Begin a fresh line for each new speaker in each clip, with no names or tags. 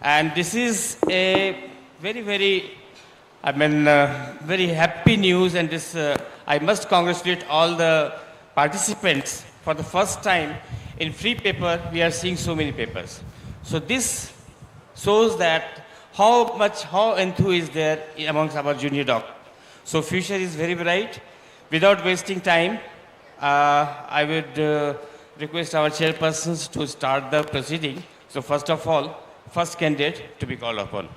And this is a very happy news. And this, I must congratulate all the participants. For the first time in free paper, we are seeing so many papers. So this shows that how enthuse is there amongst our junior doctors. So future is very bright. Without wasting time, I would request our chairpersons to start the proceeding. So first of all, first candidate to be called upon.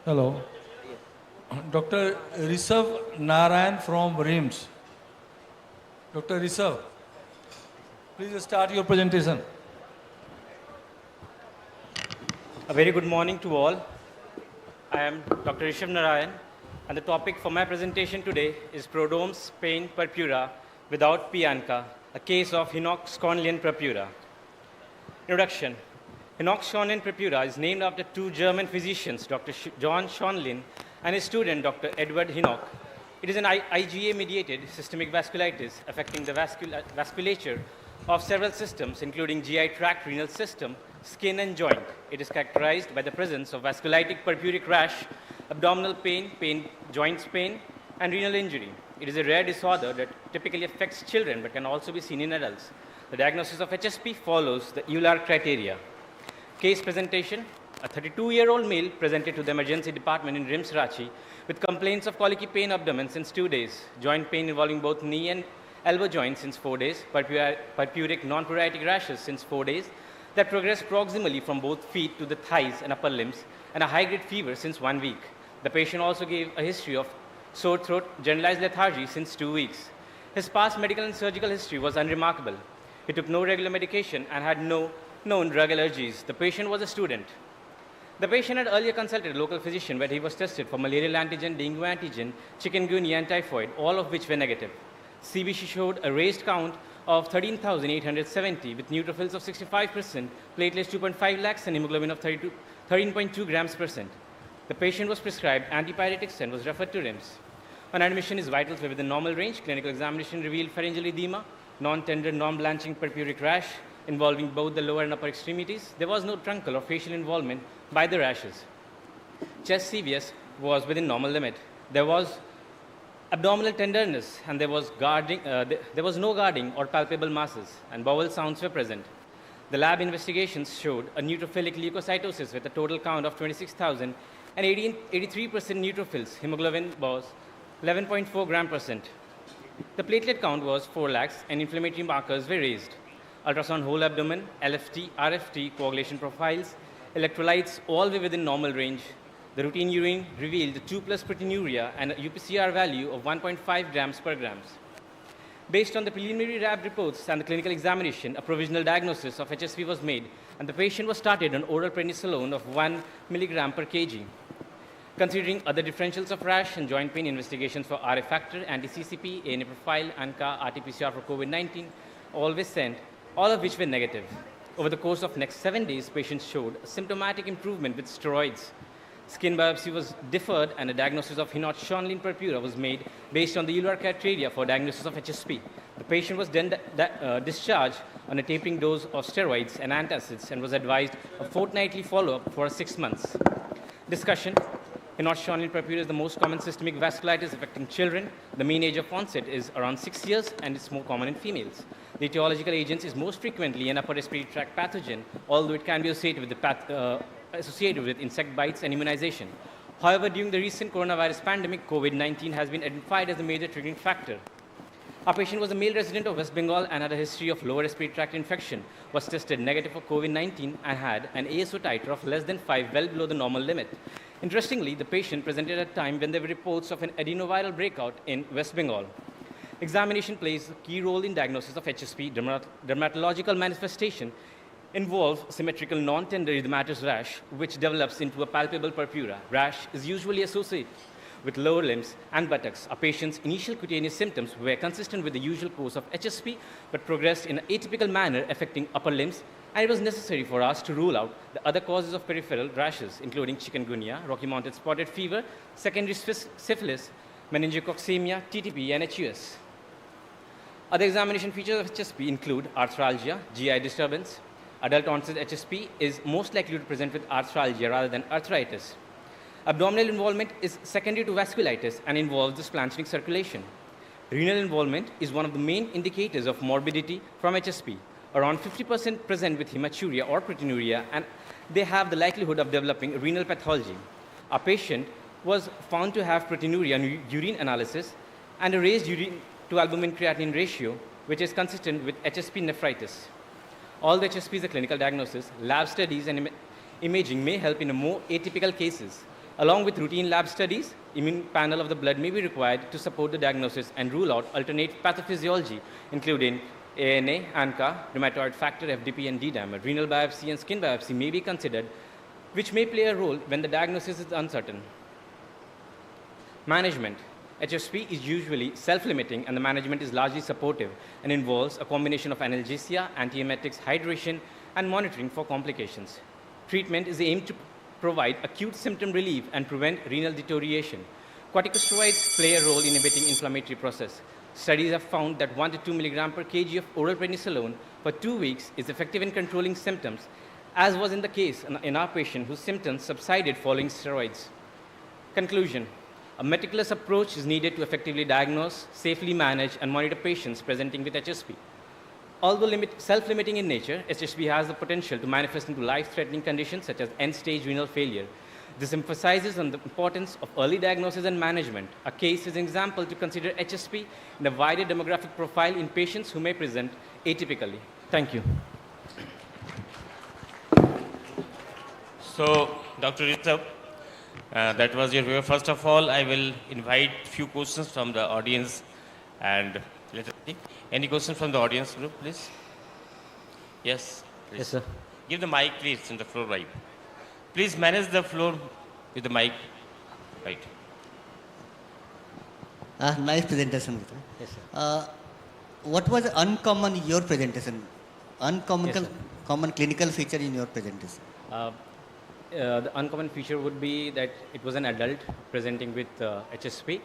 Hello. Dr. Rishabh Narayan from RIMS. Dr. Rishabh, please start your presentation.
A very good morning to all. I am Dr. Rishabh Narayan, and the topic for my presentation today is prodromes pain purpura without pianca, a case of Hinox-Schondlian purpura. Introduction. Hinox-Schondlian purpura is named after two German physicians, Dr. John Schondlin and his student, Dr. Edward Hinoch. It is an IgA-mediated systemic vasculitis affecting the vasculature of several systems, including GI tract, renal system, skin, and joint. It is characterized by the presence of vasculitic purpuric rash, abdominal pain, joints pain, and renal injury. It is a rare disorder that typically affects children but can also be seen in adults. The diagnosis of HSP follows the EULAR criteria. Case presentation. A 32-year-old male presented to the emergency department in RIMS Ranchi with complaints of colicky pain abdomen since 2 days, joint pain involving both knee and elbow joints since 4 days, purpuric non-pruritic rashes since 4 days that progressed proximally from both feet to the thighs and upper limbs, and a high-grade fever since 1 week. The patient also gave a history of sore throat, generalized lethargy since 2 weeks. His past medical and surgical history was unremarkable. He took no regular medication and had no known drug allergies. The patient was a student. The patient had earlier consulted a local physician where he was tested for malarial antigen, dengue antigen, chikungunya, and typhoid, all of which were negative. CBC showed a raised count of 13,870 with neutrophils of 65%, platelets 2.5 lakhs, and hemoglobin of 13.2 grams percent. The patient was prescribed antipyretics and was referred to RIMS. On admission, his vitals were within normal range. Clinical examination revealed pharyngeal edema, non-tender, non-blanching purpuric rash involving both the lower and upper extremities. There was no truncal or facial involvement by the rashes. Chest CVS was within normal limit. There was abdominal tenderness, and there was no guarding or palpable masses, and bowel sounds were present. The lab investigations showed a neutrophilic leukocytosis with a total count of 26,000 and 83% neutrophils. Hemoglobin was 11.4 gram percent. The platelet count was 4 lakhs, and inflammatory markers were raised. Ultrasound whole abdomen, LFT, RFT, coagulation profiles, electrolytes, all were within normal range. The routine urine revealed 2+ proteinuria and a UPCR value of 1.5 grams per grams. Based on the preliminary lab reports and the clinical examination, a provisional diagnosis of HSV was made, and the patient was started on oral prednisolone of 1 milligram per kg. Considering other differentials of rash and joint pain, investigations for RA factor, anti-CCP, ANA profile, ANCA, RT-PCR for COVID-19, all were sent, all of which were negative. Over the course of next 7 days, patients showed a symptomatic improvement with steroids. Skin biopsy was deferred, and a diagnosis of Hinox-Schondlian purpura was made based on the EULAR criteria for diagnosis of HSP. The patient was then discharged on a tapering dose of steroids and antacids and was advised a fortnightly follow-up for 6 months. Discussion. Hinox-Schondlian purpura is the most common systemic vasculitis affecting children. The mean age of onset is around 6 years, and it's more common in females. The etiological agent is most frequently an upper respiratory tract pathogen, although it can be associated with insect bites and immunization. However, during the recent coronavirus pandemic, COVID-19 has been identified as a major triggering factor. Our patient was a male resident of West Bengal and had a history of lower respiratory tract infection, was tested negative for COVID-19, and had an ASO titer of less than 5, well below the normal limit. Interestingly, the patient presented at a time when there were reports of an adenoviral breakout in West Bengal. Examination plays a key role in diagnosis of HSP. Dermatological manifestation involve symmetrical non-tender erythematous rash, which develops into a palpable purpura. Rash is usually associated with lower limbs and buttocks. Our patient's initial cutaneous symptoms were consistent with the usual course of HSP, but progressed in an atypical manner affecting upper limbs, and it was necessary for us to rule out the other causes of peripheral rashes, including chikungunya, Rocky Mountain spotted fever, secondary syphilis, meningococcemia, TTP, and HUS. Other examination features of HSP include arthralgia, GI disturbance. Adult onset HSP is most likely to present with arthralgia rather than arthritis. Abdominal involvement is secondary to vasculitis and involves the splanchnic circulation. Renal involvement is one of the main indicators of morbidity from HSP. Around 50% present with hematuria or proteinuria, and they have the likelihood of developing renal pathology. Our patient was found to have proteinuria in urine analysis and a raised urine to albumin creatinine ratio, which is consistent with HSP nephritis. Although HSP is a clinical diagnosis, lab studies and imaging may help in more atypical cases. Along with routine lab studies, immune panel of the blood may be required to support the diagnosis and rule out alternate pathophysiology, including ANA, ANCA, rheumatoid factor, FDP, and D-dimer. Renal biopsy and skin biopsy may be considered, which may play a role when the diagnosis is uncertain. Management. HSP is usually self-limiting, and the management is largely supportive and involves a combination of analgesia, antiemetics, hydration, and monitoring for complications. Treatment is aimed to provide acute symptom relief and prevent renal deterioration. Corticosteroids play a role in inhibiting inflammatory process. Studies have found that 1 to 2 milligram per kg of oral prednisolone for 2 weeks is effective in controlling symptoms, as was in the case in our patient whose symptoms subsided following steroids. Conclusion. A meticulous approach is needed to effectively diagnose, safely manage, and monitor patients presenting with HSP. Although self-limiting in nature, HSP has the potential to manifest into life-threatening conditions such as end-stage renal failure. This emphasizes on the importance of early diagnosis and management. A case is an example to consider HSP in a wider demographic profile in patients who may present atypically. Thank you.
So, Dr. Rishabh, that was your view. First of all, I will invite few questions from the audience, and let us see. Any questions from the audience group, please? Yes, please.
Yes, sir.
Give the mic, please, in the floor right. Please manage the floor with the mic. Right.
Nice presentation.
Yes, sir.
What was uncommon in your presentation? Uncommon
Yes, sir.
common clinical feature in your presentation?
The uncommon feature would be that it was an adult presenting with HSP,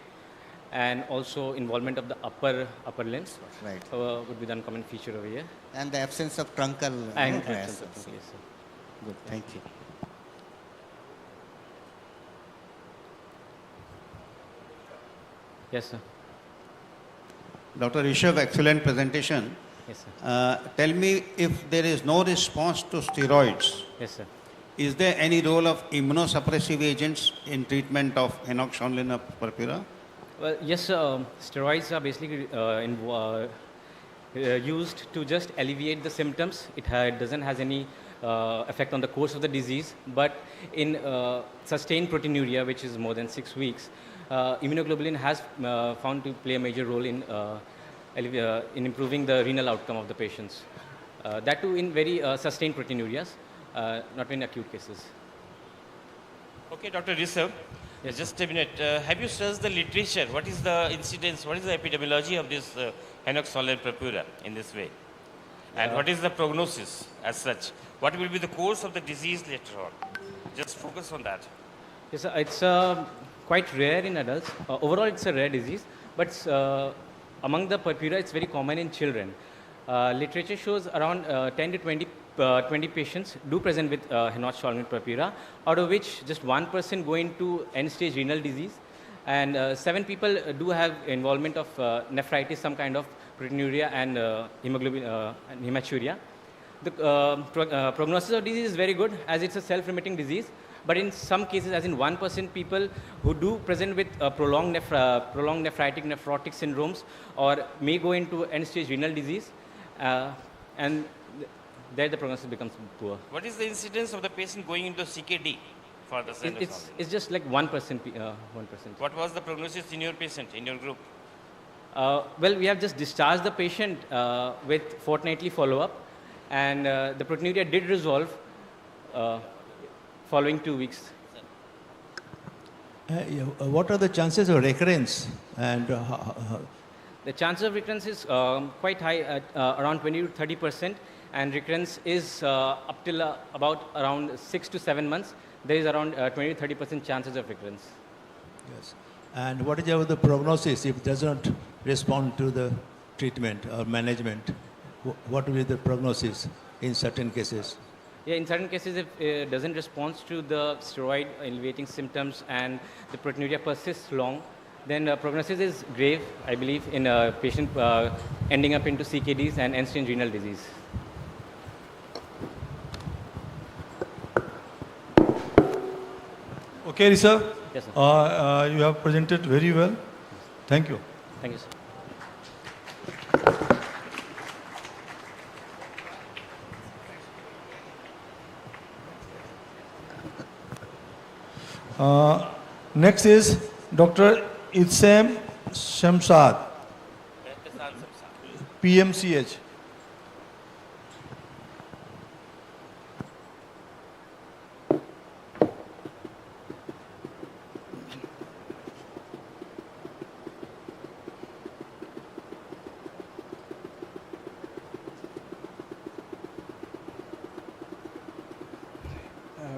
and also involvement of the upper limbs.
Right.
Would be the uncommon feature over here.
And the absence of truncal
And
trias.
yes, sir.
Good, thank you.
Yes, sir.
Dr. Rishabh, excellent presentation.
Yes, sir.
Tell me, if there is no response to steroids,
Yes, sir.
is there any role of immunosuppressive agents in treatment of henoch-Schönlein purpura?
Well, yes, steroids are basically used to just alleviate the symptoms. It doesn't have any effect on the course of the disease, but in sustained proteinuria, which is more than 6 weeks, immunoglobulin has found to play a major role in improving the renal outcome of the patients. That too in very sustained proteinurias, not in acute cases.
Okay, Dr. Rishabh,
Yes,
just a minute. Have you searched the literature? What is the incidence, what is the epidemiology of this henoch-Schönlein purpura in this way? And what is the prognosis as such? What will be the course of the disease later on? Just focus on that.
Yes, sir. It's quite rare in adults. Overall, it's a rare disease, but among the purpura, it's very common in children. Literature shows around 10 to 20 patients do present with henoch-Schönlein purpura, out of which just 1% go into end-stage renal disease, and 7 people do have involvement of nephritis, some kind of proteinuria, and hemoglobin and hematuria. The prognosis of disease is very good, as it's a self-remitting disease. But in some cases, as in 1% people who do present with prolonged nephritic nephrotic syndromes, or may go into end-stage renal disease, and there the prognosis becomes poor.
What is the incidence of the patient going into CKD for the henoch-Schönlein?
It's just like 1%. 1%.
What was the prognosis in your patient, in your group?
Well, we have just discharged the patient with fortnightly follow-up, and the proteinuria did resolve following 2 weeks.
What are the chances of recurrence? And
The chances of recurrence is quite high, at around 20 to 30%, and recurrence is up till about around 6 to 7 months. There is around 20 to 30% chances of recurrence.
yes. And what is the prognosis if it does not respond to the treatment or management? What will be the prognosis in certain cases?
Yeah, in certain cases, if it doesn't respond to the steroid alleviating symptoms and the proteinuria persists long, then prognosis is grave, I believe, in a patient ending up into CKDs and end-stage renal disease.
Okay, Rishabh.
Yes, sir.
You have presented very well. Thank you.
Thank you, sir.
Next is Dr. Itsam Shamsad, PMCH.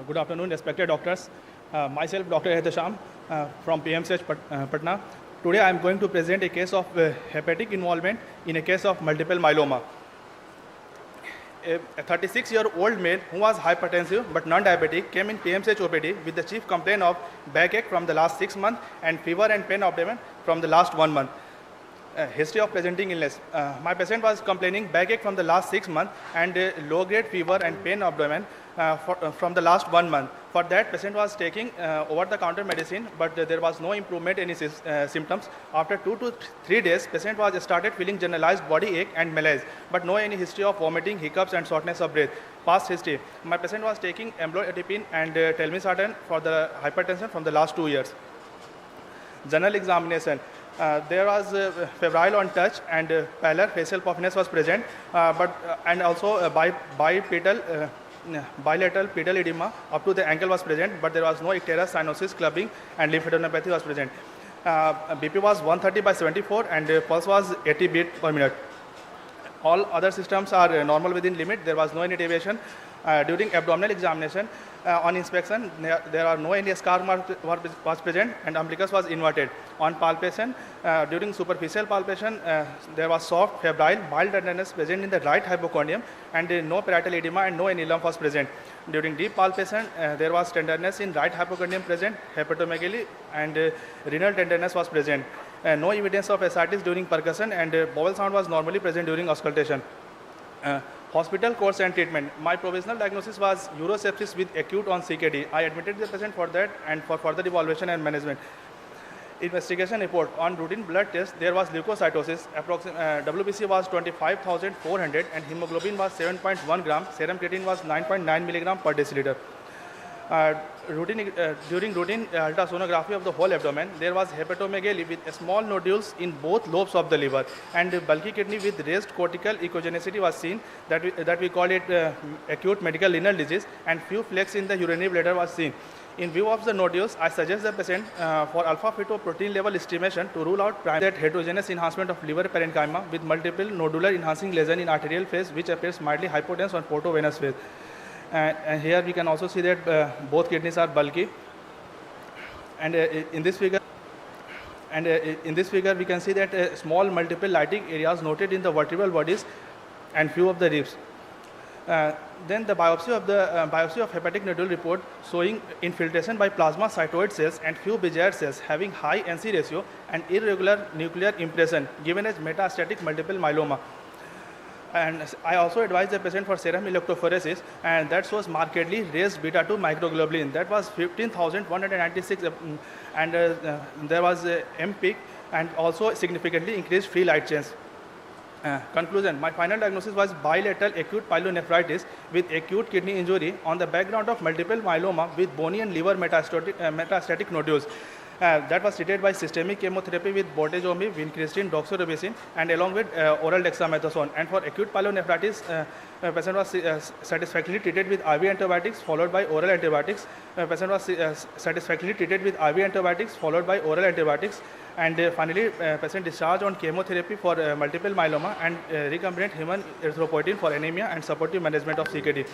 Good afternoon, respected doctors. Myself, Dr. Ehtesham from PMCH Patna. Today, I am going to present a case of hepatic involvement in a case of multiple myeloma. A 36-year-old male who was hypertensive but non-diabetic came in PMCH OPD with the chief complaint of backache from the last 6 months and fever and pain abdomen from the last 1 month. History of presenting illness. My patient was complaining backache from the last 6 months and low-grade fever and pain abdomen from the last 1 month. For that, patient was taking over-the-counter medicine, but there was no improvement in his symptoms. After 2 to 3 days, patient was started feeling generalized body ache and malaise, but no any history of vomiting, hiccups, and shortness of breath. Past history. My patient was taking amlodipine and telmisartan for the hypertension from the last 2 years. General examination. There was febrile on touch and pallor, facial puffiness was present, and also bilateral pedal edema up to the ankle was present, but there was no icterus, cyanosis, clubbing, and lymphadenopathy was present. BP was 130/74 and pulse was 80 beat per minute. All other systems are normal within limit. There was no any deviation. During abdominal examination, on inspection, there are no any scar mark was present and umbilicus was inverted. On palpation, during superficial palpation, there was soft, febrile, mild tenderness present in the right hypochondrium and no parietal edema and no any lump was present. During deep palpation, there was tenderness in right hypochondrium present, hepatomegaly and renal tenderness was present. No evidence of ascites during percussion and bowel sound was normally present during auscultation. Hospital course and treatment. My provisional diagnosis was urosepsis with acute on CKD. I admitted the patient for that and for further evaluation and management. Investigation report. On routine blood test, there was leukocytosis. WBC was 25,400 and hemoglobin was 7.1 gram. Serum creatine was 9.9 milligram per deciliter. During routine ultrasonography of the whole abdomen, there was hepatomegaly with small nodules in both lobes of the liver and bulky kidney with raised cortical echogenicity was seen that we call it acute medical renal disease, and few flakes in the urinary bladder was seen. In view of the nodules, I suggest the patient for alpha-fetoprotein level estimation to rule out that heterogeneous enhancement of liver parenchyma with multiple nodular enhancing lesion in arterial phase which appears mildly hypotense on portovenous phase. And here we can also see that both kidneys are bulky. And in this figure, we can see that small multiple lytic areas noted in the vertebral bodies and few of the ribs. Then the biopsy of hepatic nodule report showing infiltration by plasmacytoid cells and few Bezier cells having high NC ratio and irregular nuclear impression given as metastatic multiple myeloma. And I also advised the patient for serum electrophoresis, and that shows markedly raised beta-2 microglobulin. That was 15,196, and there was a M peak and also significantly increased free light chains. Conclusion. My final diagnosis was bilateral acute pyelonephritis with acute kidney injury on the background of multiple myeloma with bony and liver metastatic nodules. That was treated by systemic chemotherapy with bortezomib, vincristine, doxorubicin, and along with oral dexamethasone. And for acute pyelonephritis, patient was satisfactorily treated with IV antibiotics followed by oral antibiotics. Patient was satisfactorily treated with IV antibiotics followed by oral antibiotics. And finally, patient discharged on chemotherapy for multiple myeloma and recombinant human erythropoietin for anemia and supportive management of CKD.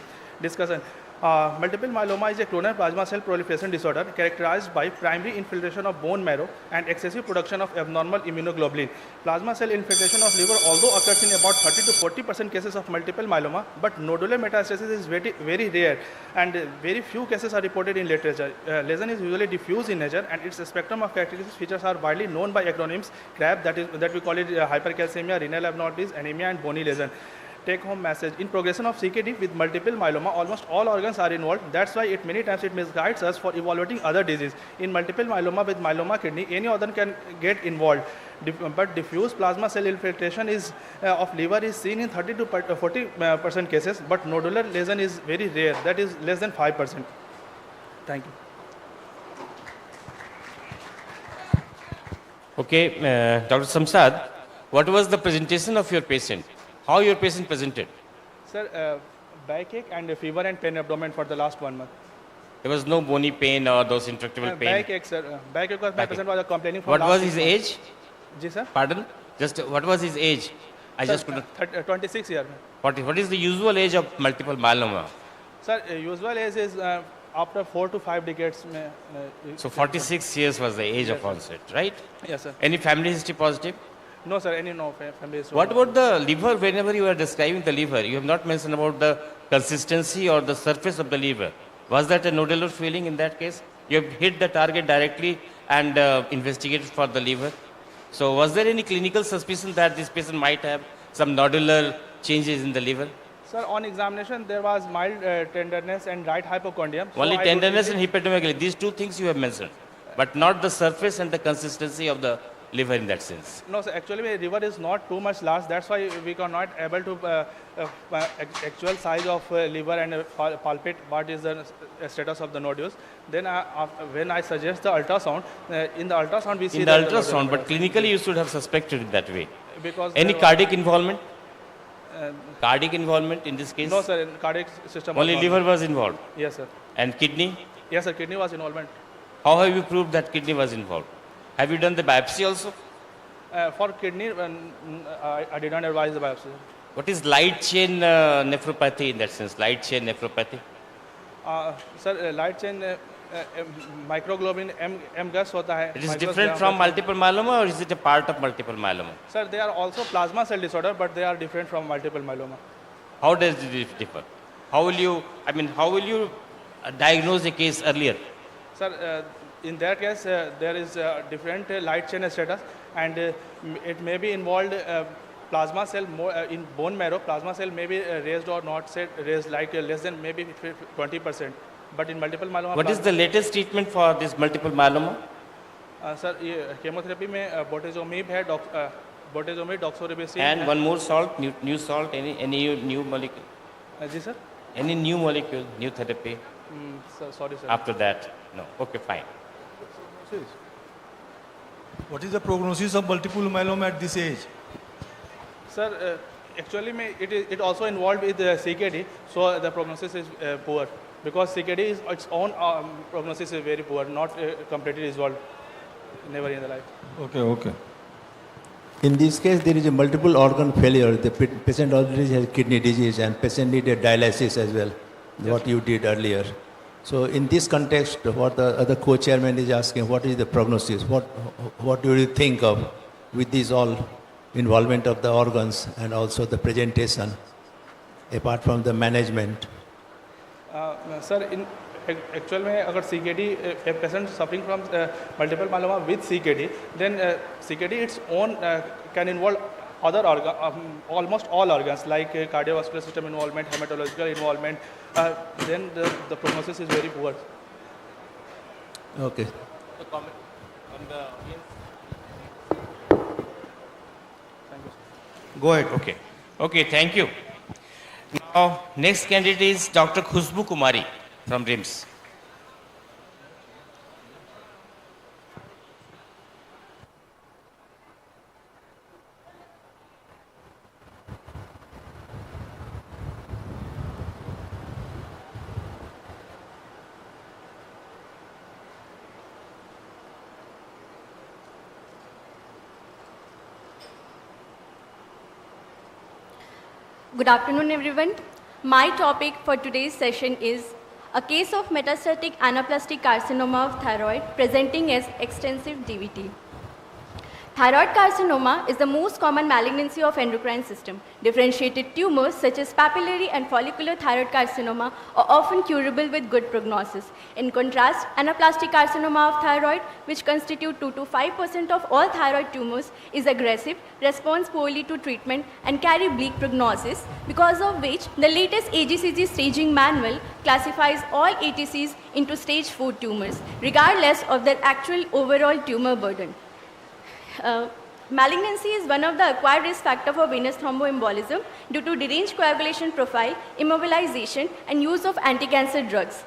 Discussion. Multiple myeloma is a clonal plasma cell proliferation disorder characterized by primary infiltration of bone marrow and excessive production of abnormal immunoglobulin. Plasma cell infiltration of liver although occurs in about 30 to 40% cases of multiple myeloma, but nodular metastasis is very, very rare and very few cases are reported in literature. Lesion is usually diffuse in nature and its spectrum of characteristic features are widely known by acronyms CRAB, that we call it hypercalcemia, renal abnormalities, anemia and bony lesion. Take home message: in progression of CKD with multiple myeloma, almost all organs are involved. That's why many times it misguides us for evaluating other disease. In multiple myeloma with myeloma kidney, any organ can get involved. But diffuse plasma cell infiltration of liver is seen in 30 to 40% cases, but nodular lesion is very rare. That is less than 5%. Thank you.
Okay, Dr. Samsad, what was the presentation of your patient? How your patient presented?
Sir, backache and fever and pain abdomen for the last 1 month.
There was no bony pain or those intractable pain?
Backache, sir. Backache was my patient was complaining from
What
last
was
6
his
months.
age?
Ji, sir?
Pardon? Just what was his age? I just couldn't.
26 years.
What is the usual age of multiple myeloma?
Sir, usual age is after 4 to 5 decades.
So 46 years was the age of onset, right?
Yes, sir.
Any family history positive?
No, sir. No family history.
What about the liver? Whenever you are describing the liver, you have not mentioned about the consistency or the surface of the liver. Was that a nodular feeling in that case? You have hit the target directly and investigated for the liver. So was there any clinical suspicion that this patient might have some nodular changes in the liver?
Sir, on examination, there was mild tenderness and right hypochondrium.
Only tenderness and hepatomegaly. These two things you have mentioned, but not the surface and the consistency of the liver in that sense.
No, sir. Actually, my liver is not too much large. That's why we are not able to actual size of liver and palpate what is the status of the nodules. Then, when I suggest the ultrasound, in the ultrasound we see
in the ultrasound, but clinically you should have suspected it that way.
Because
any cardiac involvement? Cardiac involvement in this case?
No, sir. In cardiac system.
Only liver was involved.
Yes, sir.
And kidney?
Yes, sir. Kidney was involvement.
How have you proved that kidney was involved? Have you done the biopsy also?
For kidney, I did not advise the biopsy.
What is light chain nephropathy in that sense? Light chain nephropathy?
Sir, light chain microglobin M gas hota hai.
It is different from multiple myeloma, or is it a part of multiple myeloma?
Sir, they are also plasma cell disorder, but they are different from multiple myeloma.
How does it differ? How will you diagnose a case earlier?
Sir, in that case, there is different light chain status, and it may be involved plasma cell in bone marrow. Plasma cell may be raised or not raised, like less than maybe 20%. But in multiple myeloma.
What is the latest treatment for this multiple myeloma?
Sir, chemotherapy में bortezomib है, bortezomib, doxorubicin.
And one more salt, new salt, any new molecule?
Ji sir.
Any new molecule, new therapy?
Sorry sir.
After that, no. Okay, fine.
What is the prognosis of multiple myeloma at this age?
Sir, actually it also involved with CKD, so the prognosis is poor. Because CKD is its own prognosis is very poor, not completely resolved, never in the life.
Okay.
In this case, there is a multiple organ failure. The patient already has kidney disease and patient needed dialysis as well, what you did earlier. So in this context, what the other co-chairman is asking, what is the prognosis? What do you think of with this all involvement of the organs and also the presentation, apart from the management?
Sir, in actual में अगर CKD, a patient suffering from multiple myeloma with CKD, then CKD its own can involve other organ, almost all organs like cardiovascular system involvement, hematological involvement. Then the prognosis is very poor.
Okay.
A comment on the audience?
Thank you.
Go ahead.
Okay, thank you. Now, next candidate is Dr. Khushbu Kumari from RIMS.
Good afternoon, everyone. My topic for today's session is a case of metastatic anaplastic carcinoma of thyroid presenting as extensive DVT. Thyroid carcinoma is the most common malignancy of endocrine system. Differentiated tumors such as papillary and follicular thyroid carcinoma are often curable with good prognosis. In contrast, anaplastic carcinoma of thyroid, which constitute 2 to 5% of all thyroid tumors, is aggressive, responds poorly to treatment, and carry bleak prognosis, because of which the latest AGCG staging manual classifies all ATCs into stage 4 tumors, regardless of their actual overall tumor burden. Malignancy is one of the acquired risk factors for venous thromboembolism due to deranged coagulation profile, immobilization, and use of anti-cancer drugs.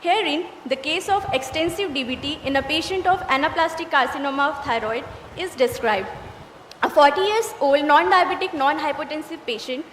Herein, the case of extensive DVT in a patient of anaplastic carcinoma of thyroid is described. A 40-year-old non-diabetic, non-hypotensive patient,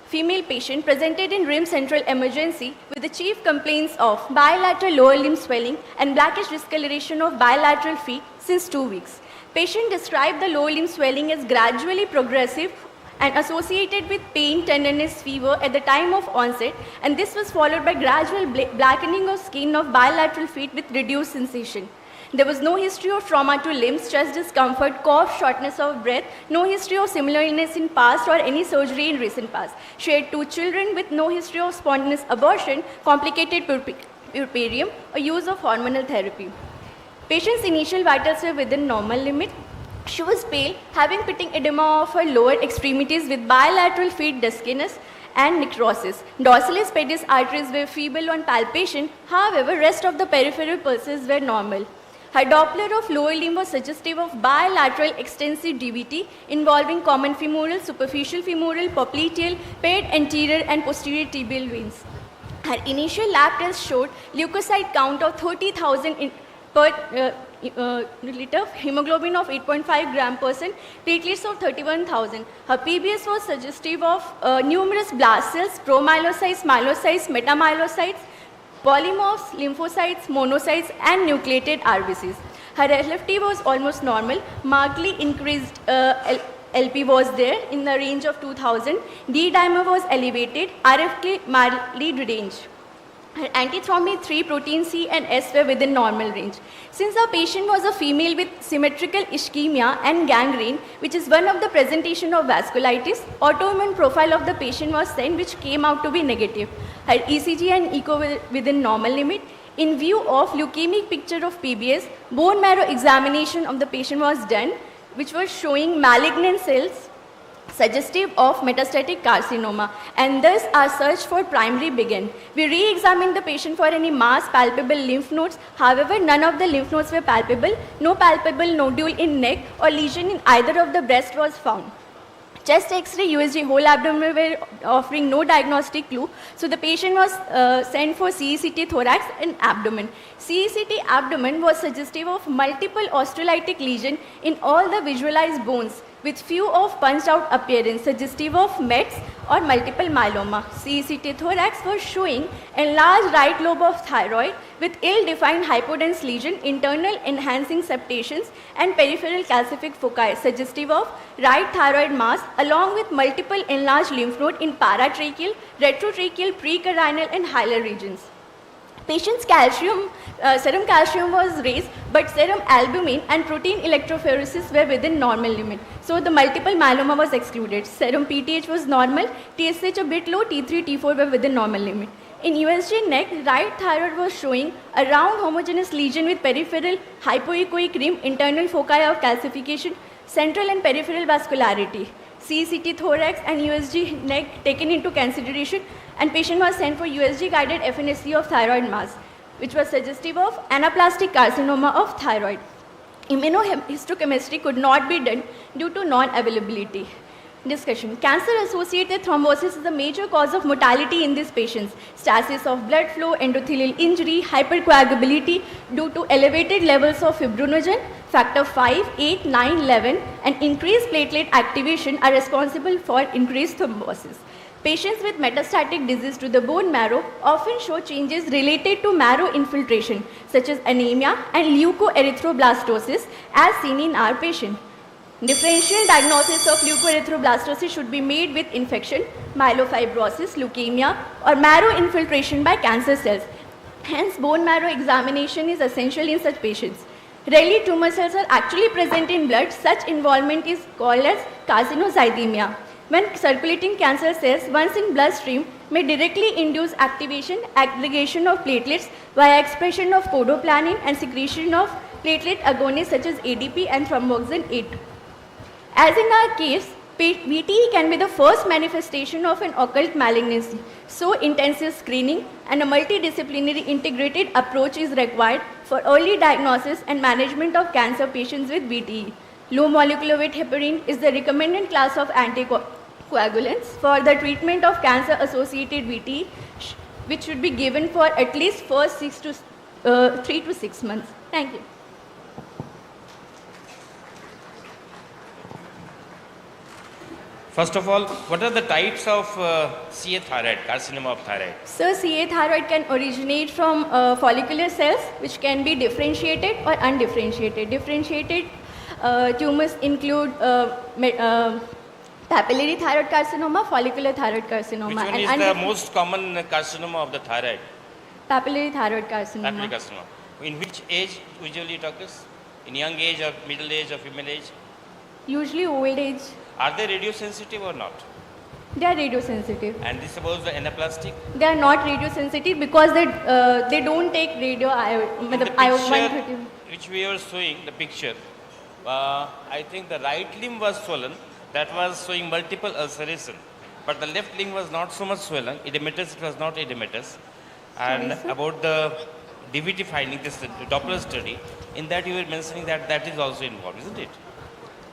female patient, presented in RIM central emergency with the chief complaints of bilateral lower limb swelling and blackish discoloration of bilateral feet since 2 weeks. Patient described the lower limb swelling as gradually progressive and associated with pain, tenderness, fever at the time of onset, and this was followed by gradual blackening of skin of bilateral feet with reduced sensation. There was no history of trauma to limbs, chest discomfort, cough, shortness of breath, no history of similar illness in past or any surgery in recent past. She had 2 children with no history of spontaneous abortion, complicated puerperium, or use of hormonal therapy. Patient's initial vitals were within normal limit. She was pale, having pitting edema of her lower extremities with bilateral feet duskiness and necrosis. Dorsalis pedis arteries were feeble on palpation, however, rest of the peripheral pulses were normal. Her Doppler of lower limb was suggestive of bilateral extensive DVT involving common femoral, superficial femoral, popliteal, paired anterior and posterior tibial veins. Her initial lab test showed leukocyte count of 30,000 per liter, hemoglobin of 8.5 gram %, platelets of 31,000. Her PBS was suggestive of numerous blast cells, promyelocytes, myelocytes, metamyelocytes, polymorphs, lymphocytes, monocytes, and nucleated RBCs. Her LFT was almost normal, markedly increased LP was there in the range of 2000, D-dimer was elevated, RFK mildly deranged. Her antithrombin 3, protein C and S were within normal range. Since our patient was a female with symmetrical ischemia and gangrene, which is one of the presentation of vasculitis, autoimmune profile of the patient was sent, which came out to be negative. Her ECG and echo were within normal limit. In view of leukemic picture of PBS, bone marrow examination of the patient was done, which was showing malignant cells suggestive of metastatic carcinoma, and thus our search for primary began. We re-examined the patient for any mass palpable lymph nodes. However, none of the lymph nodes were palpable. No palpable nodule in neck or lesion in either of the breast was found. Chest X-ray, USG, whole abdomen were offering no diagnostic clue. So the patient was sent for CECT thorax and abdomen. CECT abdomen was suggestive of multiple osteolytic lesion in all the visualized bones, with few of punched out appearance suggestive of METS or multiple myeloma. CECT thorax was showing enlarged right lobe of thyroid with ill-defined hypodense lesion, internal enhancing septations, and peripheral calcific foci suggestive of right thyroid mass, along with multiple enlarged lymph node in paratracheal, retrotracheal, precarinal, and hilar regions. Patient's serum calcium was raised, but serum albumin and protein electrophoresis were within normal limit. So the multiple myeloma was excluded. Serum PTH was normal, TSH a bit low, T3, T4 were within normal limit. In USG neck, right thyroid was showing a round homogeneous lesion with peripheral hypoechoic rim, internal foci of calcification, central and peripheral vascularity. CECT thorax and USG neck taken into consideration, and patient was sent for USG guided FNSC of thyroid mass, which was suggestive of anaplastic carcinoma of thyroid. Immunohistochemistry could not be done due to non-availability. Discussion. Cancer-associated thrombosis is the major cause of mortality in these patients. Stasis of blood flow, endothelial injury, hypercoagulability due to elevated levels of fibrinogen, factor 5, 8, 9, 11, and increased platelet activation are responsible for increased thrombosis. Patients with metastatic disease to the bone marrow often show changes related to marrow infiltration, such as anemia and leukoerythroblastosis, as seen in our patient. Differential diagnosis of leukoerythroblastosis should be made with infection, myelofibrosis, leukemia, or marrow infiltration by cancer cells. Hence, bone marrow examination is essential in such patients. Rarely, tumor cells are actually present in blood. Such involvement is called as carcinocythemia. When circulating cancer cells, once in bloodstream, may directly induce activation, aggregation of platelets via expression of codoplanin and secretion of platelet agonists such as ADP and thromboxane A2. As in our case, VTE can be the first manifestation of an occult malignancy. So intensive screening and a multidisciplinary integrated approach is required for early diagnosis and management of cancer patients with VTE. Low molecular weight heparin is the recommended class of anticoagulants for the treatment of cancer-associated VTE, which should be given for at least first 3 to 6 months. Thank you.
First of all, what are the types of CA thyroid, carcinoma of thyroid?
So, CA thyroid can originate from follicular cells, which can be differentiated or undifferentiated. Differentiated tumors include papillary thyroid carcinoma, follicular thyroid carcinoma.
Which one is the most common carcinoma of the thyroid?
Papillary thyroid carcinoma.
Papillary carcinoma. In which age usually it occurs? In young age or middle age or female age?
Usually old age.
Are they radiosensitive or not?
They are radiosensitive.
And this about the anaplastic?
They are not radiosensitive because they don't take radio
In the picture which we were showing, the picture, I think the right limb was swollen. That was showing multiple ulceration. But the left limb was not so much swollen. Edematous, it was not edematous. And about the DVT finding, this Doppler study, in that you were mentioning that that is also involved, isn't it?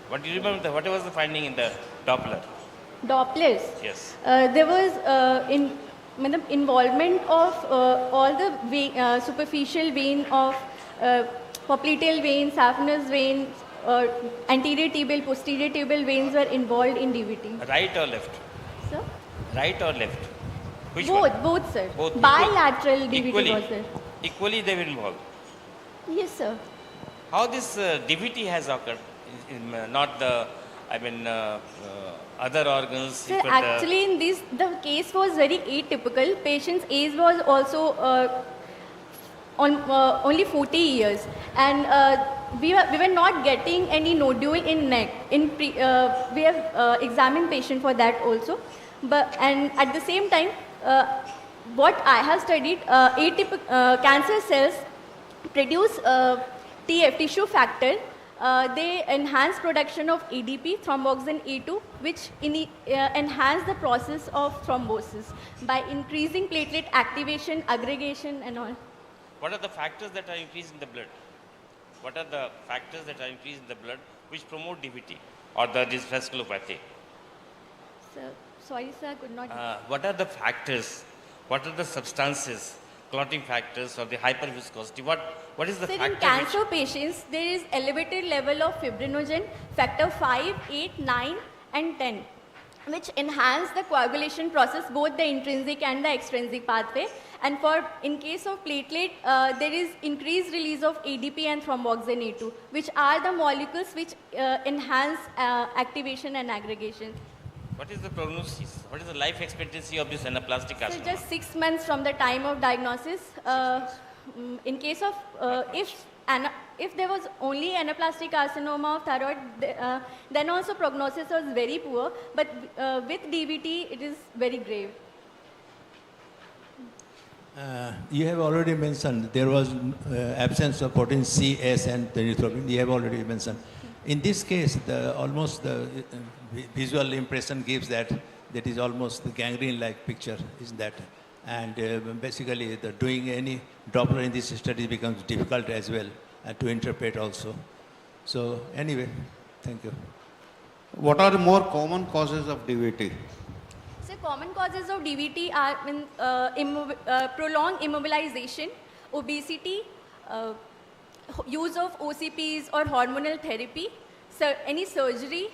What do you remember? What was the finding in the Doppler?
Dopplers?
Yes.
There was involvement of all the superficial vein of popliteal vein, saphenous vein, anterior tibial, posterior tibial veins were involved in DVT.
Right or left?
Sir?
Right or left? Which
Both,
one?
both, sir.
Both.
Bilateral DVT
Equally.
was there.
Equally they were involved.
Yes, sir.
How this DVT has occurred? Not the, other organs.
Sir, actually in this, the case was very atypical. Patient's age was also only 40 years. And we were not getting any nodule in neck. We have examined patient for that also. And at the same time, what I have studied, atypical cancer cells produce TF, tissue factor. They enhance production of ADP, thromboxane A2, which enhance the process of thrombosis by increasing platelet activation, aggregation and all.
What are the factors that are increased in the blood? What are the factors that are increased in the blood which promote DVT or this vasculopathy?
Sir, sorry sir, I could not.
What are the factors? What are the substances, clotting factors or the hyperviscosity? What is the
Sir,
factor?
in cancer patients, there is elevated level of fibrinogen, factor 5, 8, 9 and 10, which enhance the coagulation process, both the intrinsic and the extrinsic pathway. And in case of platelet, there is increased release of ADP and thromboxane A2, which are the molecules which enhance activation and aggregation.
What is the prognosis? What is the life expectancy of this anaplastic
So
carcinoma?
just 6 months from the time of diagnosis. In case of, if there was only anaplastic carcinoma of thyroid, then also prognosis was very poor, but with DVT, it is very grave.
You have already mentioned there was absence of protein C, S and erythropoietin. You have already mentioned. In this case, almost the visual impression gives that is almost the gangrene-like picture, isn't that? And basically, doing any Doppler in this study becomes difficult as well to interpret also. So anyway, thank you.
What are the more common causes of DVT?
So common causes of DVT are prolonged immobilization, obesity, use of OCPs or hormonal therapy, any surgery,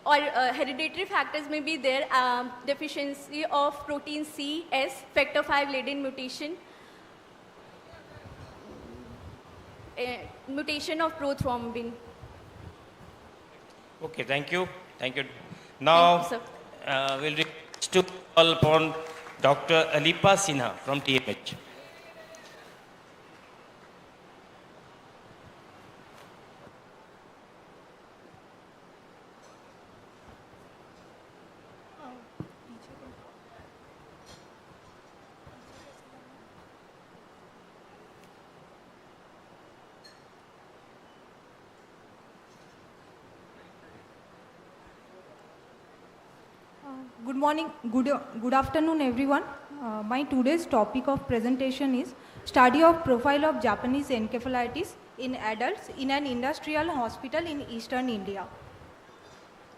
or hereditary factors may be there, deficiency of protein C, S, factor 5 laden mutation, mutation of prothrombin.
Okay, thank you. Thank you. Now,
Thank you,
we'll request to call upon Dr. Alipa Sinha from TMH.
Good morning, good afternoon everyone. My today's topic of presentation is study of profile of Japanese encephalitis in adults in an industrial hospital in eastern India.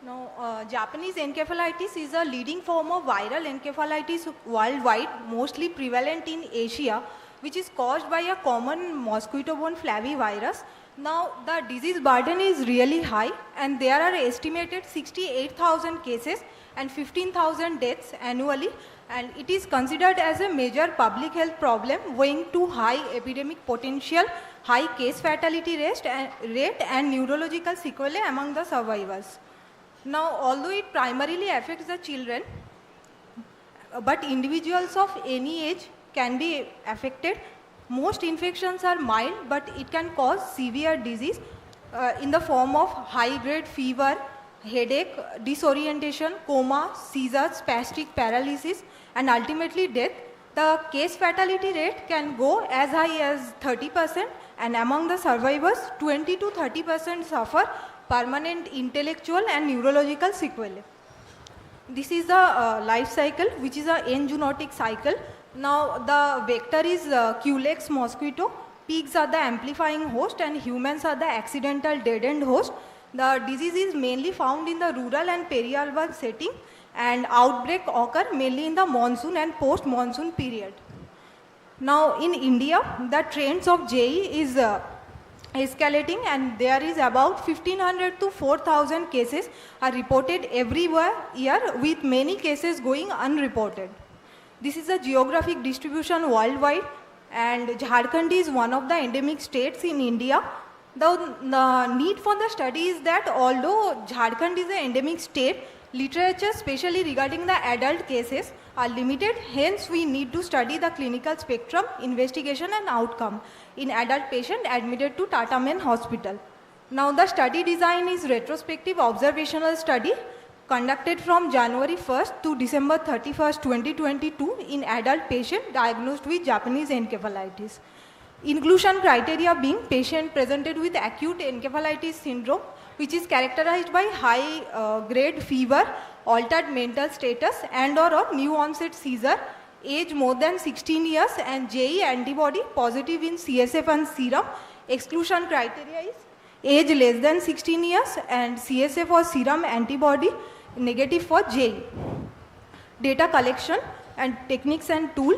Now, Japanese encephalitis is a leading form of viral encephalitis worldwide, mostly prevalent in Asia, which is caused by a common mosquito-borne flavivirus. Now, the disease burden is really high, and there are estimated 68,000 cases and 15,000 deaths annually, and it is considered as a major public health problem owing to high epidemic potential, high case fatality rate and neurological sequelae among the survivors. Now, although it primarily affects the children, but individuals of any age can be affected. Most infections are mild, but it can cause severe disease in the form of high-grade fever, headache, disorientation, coma, seizures, spastic paralysis, and ultimately death. The case fatality rate can go as high as 30%, and among the survivors, 20 to 30% suffer permanent intellectual and neurological sequelae. This is the life cycle, which is a n-zoonotic cycle. Now, the vector is Culex mosquito, pigs are the amplifying host, and humans are the accidental dead-end host. The disease is mainly found in the rural and peri-urban setting, and outbreak occur mainly in the monsoon and post-monsoon period. Now, in India, the trends of JE is escalating, and there is about 1500 to 4000 cases are reported every year, with many cases going unreported. This is a geographic distribution worldwide, and Jharkhand is one of the endemic states in India. The need for the study is that although Jharkhand is an endemic state, literature, especially regarding the adult cases, are limited. Hence, we need to study the clinical spectrum, investigation and outcome in adult patient admitted to Tata Men Hospital. Now, the study design is retrospective observational study conducted from January 1st to December 31st, 2022 in adult patient diagnosed with Japanese encephalitis. Inclusion criteria being patient presented with acute encephalitis syndrome, which is characterized by high grade fever, altered mental status and or new onset seizure, age more than 16 years and JE antibody positive in CSF and serum. Exclusion criteria is age less than 16 years and CSF or serum antibody negative for JE. Data collection and techniques and tool,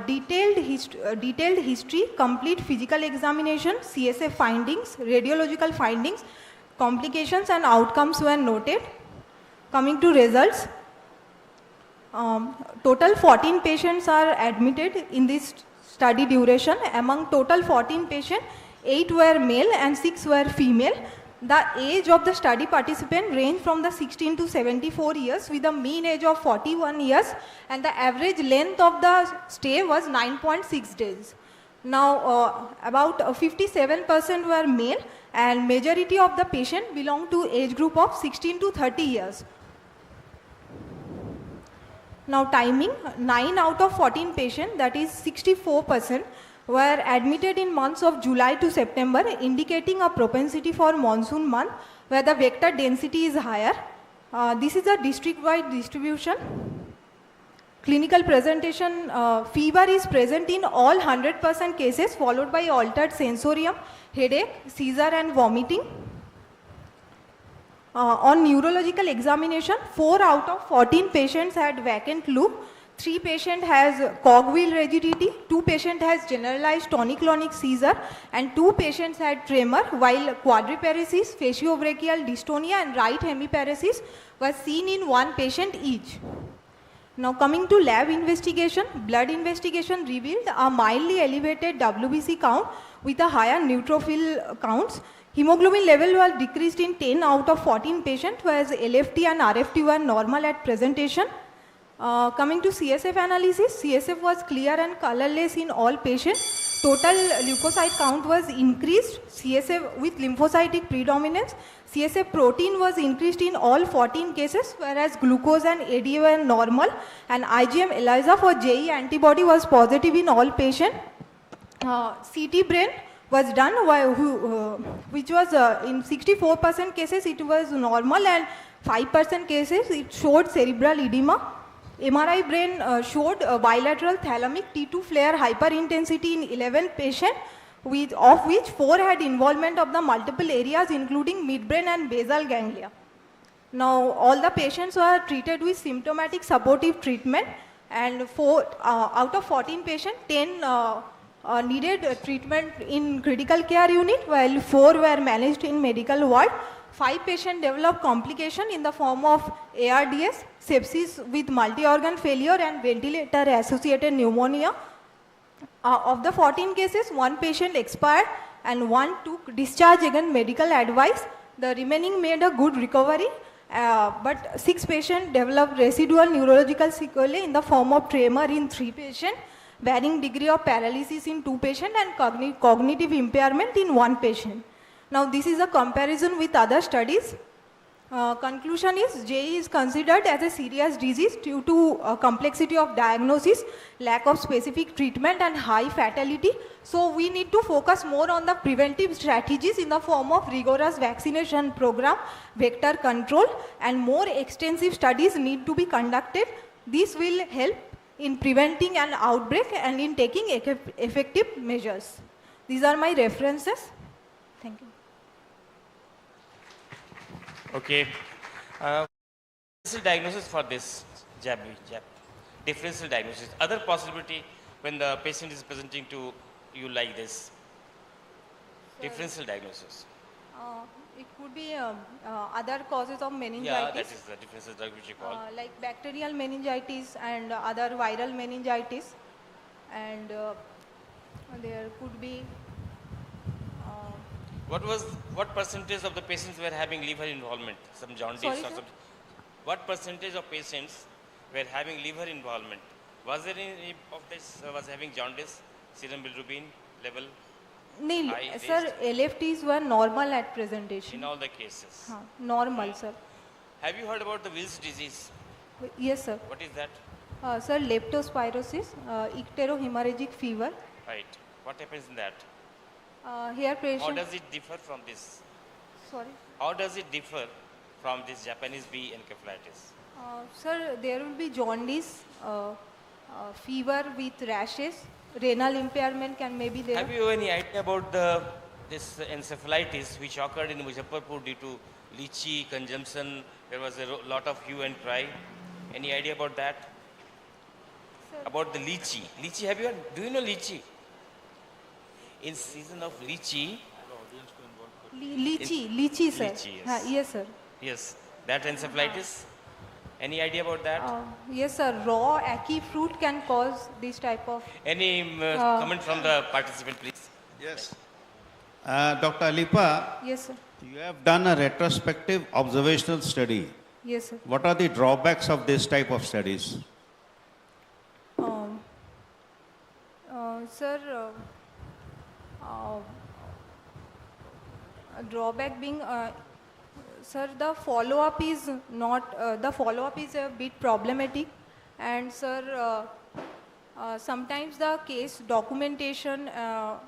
detailed history, complete physical examination, CSF findings, radiological findings, complications and outcomes were noted. Coming to results, total 14 patients are admitted in this study duration. Among total 14 patients, 8 were male and 6 were female. The age of the study participant ranged from the 16 to 74 years with a mean age of 41 years, and the average length of the stay was 9.6 days. Now, about 57% were male and majority of the patient belonged to age group of 16 to 30 years. Now, timing, 9 out of 14 patients, that is 64%, were admitted in months of July to September, indicating a propensity for monsoon month where the vector density is higher. This is a district-wide distribution. Clinical presentation, fever is present in all 100% cases, followed by altered sensorium, headache, seizure and vomiting. On neurological examination, 4 out of 14 patients had vacant loop, 3 patients has cogwheel rigidity, 2 patients has generalized tonic-clonic seizure, and 2 patients had tremor, while quadriparesis, faciobrachial dystonia and right hemiparesis was seen in 1 patient each. Now, coming to lab investigation, blood investigation revealed a mildly elevated WBC count with a higher neutrophil counts. Hemoglobin level was decreased in 10 out of 14 patients, whereas LFT and RFT were normal at presentation. Coming to CSF analysis, CSF was clear and colorless in all patients. Total leukocyte count was increased, CSF with lymphocytic predominance. CSF protein was increased in all 14 cases, whereas glucose and ADA were normal, and IgM ELISA for JE antibody was positive in all patients. CT brain was done, which was in 64% cases it was normal, and 5% cases, it showed cerebral edema. MRI brain showed bilateral thalamic T2 flare hyperintensity in 11 patients, of which 4 had involvement of the multiple areas including midbrain and basal ganglia. Now, all the patients were treated with symptomatic supportive treatment, and out of 14 patients, 10 needed treatment in critical care unit, while 4 were managed in medical ward. 5 patients developed complication in the form of ARDS, sepsis with multi-organ failure and ventilator-associated pneumonia. Of the 14 cases, 1 patient expired and 1 took discharge against medical advice. The remaining made a good recovery, but 6 patients developed residual neurological sequelae in the form of tremor in 3 patients, varying degree of paralysis in 2 patients and cognitive impairment in 1 patient. Now, this is a comparison with other studies. Conclusion is JE is considered as a serious disease due to complexity of diagnosis, lack of specific treatment and high fatality. So we need to focus more on the preventive strategies in the form of rigorous vaccination program, vector control, and more extensive studies need to be conducted. This will help in preventing an outbreak and in taking effective measures. These are my references. Thank you.
Okay. Differential diagnosis for this JAB. Differential diagnosis. Other possibility when the patient is presenting to you like this. Differential diagnosis.
It could be other causes of meningitis.
Yeah, that is the differential drug which you call.
Like bacterial meningitis and other viral meningitis. And there could be
what percentage of the patients were having liver involvement? Some jaundice
Sorry,
or
sir?
some. What percentage of patients were having liver involvement? Was there any of this was having jaundice, serum bilirubin level?
Nil,
high,
sir, LFTs were normal at presentation.
In all the cases.
Normal, sir.
Have you heard about the Wills disease?
Yes, sir.
What is that?
Sir, leptospirosis, icterohemorrhagic fever.
Right. What happens in that?
Here patient.
How does it differ from this?
Sorry.
How does it differ from this Japanese B encephalitis?
Sir, there will be jaundice, fever with rashes, renal impairment can maybe there.
Have you any idea about this encephalitis which occurred in Muzaffarpur due to lychee consumption? There was a lot of hue and cry. Any idea about that?
Sir.
About the lychee. Lychee, have you heard? Do you know lychee? In season of lychee.
Lychee, sir.
Lychee, yes.
Yes, sir.
Yes. That encephalitis? Any idea about that?
Yes, sir. Raw ackee fruit can cause this type of.
Any comment from the participant, please?
Yes. Dr. Alipa,
Yes, sir.
you have done a retrospective observational study.
Yes, sir.
What are the drawbacks of this type of studies?
Sir, drawback being, sir, the follow-up is not, the follow-up is a bit problematic, and sir, sometimes the case documentation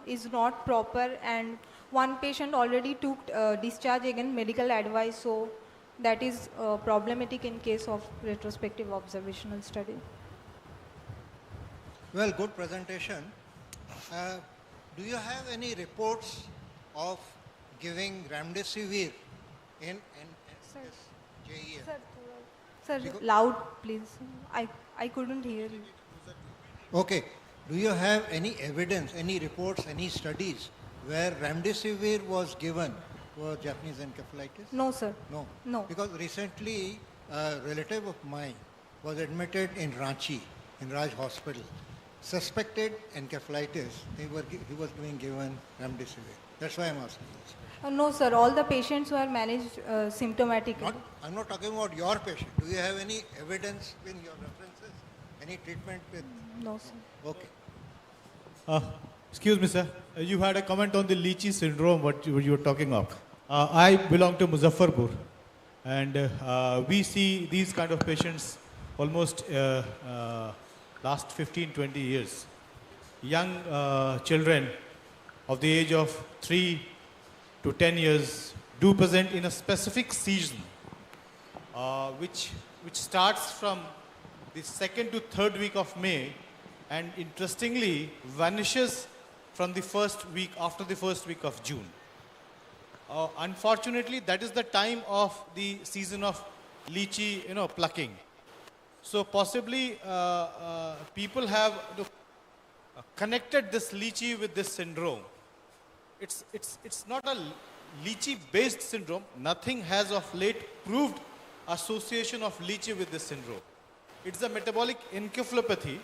is not proper, and one patient already took discharge against medical advice, so that is problematic in case of retrospective observational study.
Well, good presentation. Do you have any reports of giving remdesivir in JEM?
Sir, loud, please. I couldn't hear you.
Okay. Do you have any evidence, any reports, any studies where remdesivir was given for Japanese encephalitis?
No, sir.
No.
No.
Because recently a relative of mine was admitted in Ranchi, in Raj Hospital. Suspected encephalitis, he was being given remdesivir. That's why I'm asking this.
No, sir. All the patients were managed symptomatically.
I'm not talking about your patient. Do you have any evidence in your references? Any treatment with?
No, sir.
Okay.
Excuse me, sir. You had a comment on the lychee syndrome, what you were talking of. I belong to Muzaffarpur, and we see these kind of patients almost last 15, 20 years. Young children of the age of 3 to 10 years do present in a specific season. which starts from the 2nd to 3rd week of May, and interestingly vanishes from the first week, after the first week of June. Unfortunately, that is the time of the season of lychee, plucking. So possibly people have connected this lychee with this syndrome. It's not a lychee-based syndrome. Nothing has of late proved association of lychee with this syndrome. It's a metabolic encephalopathy,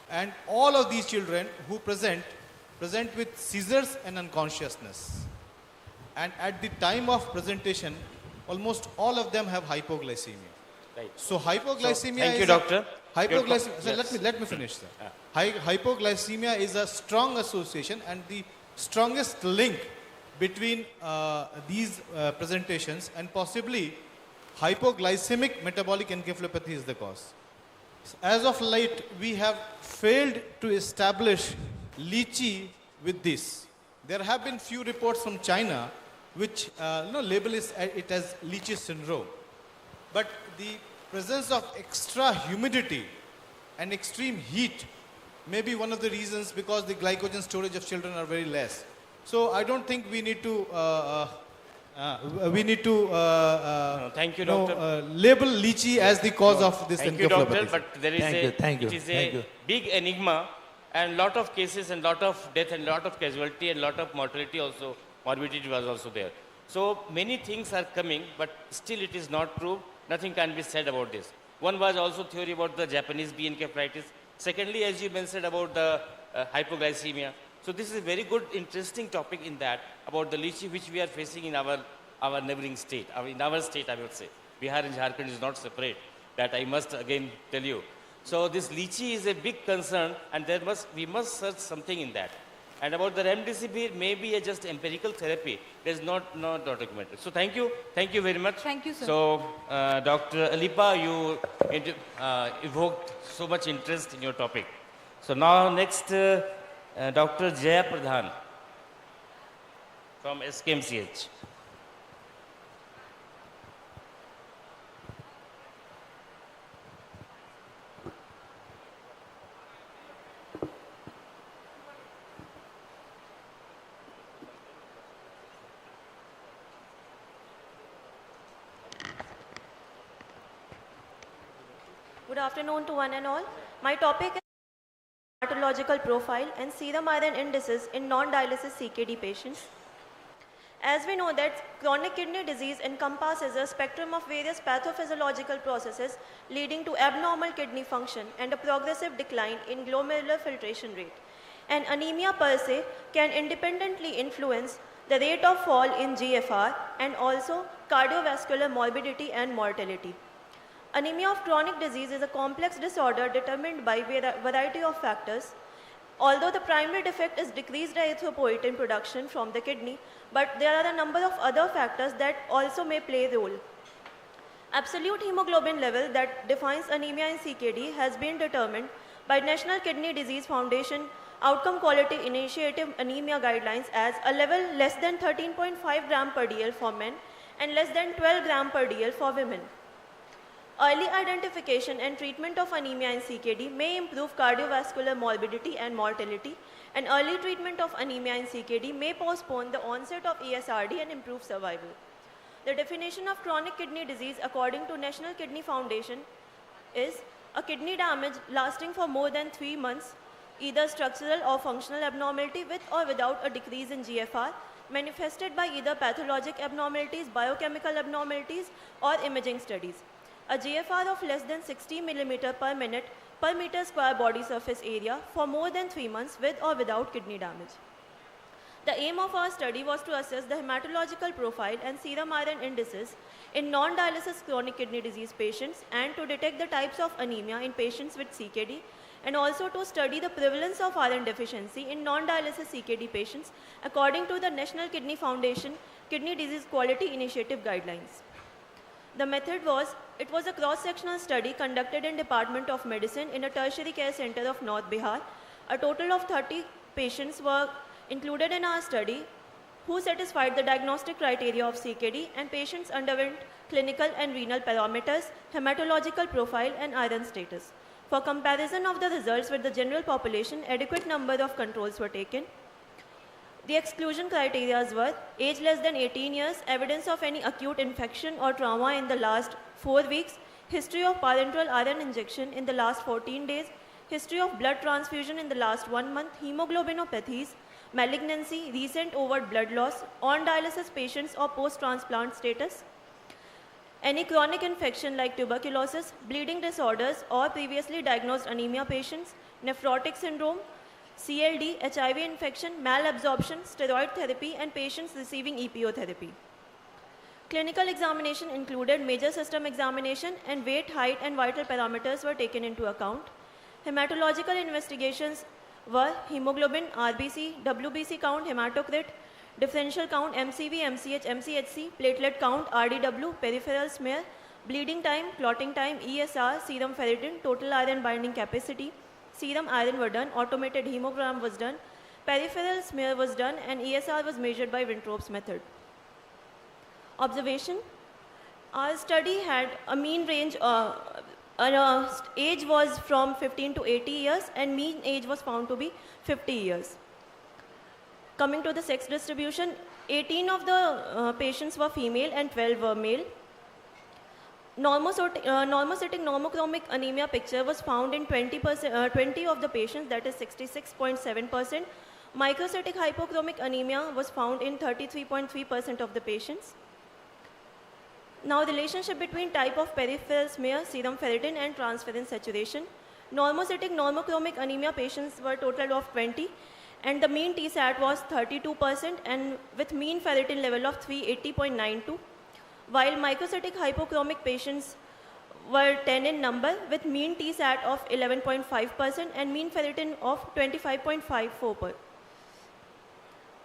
and all of these children who present with seizures and unconsciousness. And at the time of presentation, almost all of them have hypoglycemia.
Right.
So hypoglycemia
thank you,
is
doctor.
Hypoglycemia. So
Yes.
let me finish, sir. Hypoglycemia is a strong association, and the strongest link between these presentations, and possibly hypoglycemic metabolic encephalopathy is the cause. As of late, we have failed to establish lychee with this. There have been few reports from China which label it as lychee syndrome. But the presence of extra humidity and extreme heat may be one of the reasons, because the glycogen storage of children are very less. So I don't think we need to
thank you, doctor.
Label lychee as the cause of this
Thank you, doctor.
encephalopathy.
But there is it is a big enigma, and lot of cases and lot of death and lot of casualty and lot of mortality also, morbidity was also there. So many things are coming, but still it is not proved. Nothing can be said about this. One was also theory about the Japanese bee encephalitis. Secondly, as you mentioned about the hypoglycemia. So this is a very good, interesting topic in that, about the lychee which we are facing in our neighboring state, in our state I would say. Bihar and Jharkhand is not separate. That I must again tell you. So this lychee is a big concern, and we must search something in that. And about the remdesivir, maybe a just empirical therapy. There's not documented. So thank you very much.
Thank you, sir.
So Dr. Alipa, you evoked so much interest in your topic. So now next, Dr. Jaya Pradhan from SKMCH.
Good afternoon to one and all. My topic is hematological profile and serum iron indices in non-dialysis CKD patients. As we know that chronic kidney disease encompasses a spectrum of various pathophysiological processes leading to abnormal kidney function and a progressive decline in glomerular filtration rate. And anemia per se can independently influence the rate of fall in GFR and also cardiovascular morbidity and mortality. Anemia of chronic disease is a complex disorder determined by a variety of factors. Although the primary defect is decreased erythropoietin production from the kidney, but there are a number of other factors that also may play a role. Absolute hemoglobin level that defines anemia in CKD has been determined by National Kidney Disease Foundation Outcome Quality Initiative Anemia Guidelines as a level less than 13.5 gram per dl for men and less than 12 gram per dl for women. Early identification and treatment of anemia in CKD may improve cardiovascular morbidity and mortality, and early treatment of anemia in CKD may postpone the onset of ESRD and improve survival. The definition of chronic kidney disease according to National Kidney Foundation is a kidney damage lasting for more than 3 months, either structural or functional abnormality with or without a decrease in GFR, manifested by either pathologic abnormalities, biochemical abnormalities, or imaging studies. A GFR of less than 60 mm per minute per meter square body surface area for more than 3 months with or without kidney damage. The aim of our study was to assess the hematological profile and serum iron indices in non-dialysis chronic kidney disease patients and to detect the types of anemia in patients with CKD, and also to study the prevalence of iron deficiency in non-dialysis CKD patients according to the National Kidney Foundation Kidney Disease Quality Initiative Guidelines. The method was, it was a cross-sectional study conducted in Department of Medicine in a tertiary care center of North Bihar. A total of 30 patients were included in our study who satisfied the diagnostic criteria of CKD, and patients underwent clinical and renal parameters, hematological profile, and iron status. For comparison of the results with the general population, adequate number of controls were taken. The exclusion criteria were age less than 18 years, evidence of any acute infection or trauma in the last 4 weeks, history of parenteral iron injection in the last 14 days, history of blood transfusion in the last 1 month, hemoglobinopathies, malignancy, recent overt blood loss, on dialysis patients or post-transplant status, any chronic infection like tuberculosis, bleeding disorders or previously diagnosed anemia patients, nephrotic syndrome, CLD, HIV infection, malabsorption, steroid therapy, and patients receiving EPO therapy. Clinical examination included major system examination, and weight, height, and vital parameters were taken into account. Hematological investigations were hemoglobin, RBC, WBC count, hematocrit, differential count, MCV, MCH, MCHC, platelet count, RDW, peripheral smear, bleeding time, clotting time, ESR, serum ferritin, total iron binding capacity, serum iron were done, automated hemogram was done, peripheral smear was done, and ESR was measured by Winthrop's method. Observation. Our study had a mean range, age was from 15 to 80 years, and mean age was found to be 50 years. Coming to the sex distribution, 18 of the patients were female and 12 were male. Normocytic normochromic anemia picture was found in 20 of the patients, that is 66.7%. Microcytic hypochromic anemia was found in 33.3% of the patients. Now, relationship between type of peripheral smear, serum ferritin, and transferrin saturation. Normocytic normochromic anemia patients were a total of 20, and the mean TSAT was 32%, and with mean ferritin level of 380.92, while microcytic hypochromic patients were 10 in number with mean TSAT of 11.5% and mean ferritin of 25.54%.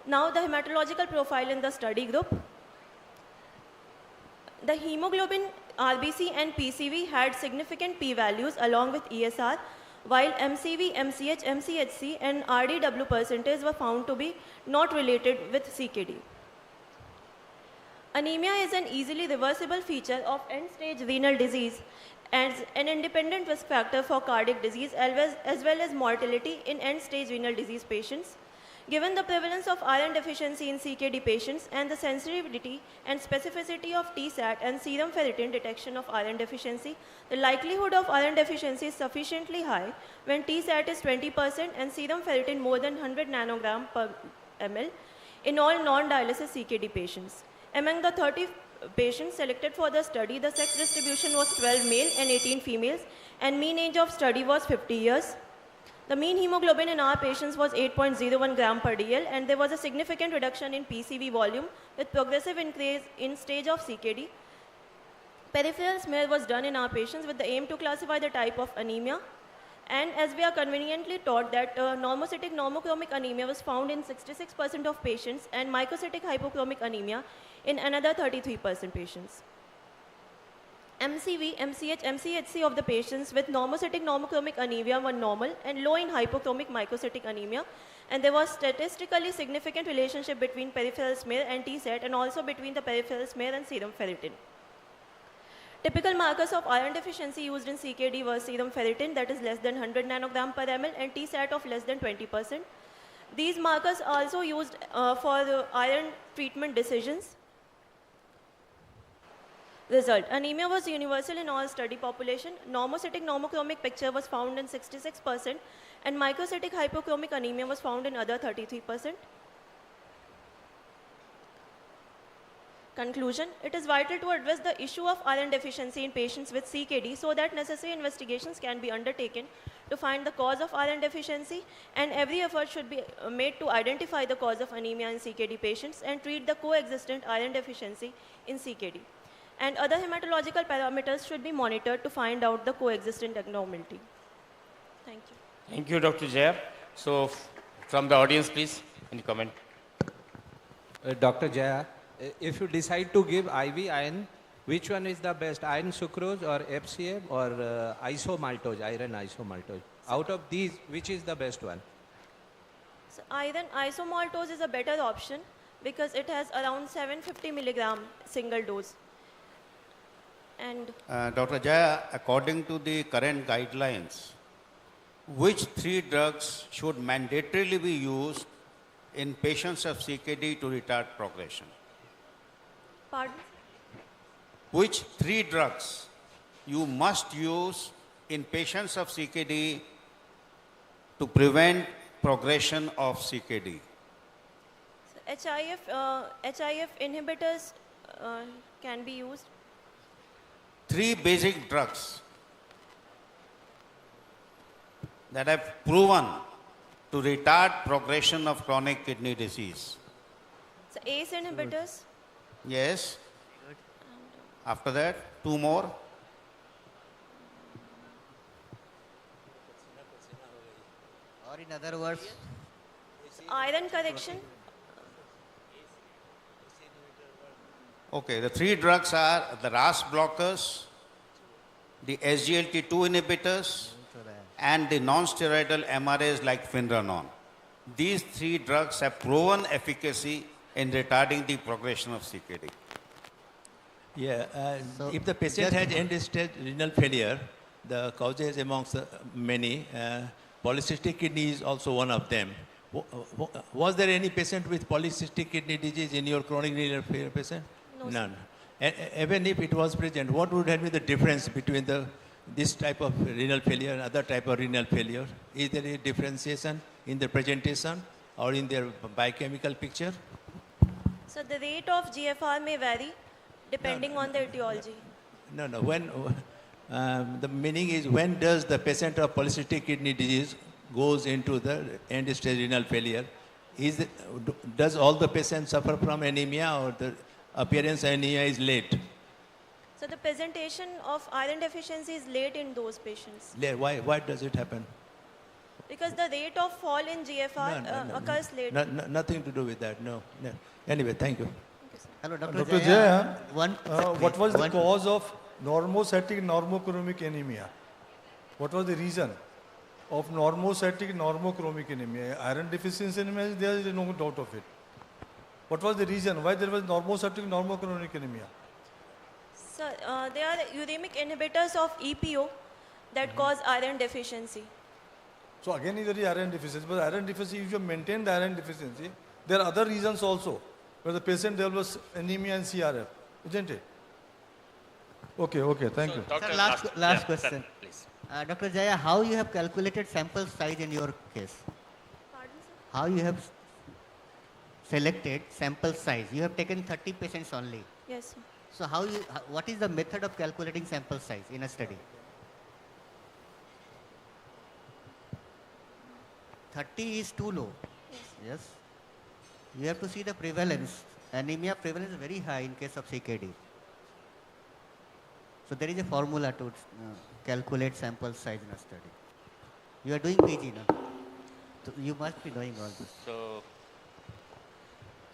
Now, the hematological profile in the study group. The hemoglobin, RBC, and PCV had significant p-values along with ESR, while MCV, MCH, MCHC, and RDW percentage were found to be not related with CKD. Anemia is an easily reversible feature of end-stage renal disease and an independent risk factor for cardiac disease as well as mortality in end-stage renal disease patients. Given the prevalence of iron deficiency in CKD patients and the sensitivity and specificity of TSAT and serum ferritin detection of iron deficiency, the likelihood of iron deficiency is sufficiently high when TSAT is 20% and serum ferritin more than 100 nanogram per ml in all non-dialysis CKD patients. Among the 30 patients selected for the study, the sex distribution was 12 male and 18 females, and mean age of study was 50 years. The mean hemoglobin in our patients was 8.01 gram per dl, and there was a significant reduction in PCV volume with progressive increase in stage of CKD. Peripheral smear was done in our patients with the aim to classify the type of anemia. And as we are conveniently taught that normocytic normochromic anemia was found in 66% of patients and microcytic hypochromic anemia in another 33% patients. MCV, MCH, MCHC of the patients with normocytic normochromic anemia were normal and low in hypochromic microcytic anemia, and there was statistically significant relationship between peripheral smear and TSAT and also between the peripheral smear and serum ferritin. Typical markers of iron deficiency used in CKD were serum ferritin, that is less than 100 nanogram per ml, and TSAT of less than 20%. These markers are also used for iron treatment decisions. Result. Anemia was universal in all study population. Normocytic normochromic picture was found in 66%, and microcytic hypochromic anemia was found in other 33%. Conclusion. It is vital to address the issue of iron deficiency in patients with CKD so that necessary investigations can be undertaken to find the cause of iron deficiency, and every effort should be made to identify the cause of anemia in CKD patients and treat the coexistent iron deficiency in CKD. And other hematological parameters should be monitored to find out the coexistent abnormality. Thank you.
Thank you, Dr. Jaya. So, from the audience, please, any comment?
Dr. Jaya, if you decide to give IV iron, which one is the best, iron sucrose or FCM or isomaltose, iron isomaltose? Out of these, which is the best one?
So iron isomaltose is a better option because it has around 750 milligram single dose. And
Dr. Jaya, according to the current guidelines, which 3 drugs should mandatorily be used in patients of CKD to retard progression?
pardon?
Which 3 drugs you must use in patients of CKD to prevent progression of CKD?
So HIF inhibitors can be used.
3 basic drugs that have proven to retard progression of chronic kidney disease.
So ACE inhibitors.
Yes. After that, 2 more.
Or in other words,
Iron correction.
Okay, the 3 drugs are the RAS blockers, the SGLT2 inhibitors, and the non-steroidal MRAs like Finranon. These 3 drugs have proven efficacy in retarding the progression of CKD.
Yeah,
So,
if the patient
just-
has end-stage renal failure, the causes amongst many, polycystic kidney is also one of them. Was there any patient with polycystic kidney disease in your chronic renal failure patient?
No,
None. Even if it was present, what would have been the difference between this type of renal failure and other type of renal failure? Is there a differentiation in the presentation or in their biochemical picture?
So the rate of GFR may vary depending on the etiology.
No. When the meaning is, when does the patient of polycystic kidney disease goes into the end-stage renal failure? Does all the patients suffer from anemia, or the appearance of anemia is late?
So the presentation of iron deficiency is late in those patients
Why does it happen?
because the rate of fall in GFR occurs late.
Nothing to do with that. No. Anyway, thank you.
hello, Dr.
Dr.
Jaya.
Jaya,
One,
what was the
one-
cause of normocytic normochromic anemia? What was the reason of normocytic normochromic anemia? Iron deficiency anemia, there is no doubt of it. What was the reason why there was normocytic normochromic anemia?
So they are uremic inhibitors of EPO that cause iron deficiency.
So again, there is iron deficiency. But iron deficiency, if you maintain the iron deficiency, there are other reasons also where the patient develops anemia and CRF, isn't it? Okay, thank you.
Sir, last question.
Please.
Dr. Jaya, how you have calculated sample size in your case?
Pardon, sir?
How you have selected sample size? You have taken 30 patients only.
Yes, sir.
So what is the method of calculating sample size in a study? 30 is too low. Yes. You have to see the prevalence. Anemia prevalence is very high in case of CKD. So there is a formula to calculate sample size in a study. You are doing PG now. So you must be knowing all this.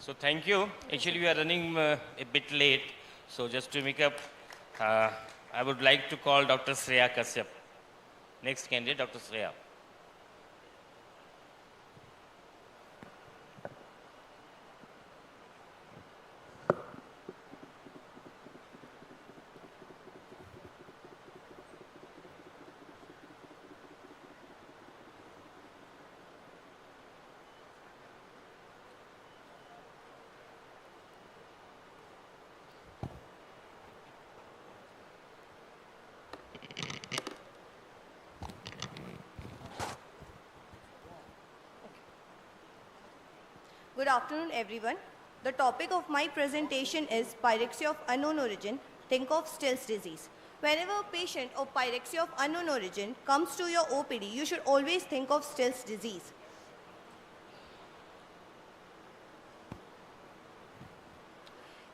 So thank you. Actually, we are running a bit late. So just to make up, I would like to call Dr. Shreya Kashyap. Next candidate, Dr. Shreya.
Good afternoon, everyone. The topic of my presentation is pyrexia of unknown origin. Think of Still's disease. Whenever a patient of pyrexia of unknown origin comes to your OPD, you should always think of Still's disease.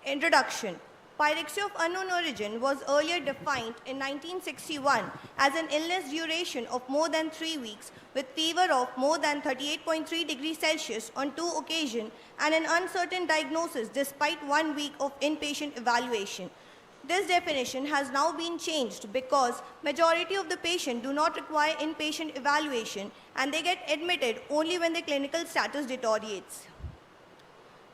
Introduction. Pyrexia of unknown origin was earlier defined in 1961 as an illness duration of more than 3 weeks with fever of more than 38.3 degrees Celsius on 2 occasions and an uncertain diagnosis despite 1 week of inpatient evaluation. This definition has now been changed because majority of the patients do not require inpatient evaluation and they get admitted only when their clinical status deteriorates.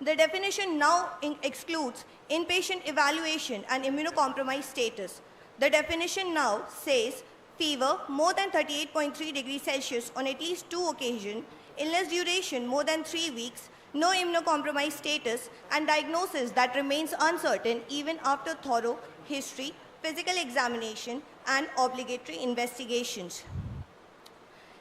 The definition now excludes inpatient evaluation and immunocompromised status. The definition now says fever more than 38.3 degrees Celsius on at least 2 occasions, illness duration more than 3 weeks, no immunocompromised status, and diagnosis that remains uncertain even after thorough history, physical examination, and obligatory investigations.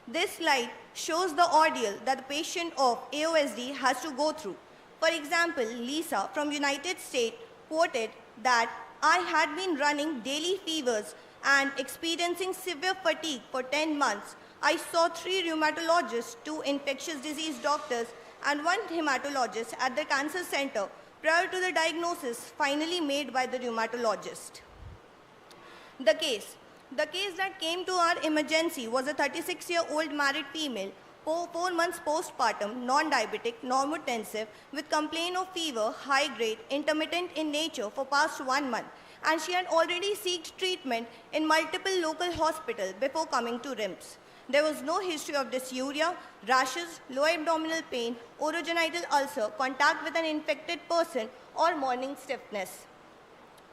This slide shows the ordeal that the patient of AOSD has to go through. For example, Lisa from United States quoted that I had been running daily fevers and experiencing severe fatigue for 10 months. I saw 3 rheumatologists, 2 infectious disease doctors, and 1 hematologist at the cancer center prior to the diagnosis finally made by the rheumatologist. The case that came to our emergency was a 36-year-old married female, 4 months postpartum, non-diabetic, normotensive, with complaint of fever, high grade, intermittent in nature for past 1 month, and she had already sought treatment in multiple local hospitals before coming to RIMS. There was no history of dysuria, rashes, low abdominal pain, orogenital ulcer, contact with an infected person, or morning stiffness.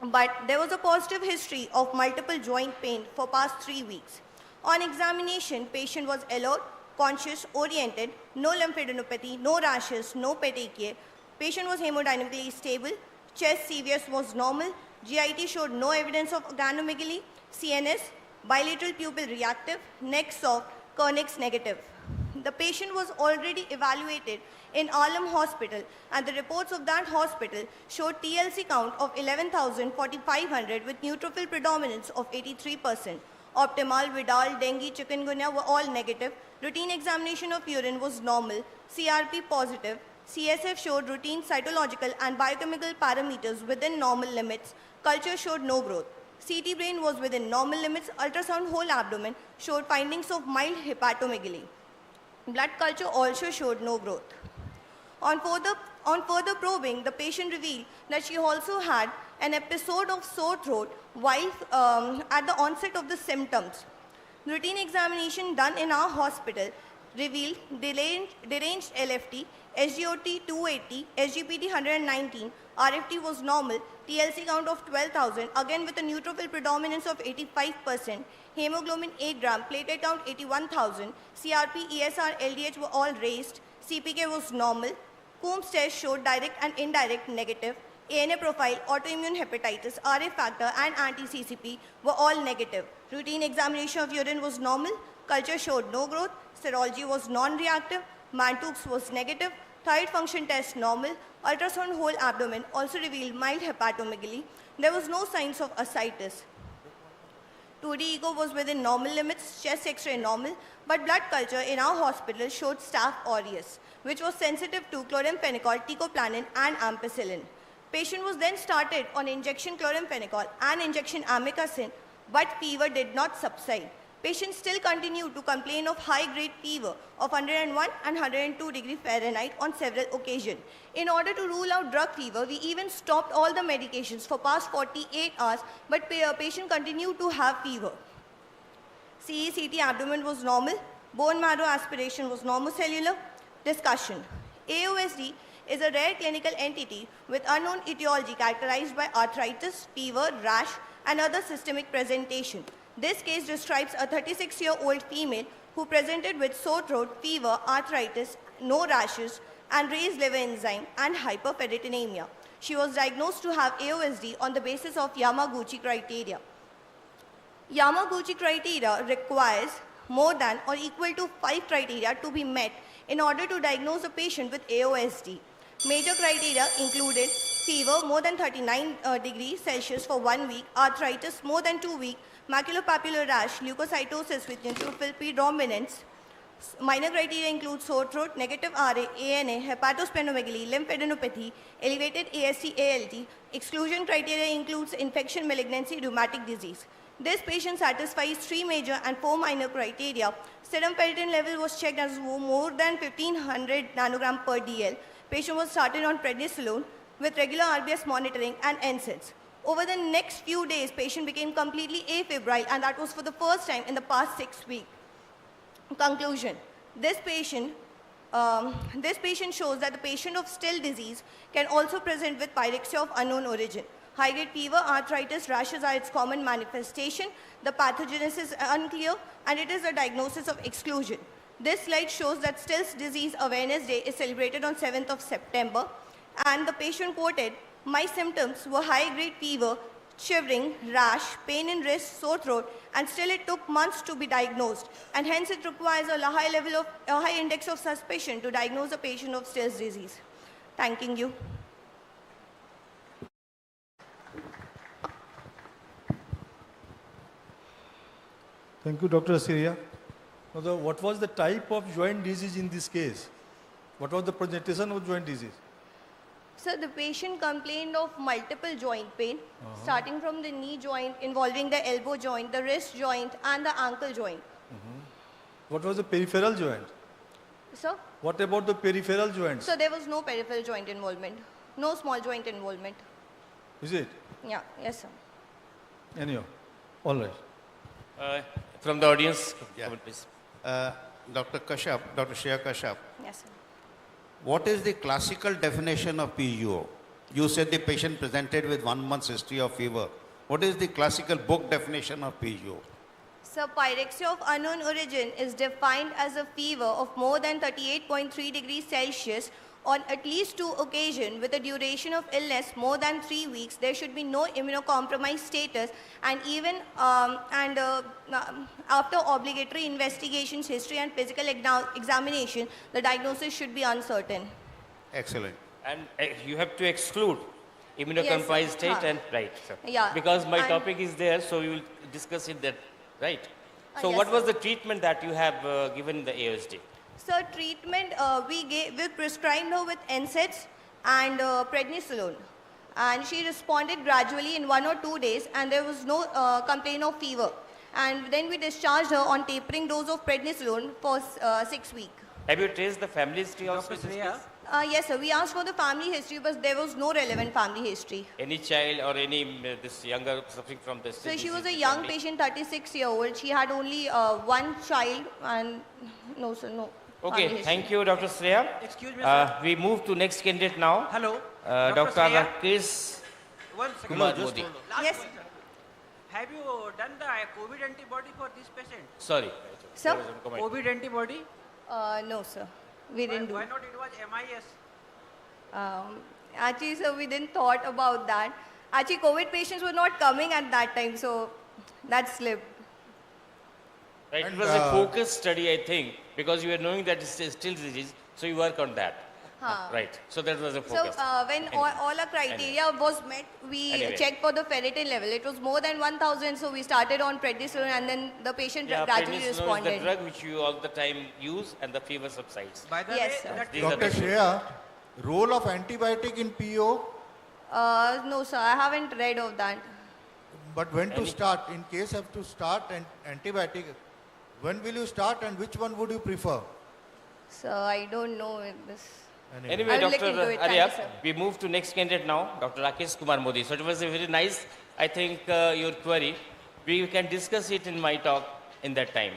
But there was a positive history of multiple joint pain for past 3 weeks. On examination, patient was alert, conscious, oriented, no lymphadenopathy, no rashes, no petechiae. Patient was hemodynamically stable, chest CVS was normal, GIT showed no evidence of organomegaly, CNS, bilateral pupil reactive, neck soft, Kernick's negative. The patient was already evaluated in Alam Hospital, and the reports of that hospital showed TLC count of 11,500 with neutrophil predominance of 83%. Optimal, Vidal, dengue, chikungunya were all negative. Routine examination of urine was normal, CRP positive. CSF showed routine cytological and biochemical parameters within normal limits. Culture showed no growth. CT brain was within normal limits. Ultrasound whole abdomen showed findings of mild hepatomegaly. Blood culture also showed no growth. On further probing, the patient revealed that she also had an episode of sore throat while at the onset of the symptoms. Routine examination done in our hospital revealed deranged LFT, SGOT 280, SGPT 119, RFT was normal, TLC count of 12,000, again with a neutrophil predominance of 85%, hemoglobin 8 gram, platelet count 81,000, CRP, ESR, LDH were all raised, CPK was normal, Coombs test showed direct and indirect negative, ANA profile, autoimmune hepatitis, RA factor, and anti-CCP were all negative. Routine examination of urine was normal, culture showed no growth, serology was non-reactive, Mantoux was negative, thyroid function test normal, ultrasound whole abdomen also revealed mild hepatomegaly. There was no signs of ascites. 2D echo was within normal limits, chest x-ray normal, but blood culture in our hospital showed staph aureus, which was sensitive to chloramphenicol, teicoplanin, and ampicillin. Patient was then started on injection chloramphenicol and injection amikacin, but fever did not subside. Patient still continued to complain of high-grade fever of 101 and 102 degrees Fahrenheit on several occasions. In order to rule out drug fever, we even stopped all the medications for past 48 hours, but patient continued to have fever. CECT abdomen was normal, bone marrow aspiration was normal cellular. Discussion. AOSD is a rare clinical entity with unknown etiology characterized by arthritis, fever, rash, and other systemic presentation. This case describes a 36-year-old female who presented with sore throat, fever, arthritis, no rashes, and raised liver enzyme and hyperferritinemia. She was diagnosed to have AOSD on the basis of Yamaguchi criteria. Yamaguchi criteria requires more than or equal to 5 criteria to be met in order to diagnose a patient with AOSD. Major criteria included fever more than 39 degrees Celsius for 1 week, arthritis more than 2 weeks, maculopapular rash, leukocytosis with neutrophil predominance. Minor criteria include sore throat, negative RA, ANA, hepatosplenomegaly, lymphadenopathy, elevated AST, ALT. Exclusion criteria includes infection, malignancy, rheumatic disease. This patient satisfies 3 major and 4 minor criteria. Serum ferritin level was checked as more than 1500 nanogram per DL. Patient was started on prednisolone with regular RBS monitoring and NSAIDs. Over the next few days, patient became completely afebrile, and that was for the first time in the past 6 weeks. Conclusion. This patient shows that the patient of still disease can also present with pyrexia of unknown origin. High-grade fever, arthritis, rashes are its common manifestation. The pathogenesis is unclear, and it is a diagnosis of exclusion. This slide shows that Still's Disease Awareness Day is celebrated on 7th of September, and the patient quoted, "My symptoms were high-grade fever, shivering, rash, pain in wrist, sore throat, and still it took months to be diagnosed, and hence it requires a high index of suspicion to diagnose a patient of Still's disease." Thanking you.
Thank you, Dr. Asiria. Now, what was the type of joint disease in this case? What was the presentation of joint disease?
So the patient complained of multiple joint pain, starting from the knee joint, involving the elbow joint, the wrist joint, and the ankle joint.
What was the peripheral joint?
So,
What about the peripheral joints?
so there was no peripheral joint involvement, no small joint involvement.
Is it?
Yeah, yes, sir.
Anyhow, all right.
From the audience,
Yeah.
comment, please.
Dr. Kashyap, Dr. Shreya Kashyap,
Yes, sir.
what is the classical definition of PUO? You said the patient presented with 1 month's history of fever. What is the classical book definition of PUO?
So pyrexia of unknown origin is defined as a fever of more than 38.3 degrees Celsius on at least 2 occasions with a duration of illness more than 3 weeks. There should be no immunocompromised status, and even after obligatory investigations, history and physical examination, the diagnosis should be uncertain.
Excellent.
And you have to exclude immunocompromised
Yes, sir.
state and right, sir.
Yeah,
Because my
and-
topic is there, so we will discuss it there, right? So
yes,
what was
sir.
the treatment that you have given in the ASD?
So treatment, we prescribed her with NSAIDs and prednisolone. And she responded gradually in 1 or 2 days, and there was no complaint of fever. And then we discharged her on tapering dose of prednisolone for 6 weeks.
Have you traced the family history also?
Dr.
in this
Shreya?
case?
Yes, sir. We asked for the family history, but there was no relevant family history.
Any child or any this younger suffering from this?
So she was a
disease
young
family?
patient, 36-year-old. She had only one child, and no, sir, no. family
Okay,
history.
thank you, Dr. Shreya.
Excuse me, sir.
We move to next candidate now.
Hello.
Dr.
Shreya?
Rakesh
One second.
Kumar Modi.
Yes.
Have you done the COVID antibody for this patient?
Sorry.
Sir?
There was a comment.
COVID antibody?
No, sir. We didn't do.
Why not? It was MIS.
Actually, sir, we didn't thought about that. Actually, COVID patients were not coming at that time, so that slipped.
Right, it was a focused study, I think, because you were knowing that it's still disease, so you work on that. Right, so that was a
So
focus.
when all our criteria was met, we
Anyway.
checked for the ferritin level. It was more than 1,000, so we started on prednisolone, and then the patient gradually
prednisolone
responded.
is the drug which you all the time use, and the fever subsides.
By the
Yes,
way,
sir.
that
These are
Dr.
the-
Shreya, role of antibiotic in PO,
No, sir, I haven't read of that.
but when to start? In case have to start an antibiotic, when will you start and which one would you prefer?
So I don't know this.
Anyway,
I'll look
Dr.
into it. Thank
Arya,
you, sir.
we move to next candidate now, Dr. Rakesh Kumar Modi. So it was a very nice, I think, your query. We can discuss it in my talk in that time.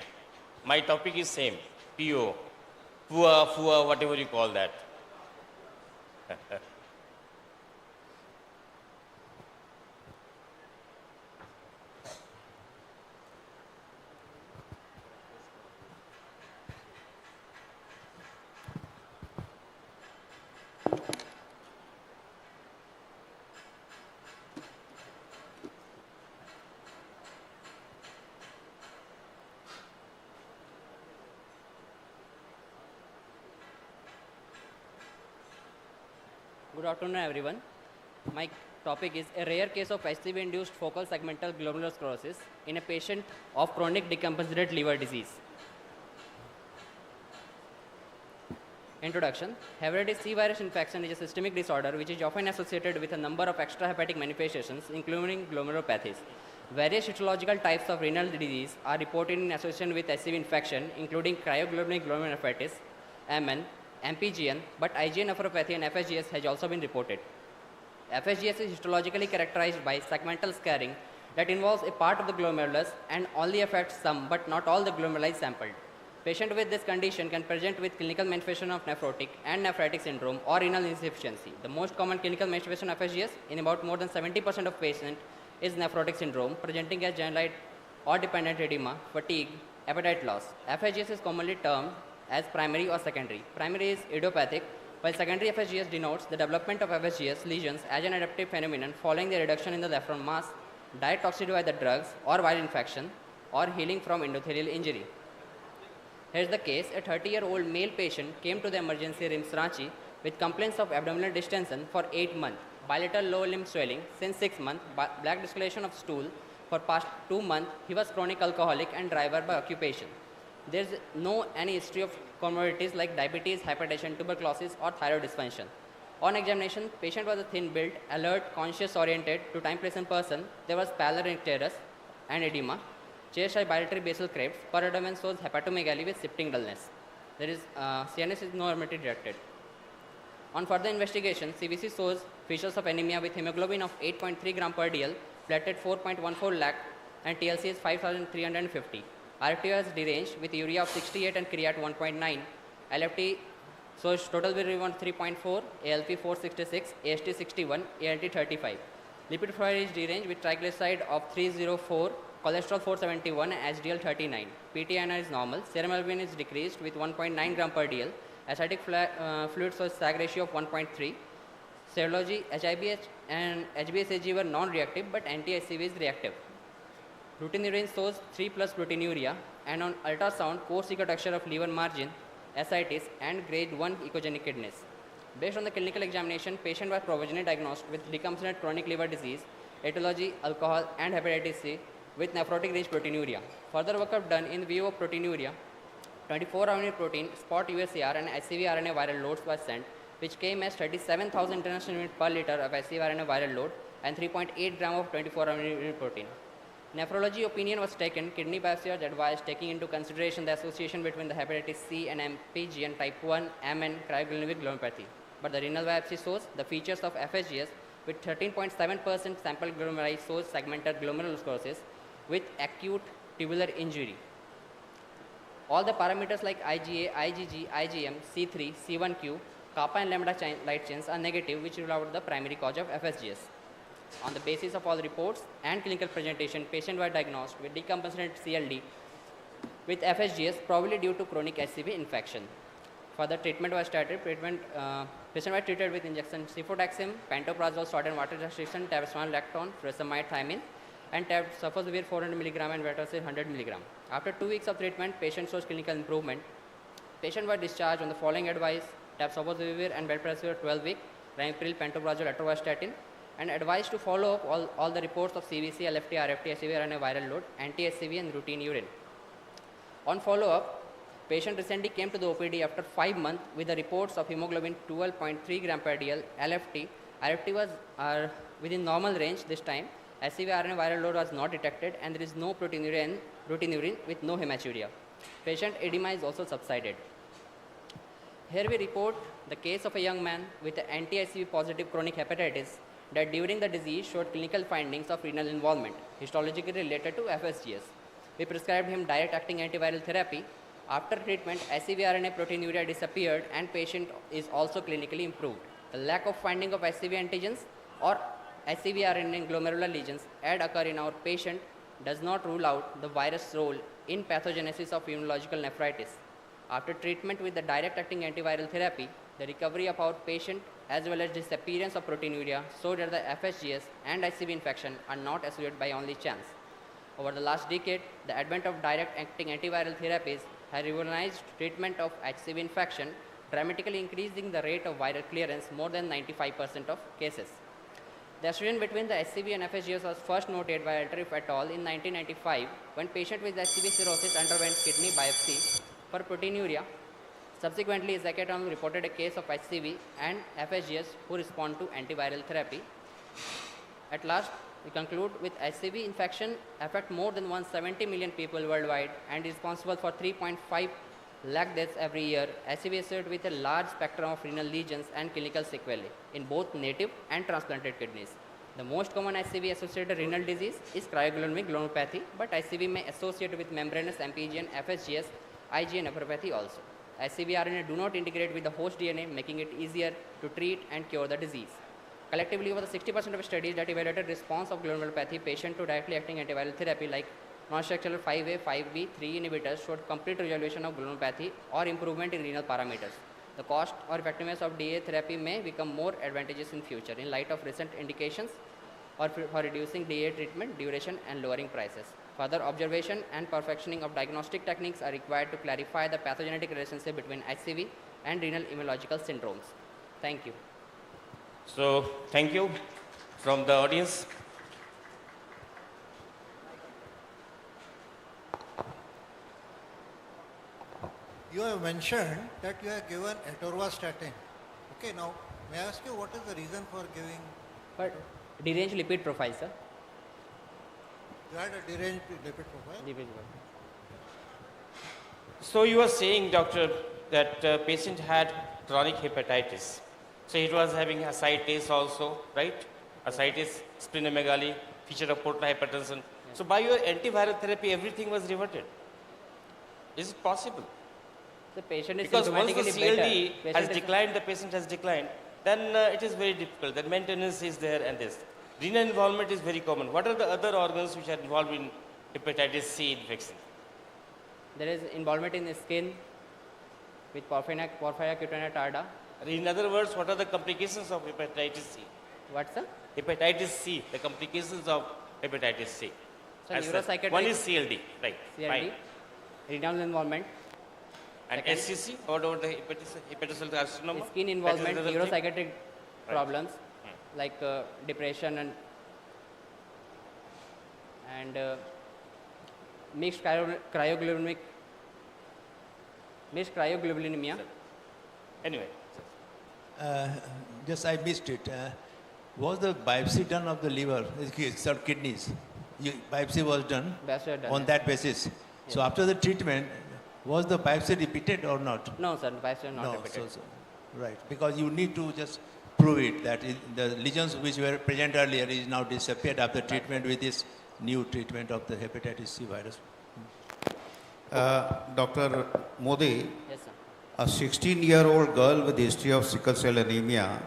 My topic is same, PO, FUA, whatever you call that.
Good afternoon, everyone. My topic is a rare case of HCV-induced focal segmental glomerular sclerosis in a patient of chronic decompensated liver disease. Introduction. Hepatitis C virus infection is a systemic disorder which is often associated with a number of extrahepatic manifestations, including glomerulopathies. Various histological types of renal disease are reported in association with HCV infection, including cryoglobulinemia glomerulonephritis, MN, MPGN, but IgA nephropathy and FSGS has also been reported. FSGS is histologically characterized by segmental scarring that involves a part of the glomerulus and only affects some but not all the glomeruli sampled. Patient with this condition can present with clinical manifestation of nephrotic and nephritic syndrome or renal insufficiency. The most common clinical manifestation of FSGS in about more than 70% of patients is nephrotic syndrome, presenting as generalized or dependent edema, fatigue, appetite loss. FSGS is commonly termed as primary or secondary. Primary is idiopathic, while secondary FSGS denotes the development of FSGS lesions as an adaptive phenomenon following the reduction in the nephron mass, direct toxicity by the drugs or viral infection, or healing from endothelial injury. Here's the case. A 30-year-old male patient came to the emergency room Ranchi with complaints of abdominal distension for 8 months, bilateral lower limb swelling since 6 months, black discoloration of stool for past 2 months. He was chronic alcoholic and driver by occupation. There is no any history of comorbidities like diabetes, hypertension, tuberculosis, or thyroid dysfunction. On examination, patient was a thin-built, alert, conscious-oriented, to time present person. There was pallor in teres and edema. Chest high bilateral basal crypts. Per abdomen shows hepatomegaly with shifting dullness. There is CNS is normatively directed. On further investigation, CBC shows features of anemia with hemoglobin of 8.3 gram per dl, platelet 4.14 lakh, and TLC is 5,350. RFT is deranged with urea of 68 and creat 1.9. LFT shows total bilirubin 3.4, ALP 466, AST 61, ALT 35. Lipid profile is deranged with triglyceride of 304, cholesterol 471, and HDL 39. PTNR is normal. Serum albumin is decreased with 1.9 gram per dl. Acidic fluid shows SAG ratio of 1.3. Serology, HIBH and HbSAg were non-reactive, but anti-ICV is reactive. Routine urine shows 3+ proteinuria, and on ultrasound, coarse texture of liver margin, ascites, and grade 1 echogenic kidneys. Based on the clinical examination, patient was provisionally diagnosed with decompensate chronic liver disease, etiology, alcohol, and hepatitis C with nephrotic range proteinuria. Further workup done in view of proteinuria, 24-hour protein, spot USAR, and ICV RNA viral loads were sent, which came as 37,000 international units per liter of ICV RNA viral load and 3.8 gram of 24-hour unit protein. Nephrology opinion was taken. Kidney biopsy was advised, taking into consideration the association between the hepatitis C and MPG and type 1 MN cryoglomerular glomerulopathy. But the renal biopsy shows the features of FSGS with 13.7% sample glomeruli shows segmented glomerulosclerosis with acute tubular injury. All the parameters like IgA, IgG, IgM, C3, C1q, kappa and lambda light chains are negative, which rule out the primary cause of FSGS. On the basis of all reports and clinical presentation, patient were diagnosed with decompensated CLD with FSGS, probably due to chronic HCV infection. Further treatment was started. Patient was treated with injection cefotaxime, pantoprazole, salt and water restriction, tabascan lactone, furosemide thiamine, and sofosbuvir 400 mg and vatoracil 100 mg. After 2 weeks of treatment, patient shows clinical improvement. Patient was discharged on the following advice: sofosbuvir and belpracil 12 weeks, ramipril, pantoprazole, atorvastatin, and advised to follow up all the reports of CBC, LFT, RFT, SCV, and a viral load, anti-SCV, and routine urine. On follow-up, patient recently came to the OPD after 5 months with the reports of hemoglobin 12.3 gram per dl, LFT. RFT was within normal range this time. SCV RNA viral load was not detected, and there is no routine urine with no hematuria. Patient edema is also subsided. Here we report the case of a young man with anti-ICV positive chronic hepatitis that during the disease showed clinical findings of renal involvement, histologically related to FSGS. We prescribed him direct-acting antiviral therapy. After treatment, ICV RNA proteinuria disappeared and patient is also clinically improved. The lack of finding of ICV antigens or ICV RNA glomerular lesions occur in our patient does not rule out the virus role in pathogenesis of immunological nephritis. After treatment with the direct-acting antiviral therapy, the recovery of our patient as well as disappearance of proteinuria showed that the FSGS and ICV infection are not associated by only chance. Over the last decade, the advent of direct-acting antiviral therapies has revolutionized treatment of HCV infection, dramatically increasing the rate of viral clearance more than 95% of cases. The association between the HCV and FSGS was first noted by Alcor et al. In 1995 when patient with HCV cirrhosis underwent kidney biopsy for proteinuria. Subsequently, Zakhetom reported a case of HCV and FSGS who respond to antiviral therapy. At last, we conclude with HCV infection affect more than 170 million people worldwide and is responsible for 3.5 lakh deaths every year. HCV is associated with a large spectrum of renal lesions and clinical sequelae in both native and transplanted kidneys. The most common HCV associated renal disease is cryoglomerular glomerulopathy, but HCV may associate with membranous MPG and FSGS IgA nephropathy also. SCV RNA do not integrate with the host DNA, making it easier to treat and cure the disease. Collectively, over the 60% of studies that evaluated response of glomerulopathy patient to directly acting antiviral therapy like non-structural 5A, 5B, 3 inhibitors showed complete resolution of glomerulopathy or improvement in renal parameters. The cost or effectiveness of DA therapy may become more advantageous in future in light of recent indications or for reducing DA treatment duration and lowering prices. Further observation and perfectioning of diagnostic techniques are required to clarify the pathogenetic relationship between HCV and renal immunological syndromes. Thank you.
So, thank you from the audience.
You have mentioned that you have given atorvastatin. Okay, now may I ask you what is the reason for giving?
But deranged lipid profile, sir.
You had a deranged lipid profile.
So you were saying, doctor, that patient had chronic hepatitis. So it was having ascites also, right? Ascites, splenomegaly, feature of portal hypertension. So by your antiviral therapy, everything was reverted. Is it possible?
The patient is
Because once the
symptomatically
CLD
better.
has declined, the patient has declined, then it is very difficult. The maintenance is there and this. Renal involvement is very common. What are the other organs which are involved in hepatitis C infection?
There is involvement in the skin with porphyria cutanea tarda.
In other words, what are the complications of hepatitis C?
What, sir?
Hepatitis C, the complications of hepatitis C.
So
As such.
neuropsychiatric.
One is CLD, right?
CLD,
Fine.
renal involvement.
And
Second,
SCC, what about the hepatocellular carcinoma?
skin involvement,
That is another thing?
neuropsychiatric problems like depression and mixed cryoglobulinemia.
Anyway.
Just I missed it. Was the biopsy done of the liver, kidneys? Biopsy was done on that basis. So after the treatment, was the biopsy repeated or not?
No, sir, biopsy not repeated.
Right, because you need to just prove it that the lesions which were present earlier is now disappeared after treatment with this new treatment of the hepatitis C virus.
Dr. Modi,
Yes, sir.
a 16-year-old girl with history of sickle cell anemia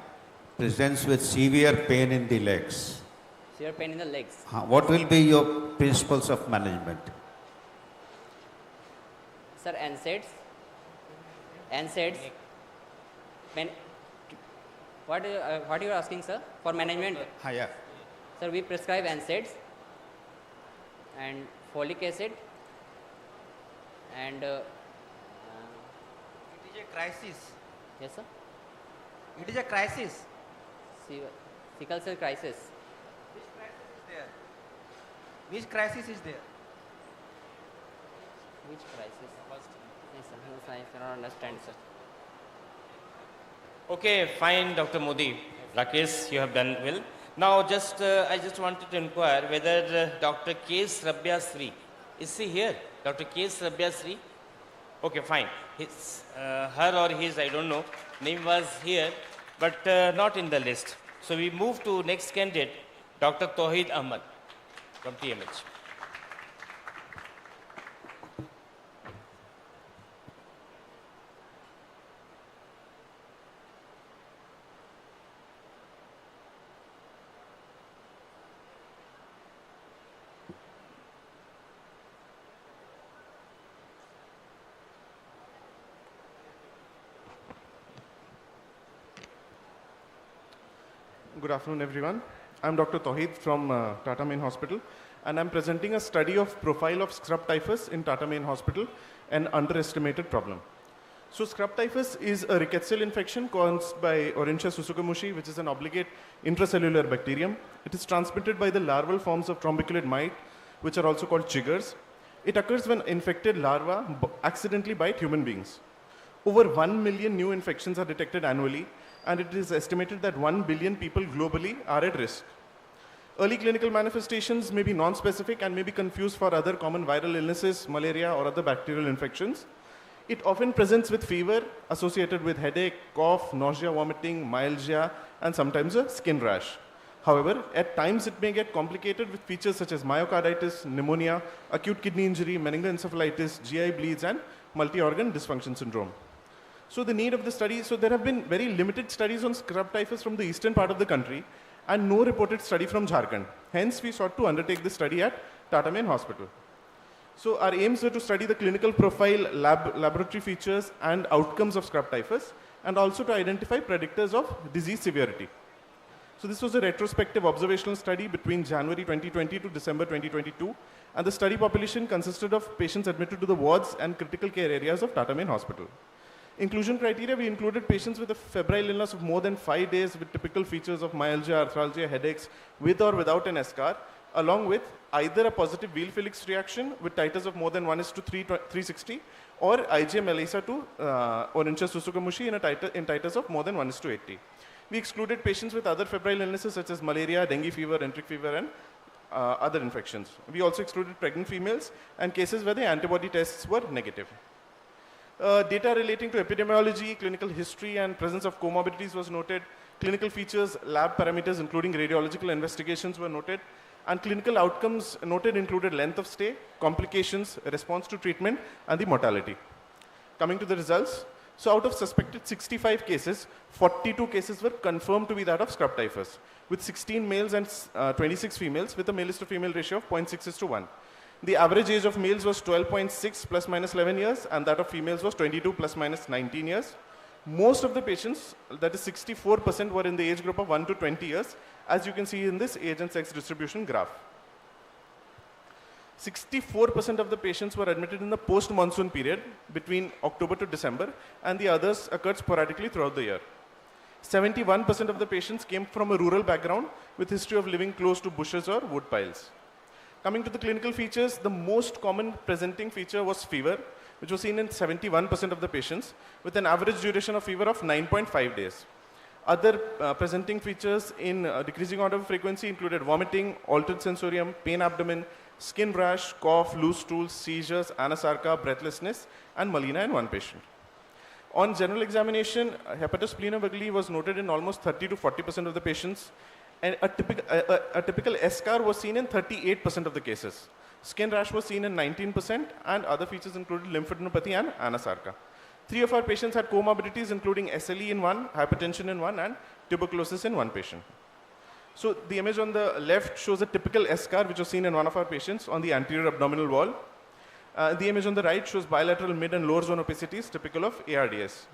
presents with severe pain in the legs.
Severe pain in the legs.
What will be your principles of management?
Sir, NSAIDs. What you are asking, sir? For management?
Yeah.
Sir, we prescribe NSAIDs and folic acid and
it is a crisis.
Yes, sir.
It is a crisis.
Sickle cell crisis.
Which crisis is there?
Which crisis? Yes, sir. Yes, I cannot understand, sir.
Okay, fine, Dr. Modi. Rakesh, you have done well. Now, I just wanted to inquire whether Dr. K. Srabya Sri, is he here? Dr. K. Srabya Sri? Okay, fine. Her or his, I don't know, name was here, but not in the list. So we move to next candidate, Dr. Tawheed Ahmad from TMH.
Good afternoon, everyone. I'm Dr. Tawheed from Tata Main Hospital, and I'm presenting a study of profile of scrub typhus in Tata Main Hospital, an underestimated problem. So scrub typhus is a rickettsial infection caused by Orinchia susukamushi, which is an obligate intracellular bacterium. It is transmitted by the larval forms of trombiculid mite, which are also called chiggers. It occurs when infected larvae accidentally bite human beings. Over 1 million new infections are detected annually, and it is estimated that 1 billion people globally are at risk. Early clinical manifestations may be non-specific and may be confused for other common viral illnesses, malaria, or other bacterial infections. It often presents with fever associated with headache, cough, nausea, vomiting, myalgia, and sometimes a skin rash. However, at times it may get complicated with features such as myocarditis, pneumonia, acute kidney injury, meningoencephalitis, GI bleeds, and multi-organ dysfunction syndrome. So the need of the study, so there have been very limited studies on scrub typhus from the eastern part of the country and no reported study from Jharkhand. Hence, we sought to undertake this study at Tata Main Hospital. So our aims were to study the clinical profile, laboratory features, and outcomes of scrub typhus, and also to identify predictors of disease severity. So this was a retrospective observational study between January 2020 to December 2022, and the study population consisted of patients admitted to the wards and critical care areas of Tata Main Hospital. Inclusion criteria, we included patients with a febrile illness of more than 5 days with typical features of myalgia, arthralgia, headaches, with or without an eschar, along with either a positive wheel-Felix reaction with titers of more than 1:360 or IgM ELISA 2 or Incha Susukamushi in titers of more than 1:80. We excluded patients with other febrile illnesses such as malaria, dengue fever, enteric fever, and other infections. We also excluded pregnant females and cases where the antibody tests were negative. Data relating to epidemiology, clinical history, and presence of comorbidities was noted. Clinical features, lab parameters, including radiological investigations, were noted. And clinical outcomes noted included length of stay, complications, response to treatment, and the mortality. Coming to the results, so out of suspected 65 cases, 42 cases were confirmed to be that of scrub typhus, with 16 males and 26 females, with a male to female ratio of 0.6:1. The average age of males was 12.6 plus minus 11 years, and that of females was 22 plus minus 19 years. Most of the patients, that is 64%, were in the age group of 1 to 20 years, as you can see in this age and sex distribution graph. 64% of the patients were admitted in the post-monsoon period between October to December, and the others occurred sporadically throughout the year. 71% of the patients came from a rural background with history of living close to bushes or wood piles. Coming to the clinical features, the most common presenting feature was fever, which was seen in 71% of the patients, with an average duration of fever of 9.5 days. Other presenting features in decreasing order of frequency included vomiting, altered sensorium, pain abdomen, skin rash, cough, loose stools, seizures, anasarca, breathlessness, and melena in one patient. On general examination, hepatosplenomegaly was noted in almost 30 to 40% of the patients, and a typical eschar was seen in 38% of the cases. Skin rash was seen in 19%, and other features included lymphadenopathy and anasarca. 3 of our patients had comorbidities including SLE in one, hypertension in one, and tuberculosis in one patient. So the image on the left shows a typical eschar which was seen in one of our patients on the anterior abdominal wall. The image on the right shows bilateral mid and lower zone opacities typical of ARDS.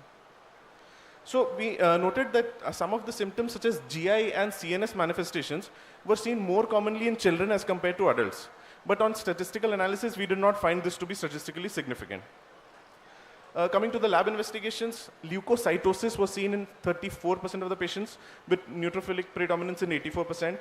So we noted that some of the symptoms such as GI and CNS manifestations were seen more commonly in children as compared to adults. But on statistical analysis, we did not find this to be statistically significant. Coming to the lab investigations, leukocytosis was seen in 34% of the patients with neutrophilic predominance in 84%.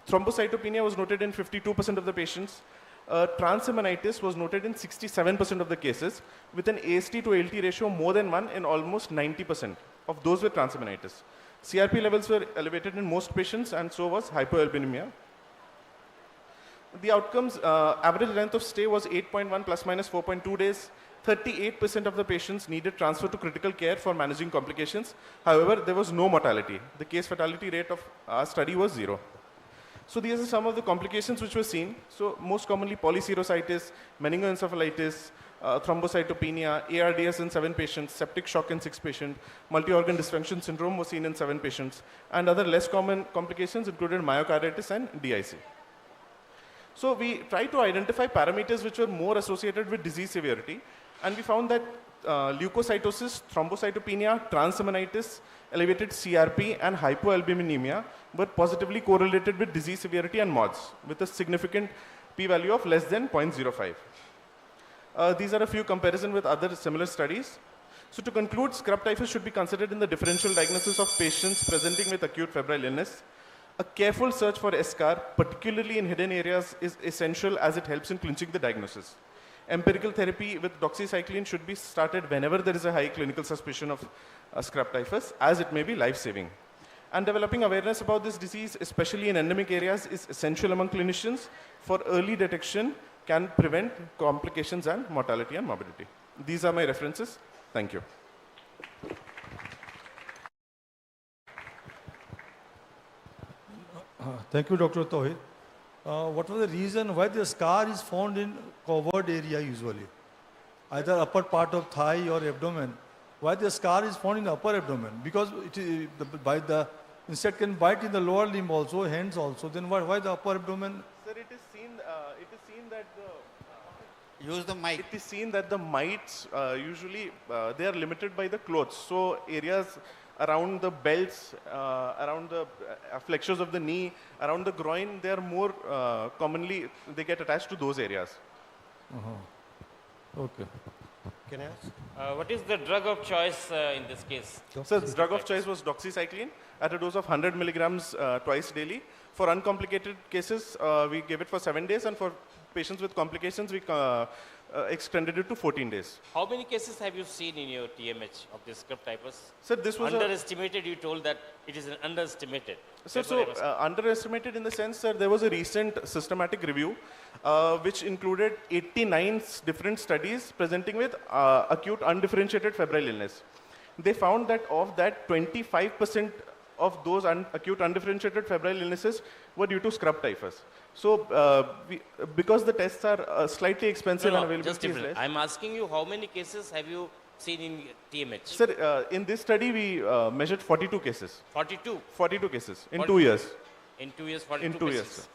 Thrombocytopenia was noted in 52% of the patients. Transaminitis was noted in 67% of the cases with an AST to ALT ratio more than 1 in almost 90% of those with transaminitis. CRP levels were elevated in most patients, and so was hypoalbuminemia. The outcomes, average length of stay was 8.1 plus minus 4.2 days. 38% of the patients needed transfer to critical care for managing complications. However, there was no mortality. The case fatality rate of our study was 0. So these are some of the complications which were seen. So most commonly polyserositis, meningoencephalitis, thrombocytopenia, ARDS in 7 patients, septic shock in 6 patients, multi-organ dysfunction syndrome was seen in 7 patients, and other less common complications included myocarditis and DIC. So we tried to identify parameters which were more associated with disease severity, and we found that leukocytosis, thrombocytopenia, transaminitis, elevated CRP, and hypoalbuminemia were positively correlated with disease severity and MODS, with a significant p-value of less than 0.05. These are a few comparisons with other similar studies. So to conclude, scrub typhus should be considered in the differential diagnosis of patients presenting with acute febrile illness. A careful search for eschar, particularly in hidden areas, is essential as it helps in clinching the diagnosis. Empirical therapy with doxycycline should be started whenever there is a high clinical suspicion of scrub typhus, as it may be life-saving. And developing awareness about this disease, especially in endemic areas, is essential among clinicians for early detection can prevent complications and mortality and morbidity. These are my references. Thank you.
Thank you, Dr. Tawhid. What was the reason why the scar is found in covered area usually? Either upper part of thigh or abdomen. Why the scar is found in upper abdomen? Because it is, the insect can bite in the lower limb also, hands also. Then why the upper abdomen?
Sir, it is seen that the
Use the mic.
It is seen that the mites usually they are limited by the clothes. So areas around the belts, around the flexures of the knee, around the groin, they are more commonly they get attached to those areas.
Okay.
Can I ask? What is the drug of choice in this case?
So the drug of choice was doxycycline at a dose of 100 milligrams twice daily. For uncomplicated cases, we gave it for 7 days, and for patients with complications, we extended it to 14 days.
How many cases have you seen in your TMH of this scrub typhus?
Sir, this was
underestimated. You told that it is an underestimated.
Sir, so underestimated in the sense, sir, there was a recent systematic review which included 89 different studies presenting with acute undifferentiated febrile illness. They found that of that, 25% of those acute undifferentiated febrile illnesses were due to scrub typhus. So, because the tests are slightly expensive and availability
just
is
different.
less.
I'm asking you, how many cases have you seen in TMH?
Sir, in this study, we measured 42 cases.
42?
42 cases in
42.
2 years.
In 2 years, 42
In 2 years.
cases.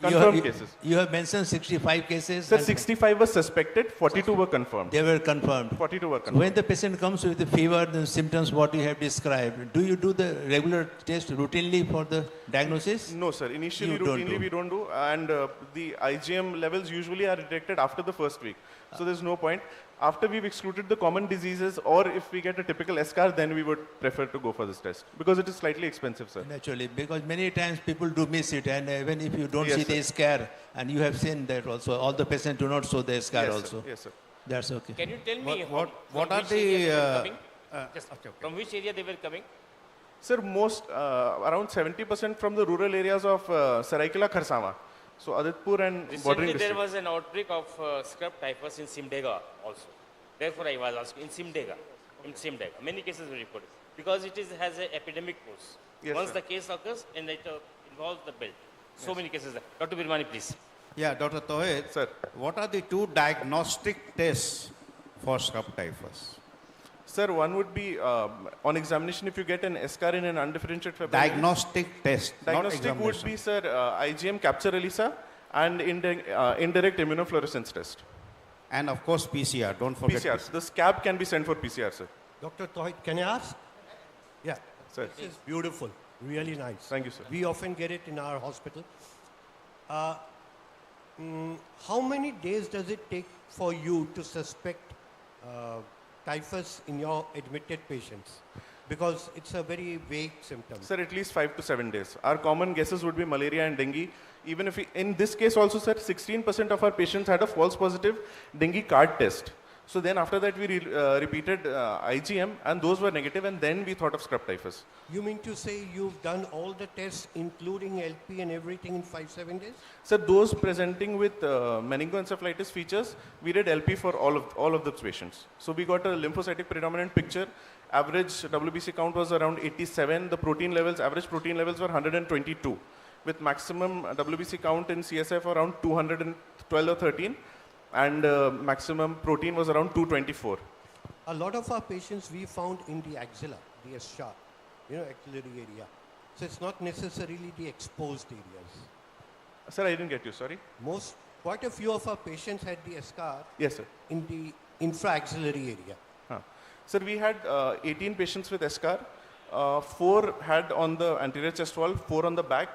Confirmed cases.
You have mentioned 65 cases.
Sir,
and
65 were suspected, 42 were confirmed.
They were confirmed.
42 were
So
confirmed.
when the patient comes with the fever, the symptoms what you have described, do you do the regular test routinely for the diagnosis?
No, sir. Initially,
You don't
routinely,
do.
we don't do. And the IgM levels usually are detected after the first week. So there's no point. After we've excluded the common diseases, or if we get a typical SCAR, then we would prefer to go for this test. Because it is slightly expensive, sir.
Naturally, because many times people do miss it, and even if you don't
Yes,
see
sir.
the scar, and you have seen that also, all the patients do not show the scar
Yes, sir.
also.
Yes, sir.
That's okay.
Can you tell me
What
from
are
which
the,
area they were coming?
Just
From which area they were coming?
Sir, most, around 70% from the rural areas of Saraikela, Kharsawa. So Aditpur and bordering
Recently, there
districts.
was an outbreak of scrub typhus in Simdega also. Therefore, I was asking, in Simdega. Many cases were reported. Because it has an epidemic course.
Yes,
Once
sir.
the case occurs, and it involves the belt. So many cases there. Dr. Birmani, please.
Yeah, Dr. Tawhid, sir, what are the 2 diagnostic tests for scrub typhus?
Sir, one would be on examination if you get an SCAR in an undifferentiated febrile.
Diagnostic test, not
Diagnostic would
examination.
be, sir, IgM capture ELISA and indirect immunofluorescence test.
And of course PCR, don't forget
PCR. The scab can be sent for PCR, sir.
Dr. Tawhid, can I ask? Yeah.
Sir.
This is beautiful. Really nice.
Thank you, sir.
We often get it in our hospital. How many days does it take for you to suspect typhus in your admitted patients? Because it's a very vague symptom.
Sir, at least 5 to 7 days. Our common guesses would be malaria and dengue. Even if in this case also, sir, 16% of our patients had a false positive dengue card test. So then after that we repeated IgM, and those were negative, and then we thought of scrub typhus.
You mean to say you've done all the tests, including LP and everything, in 5-7 days?
Sir, those presenting with meningoencephalitis features, we did LP for all of those patients. So we got a lymphocytic predominant picture. Average WBC count was around 87. The protein levels, average protein levels were 122, with maximum WBC count in CSF around 212 or 13, and maximum protein was around 224.
A lot of our patients we found in the axilla, the S-sharp, axillary area. So it's not necessarily the exposed areas.
Sir, I didn't get you, sorry.
Quite a few of our patients had the scar.
Yes, sir.
In the infra-axillary area.
Sir, we had 18 patients with SCAR. 4 had on the anterior chest wall, 4 on the back.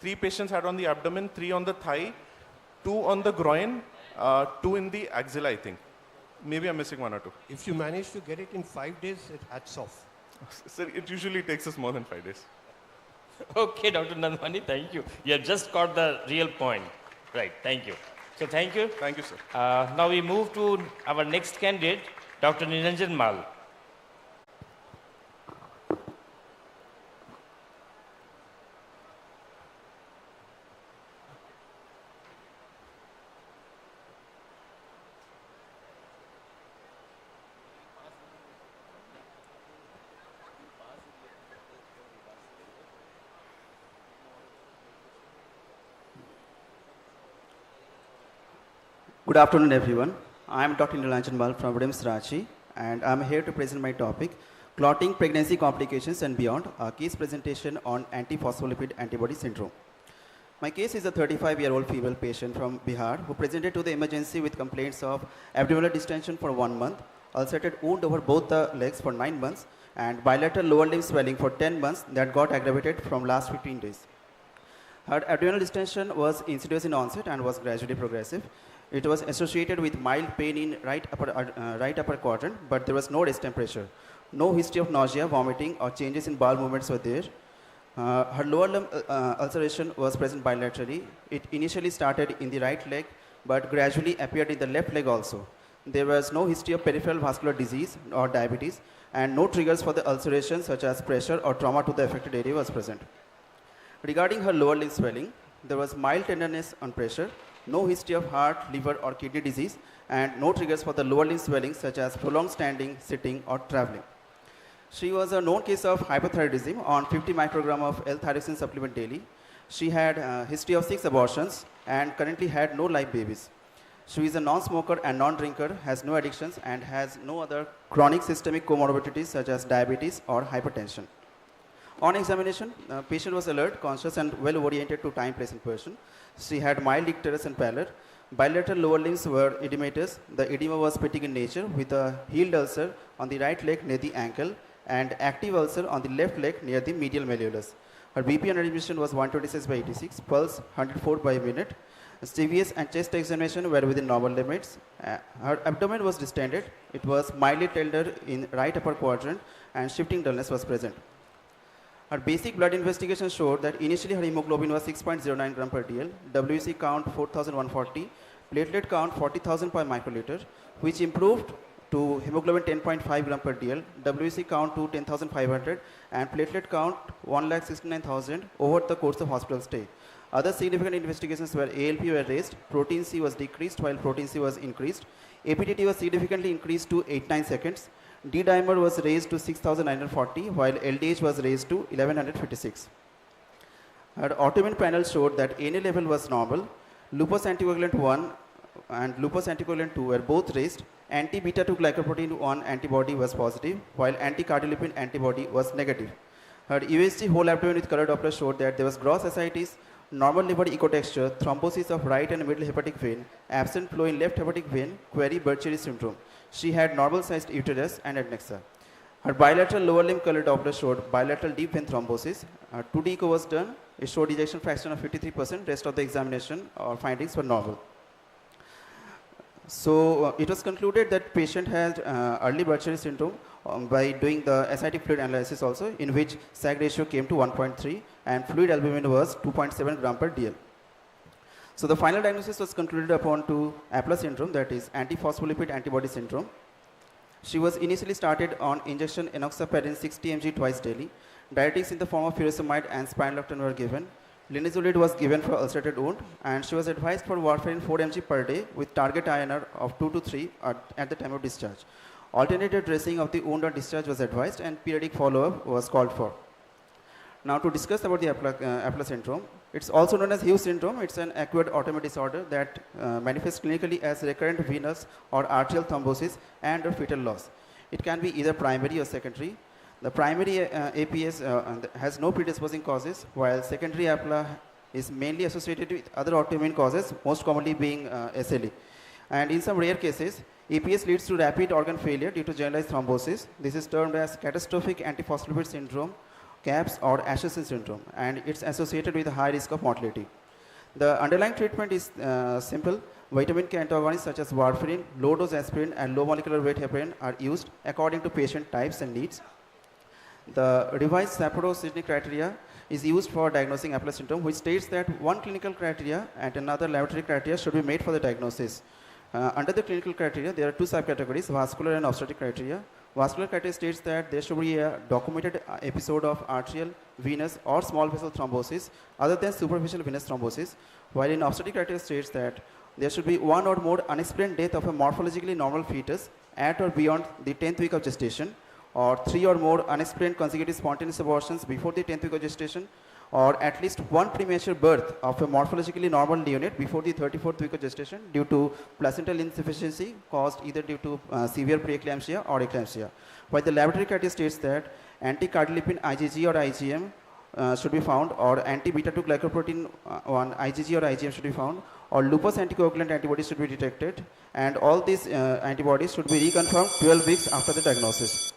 3 patients had on the abdomen, 3 on the thigh, 2 on the groin, 2 in the axilla, I think. Maybe I'm missing 1 or 2.
If you manage to get it in 5 days, it hats off.
Sir, it usually takes us more than 5 days.
Okay, Dr. Nandwani, thank you. You have just got the real point. Right, thank you. So thank you.
Thank you, sir.
Now we move to our next candidate, Dr. Niranjan Mal.
Good afternoon, everyone. I am Dr. Nilanjan Mal from RIMS Ranchi, and I am here to present my topic, Clotting, Pregnancy Complications and Beyond, a case presentation on antiphospholipid antibody syndrome. My case is a 35-year-old female patient from Bihar who presented to the emergency with complaints of abdominal distension for 1 month, ulcerated wound over both the legs for 9 months, and bilateral lower limb swelling for 10 months that got aggravated from last 15 days. Her abdominal distension was insidious in onset and was gradually progressive. It was associated with mild pain in right upper quadrant, but there was no rest temperature. No history of nausea, vomiting, or changes in bowel movements were there. Her lower limb ulceration was present bilaterally. It initially started in the right leg, but gradually appeared in the left leg also. There was no history of peripheral vascular disease or diabetes, and no triggers for the ulceration such as pressure or trauma to the affected area was present. Regarding her lower limb swelling, there was mild tenderness on pressure, no history of heart, liver, or kidney disease, and no triggers for the lower limb swelling such as prolonged standing, sitting, or traveling. She was a known case of hypothyroidism on 50 microgram of L-thyroxine supplement daily. She had a history of 6 abortions and currently had no live babies. She is a non-smoker and non-drinker, has no addictions, and has no other chronic systemic comorbidities such as diabetes or hypertension. On examination, the patient was alert, conscious, and well-oriented to time, place, and person. She had mild icterus and pallor. Bilateral lower limbs were edematous. The edema was pitting in nature with a healed ulcer on the right leg near the ankle and active ulcer on the left leg near the medial malleolus. Her BP on admission was 126/86, pulse 104 by minute. CVS and chest examination were within normal limits. Her abdomen was distended. It was mildly tender in right upper quadrant and shifting dullness was present. Her basic blood investigation showed that initially her hemoglobin was 6.09 gram per dl, WC count 4,140, platelet count 40,000 per microliter, which improved to hemoglobin 10.5 gram per dl, WC count to 10,500, and platelet count 1,69,000 over the course of hospital stay. Other significant investigations were ALP were raised, protein C was decreased while protein C was increased, APTT was significantly increased to 89 seconds, D-dimer was raised to 6,940 while LDH was raised to 1156. Her autoimmune panel showed that ANA level was normal, lupus anticoagulant 1 and lupus anticoagulant 2 were both raised, anti-beta-2 glycoprotein 1 antibody was positive while anti-cardiolipin antibody was negative. Her USG whole abdomen with color Doppler showed that there was gross ascites, normal liver ecotexture, thrombosis of right and middle hepatic vein, absent flow in left hepatic vein, query Burcheri syndrome. She had normal sized uterus and adnexa. Her bilateral lower limb color Doppler showed bilateral deep vein thrombosis. 2D echo was done. It showed ejection fraction of 53%. Rest of the examination or findings were normal. So it was concluded that patient had early Burcheri syndrome by doing the ascitic fluid analysis also, in which SAG ratio came to 1.3 and fluid albumin was 2.7 gram per dl. So the final diagnosis was concluded upon to APLA syndrome, that is antiphospholipid antibody syndrome. She was initially started on injection enoxaparin 60 mg twice daily. Diuretics in the form of furosemide and spironolactone were given. Linezolid was given for ulcerated wound, and she was advised for warfarin 4 mg per day with target INR of 2 to 3 at the time of discharge. Alternative dressing of the wound on discharge was advised, and periodic follow-up was called for. Now to discuss about the APLA syndrome, it's also known as Hughes syndrome. It's an acquired autoimmune disorder that manifests clinically as recurrent venous or arterial thrombosis and or fetal loss. It can be either primary or secondary. The primary APS has no predisposing causes, while secondary APLA is mainly associated with other autoimmune causes, most commonly being SLE. And in some rare cases, APS leads to rapid organ failure due to generalized thrombosis. This is termed as catastrophic antiphospholipid syndrome, CAPS, or Asherson syndrome, and it's associated with a high risk of mortality. The underlying treatment is simple. Vitamin K antagonists such as warfarin, low-dose aspirin, and low molecular weight heparin are used according to patient types and needs. The revised Sapporo-Sydney criteria is used for diagnosing APLA syndrome, which states that one clinical criteria and another laboratory criteria should be made for the diagnosis. Under the clinical criteria, there are two subcategories, vascular and obstetric criteria. Vascular criteria states that there should be a documented episode of arterial, venous, or small vessel thrombosis other than superficial venous thrombosis, while in obstetric criteria states that there should be one or more unexplained death of a morphologically normal fetus at or beyond the 10th week of gestation, or 3 or more unexplained consecutive spontaneous abortions before the 10th week of gestation, or at least one premature birth of a morphologically normal neonate before the 34th week of gestation due to placental insufficiency caused either due to severe preeclampsia or eclampsia. While the laboratory criteria states that anti-cardiolipin IgG or IgM should be found, or anti-beta-2 glycoprotein 1 IgG or IgM should be found, or lupus anticoagulant antibodies should be detected, and all these antibodies should be reconfirmed 12 weeks after the diagnosis.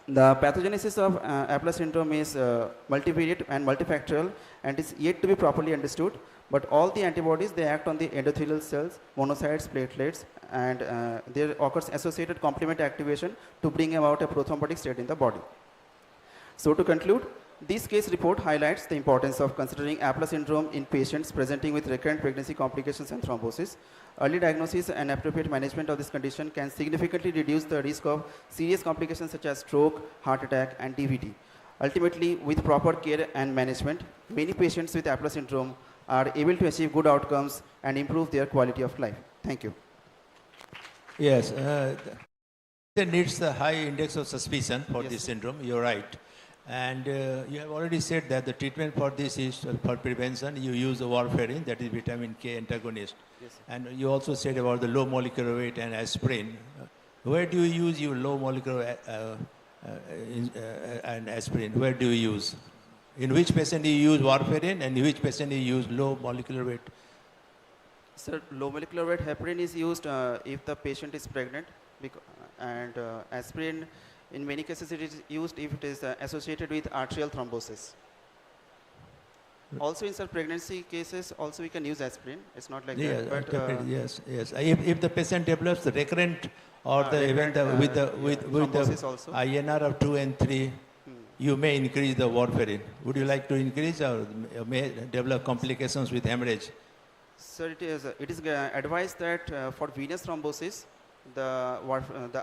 The pathogenesis of Aplar syndrome is multivariate and multifactorial and is yet to be properly understood, but all the antibodies, they act on the endothelial cells, monocytes, platelets, and there occurs associated complement activation to bring about a prothrombotic state in the body. So to conclude, this case report highlights the importance of considering Aplar syndrome in patients presenting with recurrent pregnancy complications and thrombosis. Early diagnosis and appropriate management of this condition can significantly reduce the risk of serious complications such as stroke, heart attack, and DVT. Ultimately, with proper care and management, many patients with Aplar syndrome are able to achieve good outcomes and improve their quality of life. Thank you.
Yes, there needs a high index of suspicion for this syndrome. You're right. And you have already said that the treatment for this is for prevention. You use the warfarin, that is vitamin K antagonist.
Yes, sir.
And you also said about the low molecular weight and aspirin. Where do you use your low molecular and aspirin? Where do you use? In which patient you use warfarin and in which patient you use low molecular weight?
Sir, low molecular weight heparin is used if the patient is pregnant, and aspirin, in many cases, it is used if it is associated with arterial thrombosis. Also, in some pregnancy cases, also we can use aspirin. It's not like
Yeah,
that. But
yes. If the patient develops the recurrent or with
thrombosis
the
also.
INR of 2 and 3, you may increase the warfarin. Would you like to increase or may develop complications with hemorrhage?
Sir, it is advised that for venous thrombosis, the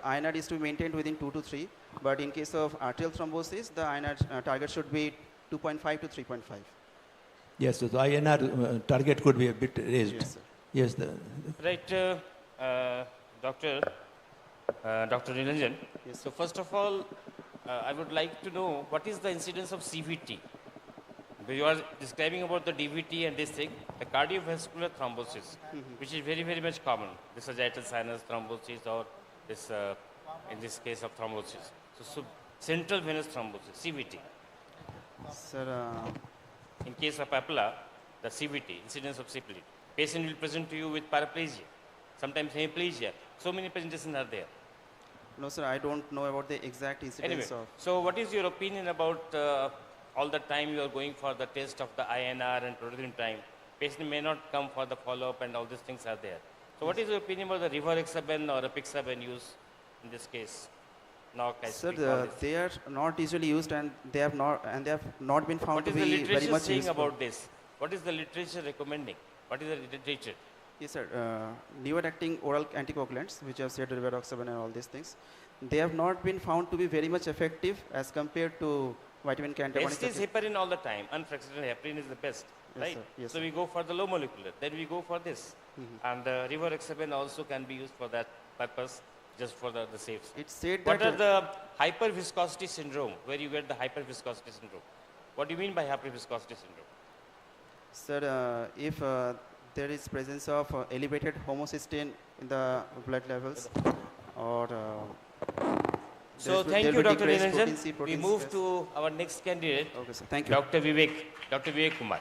INR is to be maintained within 2 to 3, but in case of arterial thrombosis, the INR target should be 2.5 to 3.5.
Yes, so the INR target could be a bit raised.
Yes, sir.
Yes,
Right, Dr. Nilanjan.
Yes,
so first of all, I would like to know what is the incidence of CVT? Because you are describing about the DVT and this thing, the cardiovascular thrombosis, which is very, very much common. The sagittal sinus thrombosis or this, in this case of thrombosis. So central venous thrombosis, CVT.
Sir,
in case of Aplar, the CVT, incidence of CVT, patient will present to you with paraplegia, sometimes hemiplegia. So many presentations are there.
No, sir, I don't know about the exact incidence
Anyway,
of.
so what is your opinion about all the time you are going for the test of the INR and protein time? Patient may not come for the follow-up and all these things are there. So what is your opinion about the rivaroxaban or apixaban use in this case?
Sir, they are not usually used and they have not been found
what
to
is the
be
literature
very much
saying
useful.
about this? What is the literature recommending? What is the literature?
Yes, sir. Newer acting oral anticoagulants, which have said rivaroxaban and all these things, they have not been found to be very much effective as compared to vitamin K antibodies.
Best is heparin all the time. Unfractionated heparin is the best,
Yes,
right?
sir. Yes,
so we go for the low molecular. Then we go for this. And the rivaroxaban also can be used for that purpose, just for the safe.
It's said
What
that
are the hyperviscosity syndrome, where you get the hyperviscosity syndrome? What do you mean by hyperviscosity syndrome?
Sir, if there is presence of elevated homocysteine in the blood levels, or
so thank you, Dr. Nilanjan. We move to our next candidate.
Okay, sir. Thank you.
Dr. Vivek. Dr. Vivek Kumar.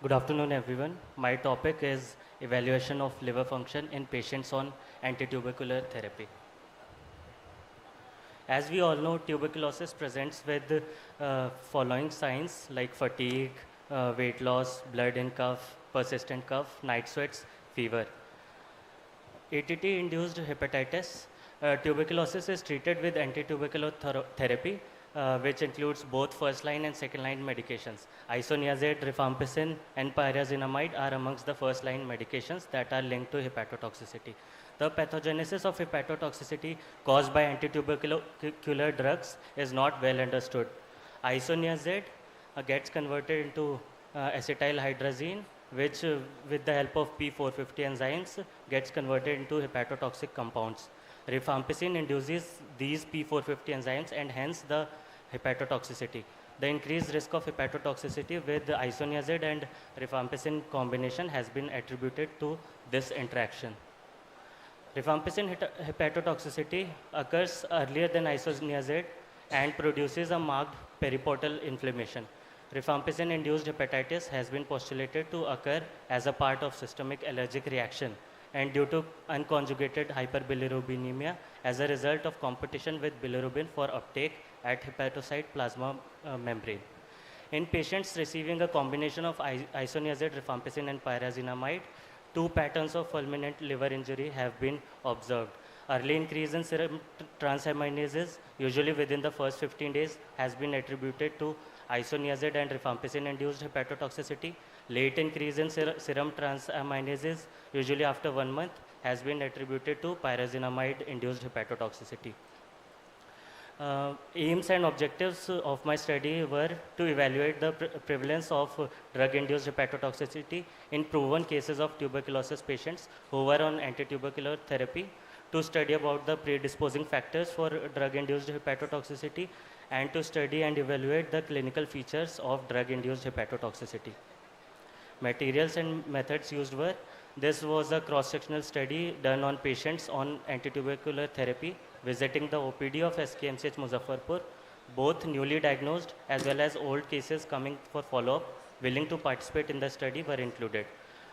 Good afternoon, everyone. My topic is evaluation of liver function in patients on antitubercular therapy. As we all know, tuberculosis presents with following signs like fatigue, weight loss, blood in cough, persistent cough, night sweats, fever. ATT-induced hepatitis. Tuberculosis is treated with antitubercular therapy. which includes both first-line and second-line medications. Isoniazid, rifampicin, and pyrazinamide are amongst the first-line medications that are linked to hepatotoxicity. The pathogenesis of hepatotoxicity caused by antitubercular drugs is not well understood. Isoniazid gets converted into acetylhydrazine, which with the help of P450 enzymes gets converted into hepatotoxic compounds. Rifampicin induces these P450 enzymes and hence the hepatotoxicity. The increased risk of hepatotoxicity with the isoniazid and rifampicin combination has been attributed to this interaction. Rifampicin hepatotoxicity occurs earlier than isoniazid and produces a marked periportal inflammation. Rifampicin-induced hepatitis has been postulated to occur as a part of systemic allergic reaction and due to unconjugated hyperbilirubinemia as a result of competition with bilirubin for uptake at hepatocyte plasma membrane. In patients receiving a combination of isoniazid, rifampicin and pyrazinamide, 2 patterns of fulminant liver injury have been observed. Early increase in serum transaminases, usually within the first 15 days, has been attributed to isoniazid and rifampicin-induced hepatotoxicity. Late increase in serum transaminases, usually after 1 month, has been attributed to pyrazinamide-induced hepatotoxicity. Aims and objectives of my study were to evaluate the prevalence of drug-induced hepatotoxicity in proven cases of tuberculosis patients who were on antitubercular therapy, to study about the predisposing factors for drug-induced hepatotoxicity, and to study and evaluate the clinical features of drug-induced hepatotoxicity. Materials and methods used were, this was a cross-sectional study done on patients on antitubercular therapy visiting the OPD of SKMCH Muzaffarpur, both newly diagnosed as well as old cases coming for follow-up willing to participate in the study were included.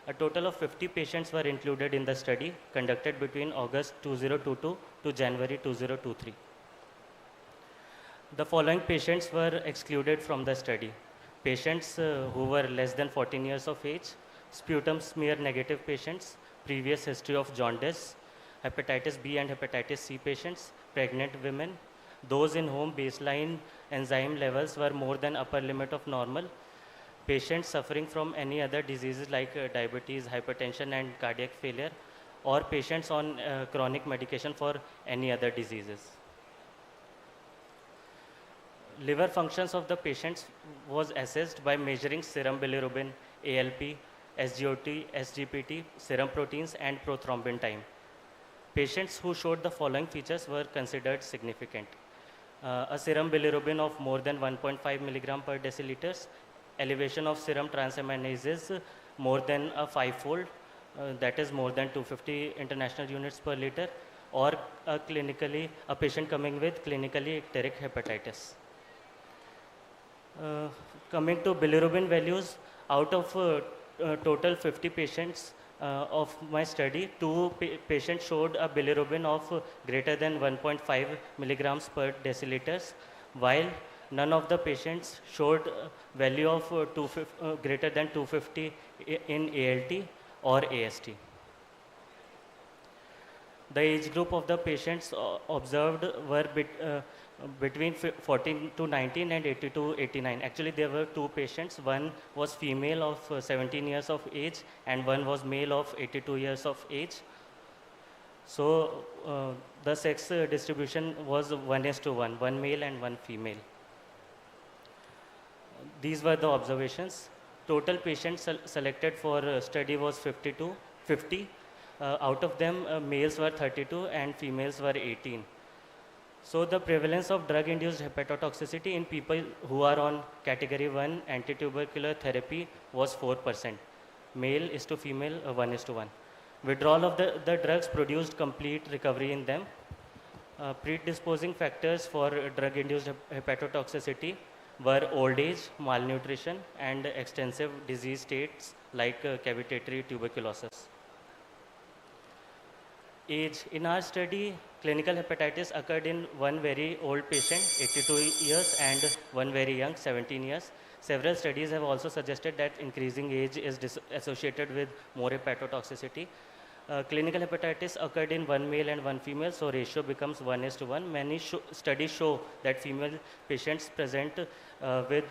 A total of 50 patients were included in the study conducted between August 2022 to January 2023. The following patients were excluded from the study. Patients who were less than 14 years of age, sputum smear negative patients, previous history of jaundice, hepatitis B and hepatitis C patients, pregnant women, those in whom baseline enzyme levels were more than upper limit of normal, patients suffering from any other diseases like diabetes, hypertension and cardiac failure, or patients on chronic medication for any other diseases. Liver functions of the patients was assessed by measuring serum bilirubin, ALP, SGOT, SGPT, serum proteins and prothrombin time. Patients who showed the following features were considered significant. A serum bilirubin of more than 1.5 milligram per deciliters, elevation of serum transaminases more than a 5-fold, that is more than 250 international units per liter, or a patient coming with clinically icteric hepatitis. Coming to bilirubin values, out of total 50 patients of my study, 2 patients showed a bilirubin of greater than 1.5 milligrams per deciliters, while none of the patients showed value of greater than 250 in ALT or AST. The age group of the patients observed were between 14 to 19 and 80 to 89. Actually, there were 2 patients. One was female of 17 years of age and one was male of 82 years of age. So the sex distribution was 1:1, 1 male and 1 female. These were the observations. Total patients selected for study was 50. Out of them, males were 32 and females were 18. So the prevalence of drug-induced hepatotoxicity in people who are on category 1 antitubercular therapy was 4%. Male is to female, 1:1. Withdrawal of the drugs produced complete recovery in them. Predisposing factors for drug-induced hepatotoxicity were old age, malnutrition, and extensive disease states like cavitary tuberculosis. Age. In our study, clinical hepatitis occurred in one very old patient, 82 years, and one very young, 17 years. Several studies have also suggested that increasing age is associated with more hepatotoxicity. clinical hepatitis occurred in one male and one female, so ratio becomes 1:1. Many studies show that female patients present with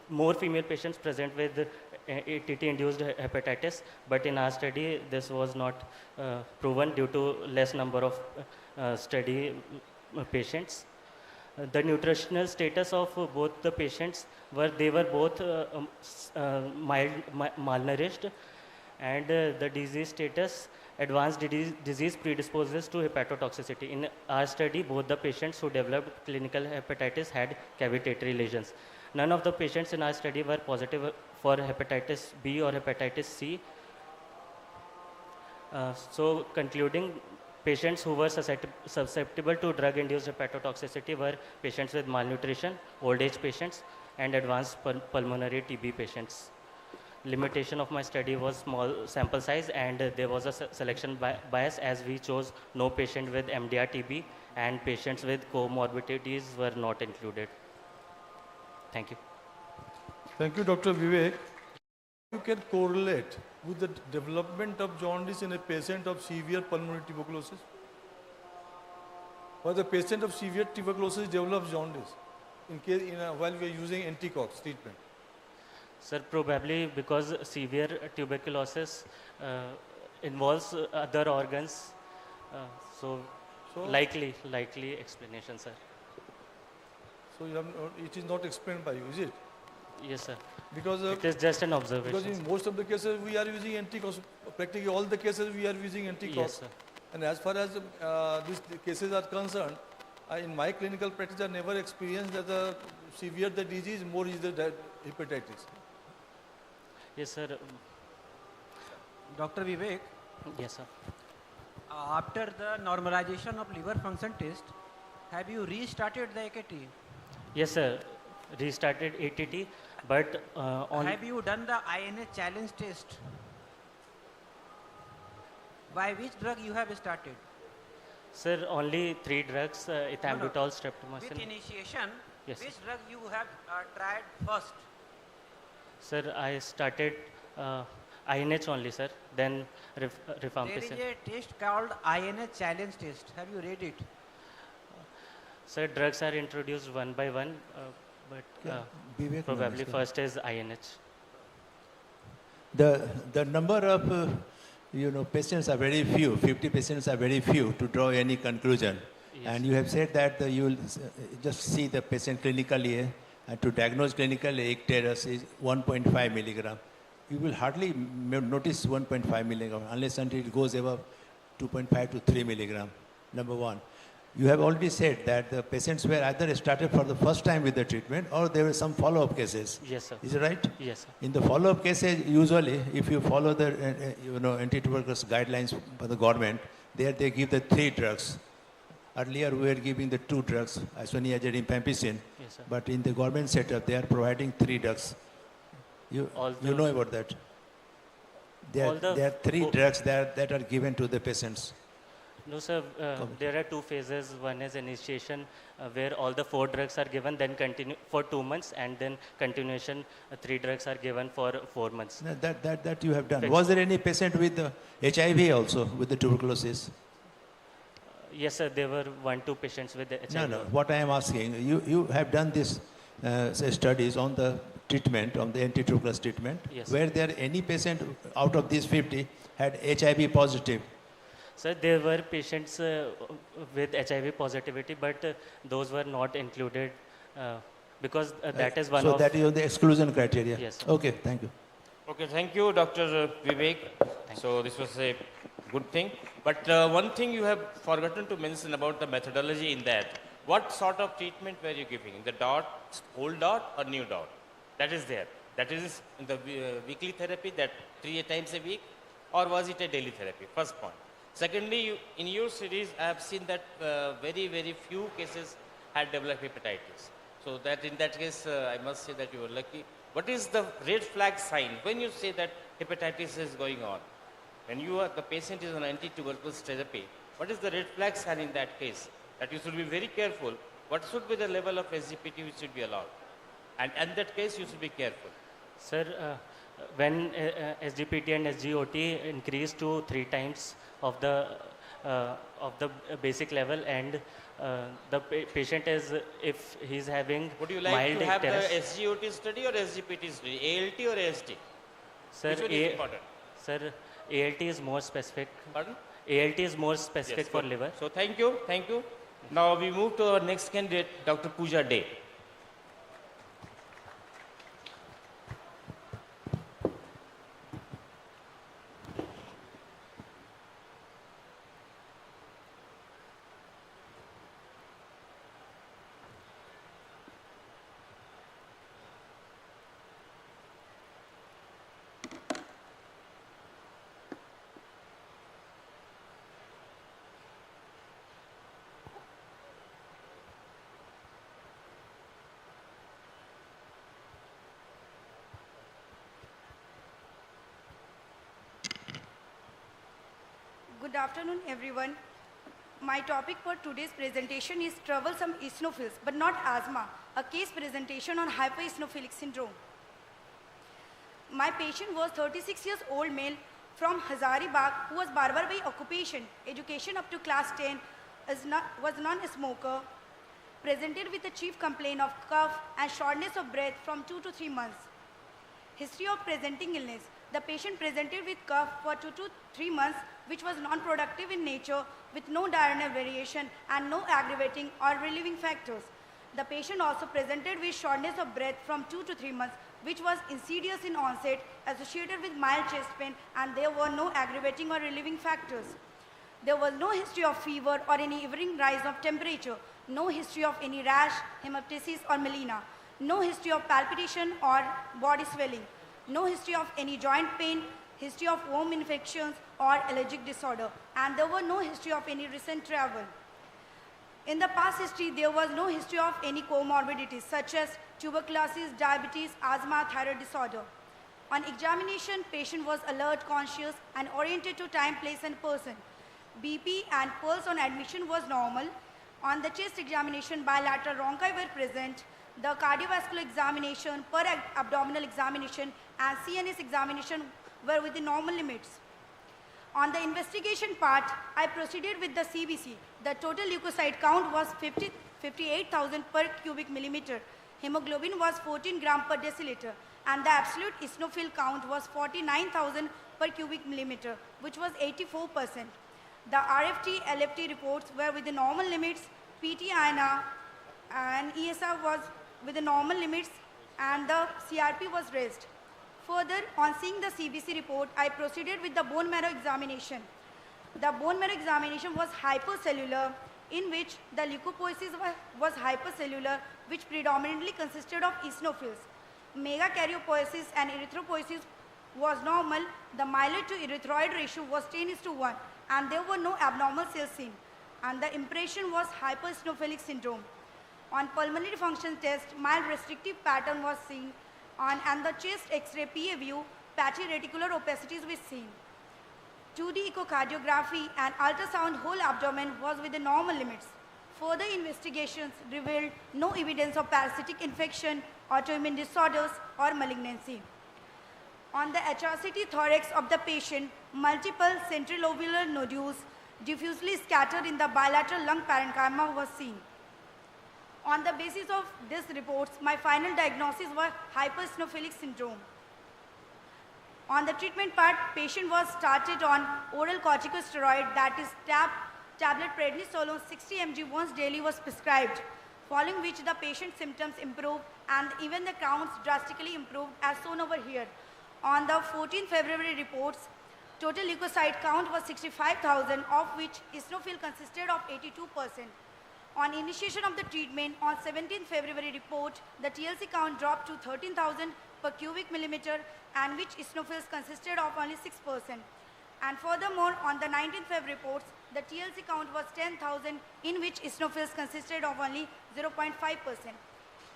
more female patients present with ATT-induced hepatitis, but in our study this was not proven due to less number of study patients. The nutritional status of both the patients they were both malnourished, and the disease status, advanced disease predisposes to hepatotoxicity. In our study, both the patients who developed clinical hepatitis had cavitatory lesions. None of the patients in our study were positive for hepatitis B or hepatitis C. So concluding, patients who were susceptible to drug-induced hepatotoxicity were patients with malnutrition, old age patients, and advanced pulmonary TB patients. Limitation of my study was small sample size, and there was a selection bias, as we chose no patient with MDR TB, and patients with comorbidities were not included. Thank you.
Thank you, Dr. Vivek. You can correlate with the development of jaundice in a patient of severe pulmonary tuberculosis? Or the patient of severe tuberculosis develops jaundice while we are using anticox treatment?
Sir, probably because severe tuberculosis involves other organs, so likely explanation, sir.
So it is not explained by you, is it?
Yes, sir.
Because
it is just an observation.
Because in most of the cases we are using anticox. Practically all the cases we are using anticox.
Yes, sir.
And as far as these cases are concerned, in my clinical practice I never experienced that the severe the disease, more is the hepatitis.
Yes, sir.
Dr. Vivek?
Yes, sir.
After the normalization of liver function test, have you restarted the AKT?
Yes, sir. Restarted ATT, but
have you done the INH challenge test? By which drug you have started?
Sir, only 3 drugs, ethambutol, streptomycin.
With initiation,
yes,
which drug you have tried first?
Sir, I started INH only, sir, then rifampicin.
There is a test called INH challenge test. Have you read it?
Sir, drugs are introduced one by one, but probably first is INH.
The number of patients are very few. 50 patients are very few to draw any conclusion. Yes. And you have said that you will just see the patient clinically, and to diagnose clinically, icterus is 1.5 milligram. You will hardly notice 1.5 milligram unless until it goes above 2.5 to 3 milligram. Number one. You have already said that the patients were either started for the first time with the treatment or there were some follow-up cases.
Yes, sir.
Is it right?
Yes, sir.
In the follow-up cases, usually, if you follow the anti-tuberculosis guidelines by the government, there they give the 3 drugs. Earlier, we were giving the 2 drugs, isoniazid, rifampicin.
Yes, sir.
But in the government setup, they are providing 3 drugs. You know about that? There are 3 drugs that are given to the patients.
No, sir. There are 2 phases. One is initiation, where all the 4 drugs are given, then continue for 2 months, and then continuation, 3 drugs are given for 4 months.
No, that you have done. Was there any patient with HIV also, with the tuberculosis?
Yes, sir. There were 1-2 patients with HIV.
No. What I am asking, you have done this studies on the treatment, on the anti-tuberculosis treatment.
Yes,
were there any patient out of these 50 had HIV positive?
Sir, there were patients with HIV positivity, but those were not included because that is one
so
of...
So that is the exclusion criteria?
Yes.
Okay, thank you.
Okay, thank you, Dr. Vivek. So this was a good thing. But one thing you have forgotten to mention about the methodology in that. What sort of treatment were you giving? The dot, old dot or new dot? That is there. That is in the weekly therapy, that 3 times a week, or was it a daily therapy? First point. Secondly, in your series, I have seen that very, very few cases had developed hepatitis. So that in that case, I must say that you were lucky. What is the red flag sign when you say that hepatitis is going on? When the patient is on anti-tuberculosis therapy, what is the red flag sign in that case? That you should be very careful. What should be the level of SGPT which should be allowed? And in that case, you should be careful.
Sir, when SGPT and SGOT increase to 3 times of the basic level, and the patient is, if he's having
Would you like
mild
to have
tests,
the SGOT study or SGPT study, ALT or AST?
sir,
Which one is important?
sir, ALT is more specific.
Pardon?
ALT is more specific
Yes,
for
good.
liver.
So thank you, thank you. Now we move to our next candidate, Dr. Pooja Day.
Good afternoon, everyone. My topic for today's presentation is troublesome eosinophils, but not asthma, a case presentation on hypereosinophilic syndrome. My patient was 36 years old male from Hazaribagh who was barber by occupation, education up to class 10, was non-smoker, presented with a chief complaint of cough and shortness of breath from 2 to 3 months. History of presenting illness. The patient presented with cough for 2 to 3 months, which was non-productive in nature with no diurnal variation and no aggravating or relieving factors. The patient also presented with shortness of breath from 2 to 3 months, which was insidious in onset, associated with mild chest pain, and there were no aggravating or relieving factors. There was no history of fever or any evening rise of temperature, no history of any rash, hemoptysis or melena, no history of palpitation or body swelling, no history of any joint pain, history of worm infections or allergic disorder, and there were no history of any recent travel. In the past history, there was no history of any comorbidities such as tuberculosis, diabetes, asthma, thyroid disorder. On examination, patient was alert, conscious, and oriented to time, place, and person. BP and pulse on admission was normal. On the chest examination, bilateral rhonchi were present. The cardiovascular examination, per abdominal examination, and CNS examination were within normal limits. On the investigation part, I proceeded with the CBC. The total leukocyte count was 58,000 per cubic millimeter. Hemoglobin was 14 gram per deciliter, and the absolute eosinophil count was 49,000 per cubic millimeter, which was 84%. The RFT, LFT reports were within normal limits. PT-INR and ESR was within normal limits, and the CRP was raised. Further, on seeing the CBC report, I proceeded with the bone marrow examination. The bone marrow examination was hypercellular, in which the leukopoiesis was hypercellular, which predominantly consisted of eosinophils. Megakaryopoiesis and erythropoiesis was normal. The myeloid to erythroid ratio was 10:1, and there were no abnormal cells seen. And the impression was hypereosinophilic syndrome. On pulmonary function test, mild restrictive pattern was seen, and the chest X-ray PA view, patchy reticular opacities were seen. 2D echocardiography and ultrasound whole abdomen was within normal limits. Further investigations revealed no evidence of parasitic infection, autoimmune disorders, or malignancy. On the HRCT thorax of the patient, multiple centrilobular nodules diffusely scattered in the bilateral lung parenchyma was seen. On the basis of these reports, my final diagnosis was hypereosinophilic syndrome. On the treatment part, patient was started on oral corticosteroid, that is tablet prednisolone 60 mg once daily was prescribed, following which the patient's symptoms improved and even the counts drastically improved as shown over here. On the 14th February reports, total leukocyte count was 65,000, of which eosinophil consisted of 82%. On initiation of the treatment, on 17th February report, the TLC count dropped to 13,000 per cubic millimeter, and which eosinophils consisted of only 6%. And furthermore, on the 19th February reports, the TLC count was 10,000, in which eosinophils consisted of only 0.5%.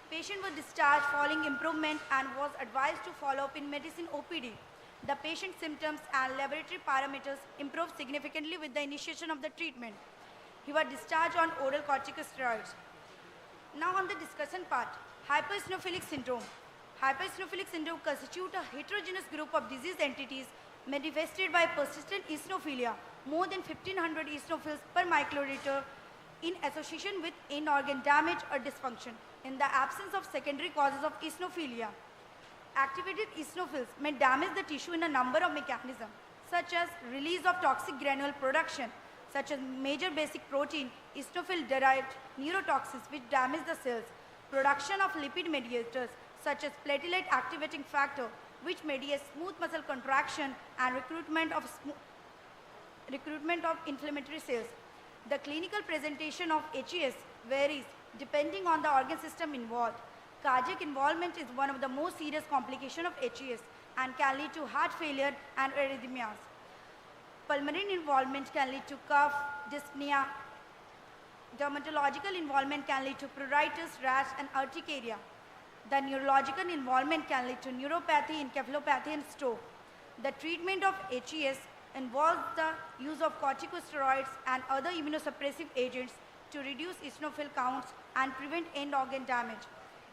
Patient was discharged following improvement and was advised to follow up in medicine OPD. The patient's symptoms and laboratory parameters improved significantly with the initiation of the treatment. He was discharged on oral corticosteroids. Now on the discussion part, hypereosinophilic syndrome. Hypereosinophilic syndrome constitutes a heterogeneous group of disease entities manifested by persistent eosinophilia, more than 1500 eosinophils per microliter in association with in-organ damage or dysfunction in the absence of secondary causes of eosinophilia. Activated eosinophils may damage the tissue in a number of mechanisms, such as release of toxic granule production, such as major basic protein, eosinophil-derived neurotoxins which damage the cells, production of lipid mediators, such as platelet activating factor, which mediates smooth muscle contraction and recruitment of inflammatory cells. The clinical presentation of HES varies depending on the organ system involved. Cardiac involvement is one of the most serious complications of HES and can lead to heart failure and arrhythmias. Pulmonary involvement can lead to cough, dyspnea. Dermatological involvement can lead to pruritus, rash, and urticaria. The neurological involvement can lead to neuropathy, encephalopathy, and stroke. The treatment of HES involves the use of corticosteroids and other immunosuppressive agents to reduce eosinophil counts and prevent end organ damage.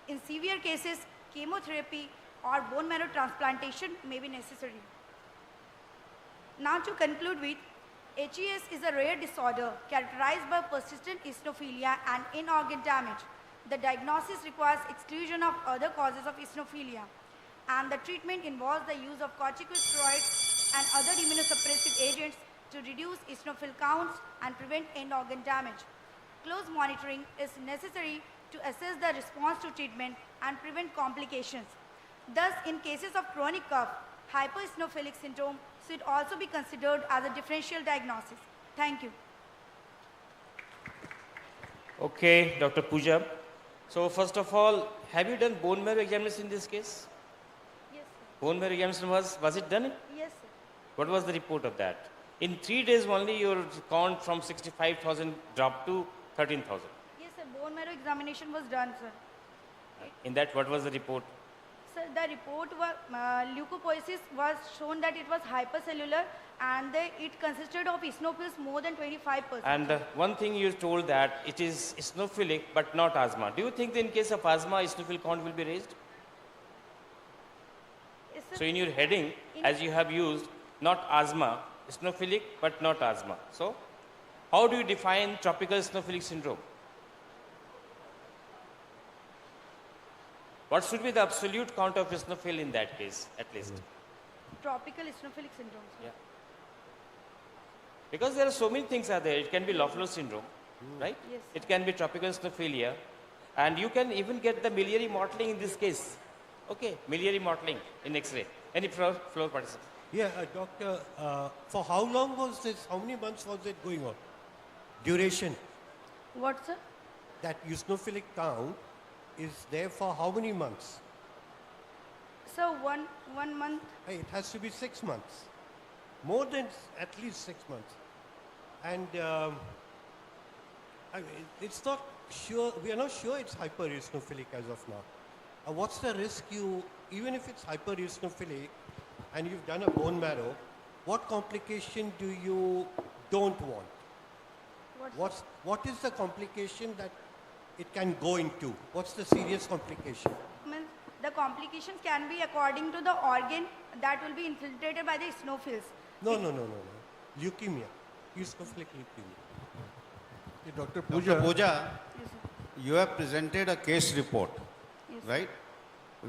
In severe cases, chemotherapy or bone marrow transplantation may be necessary. Now to conclude with, HES is a rare disorder characterized by persistent eosinophilia and in-organ damage. The diagnosis requires exclusion of other causes of eosinophilia, and the treatment involves the use of corticosteroids and other immunosuppressive agents to reduce eosinophil counts and prevent end organ damage. Close monitoring is necessary to assess the response to treatment and prevent complications. Thus, in cases of chronic cough, hypereosinophilic syndrome should also be considered as a differential diagnosis. Thank you.
Okay, Dr. Pooja. So first of all, have you done bone marrow examination in this case?
Yes, sir.
Bone marrow examination was it done?
Yes, sir.
What was the report of that? In 3 days only your count from 65,000 dropped to 13,000.
Yes, sir. Bone marrow examination was done, sir.
In that, what was the report?
Sir, the report was, leukopoiesis was shown that it was hypercellular and it consisted of eosinophils more than 25%.
And one thing you told that it is eosinophilic but not asthma. Do you think that in case of asthma, eosinophil count will be raised?
Yes, sir.
So in your heading, as you have used, not asthma, eosinophilic but not asthma. So how do you define tropical eosinophilic syndrome? What should be the absolute count of eosinophil in that case, at least?
Tropical eosinophilic syndrome, sir.
Yeah. Because there are so many things are there. It can be Lafleur syndrome, right?
Yes.
It can be tropical eosinophilia. And you can even get the miliary mottling in this case. Okay, miliary mottling in X-ray. Any floor participant?
Yeah, doctor, for how long was this, how many months was it going on? Duration?
What, sir?
That eosinophilic count is there for how many months?
So one month.
Hey, it has to be 6 months. More than at least 6 months. And I mean, it's not sure, we are not sure it's hypereosinophilic as of now. What's the risk even if it's hypereosinophilic and you've done a bone marrow, what complication do you don't want? What is the complication that it can go into? What's the serious complication?
The complications can be according to the organ that will be infiltrated by the eosinophils.
No. Leukemia. Eosinophilic leukemia.
Dr. Pooja, you have presented a case report, right?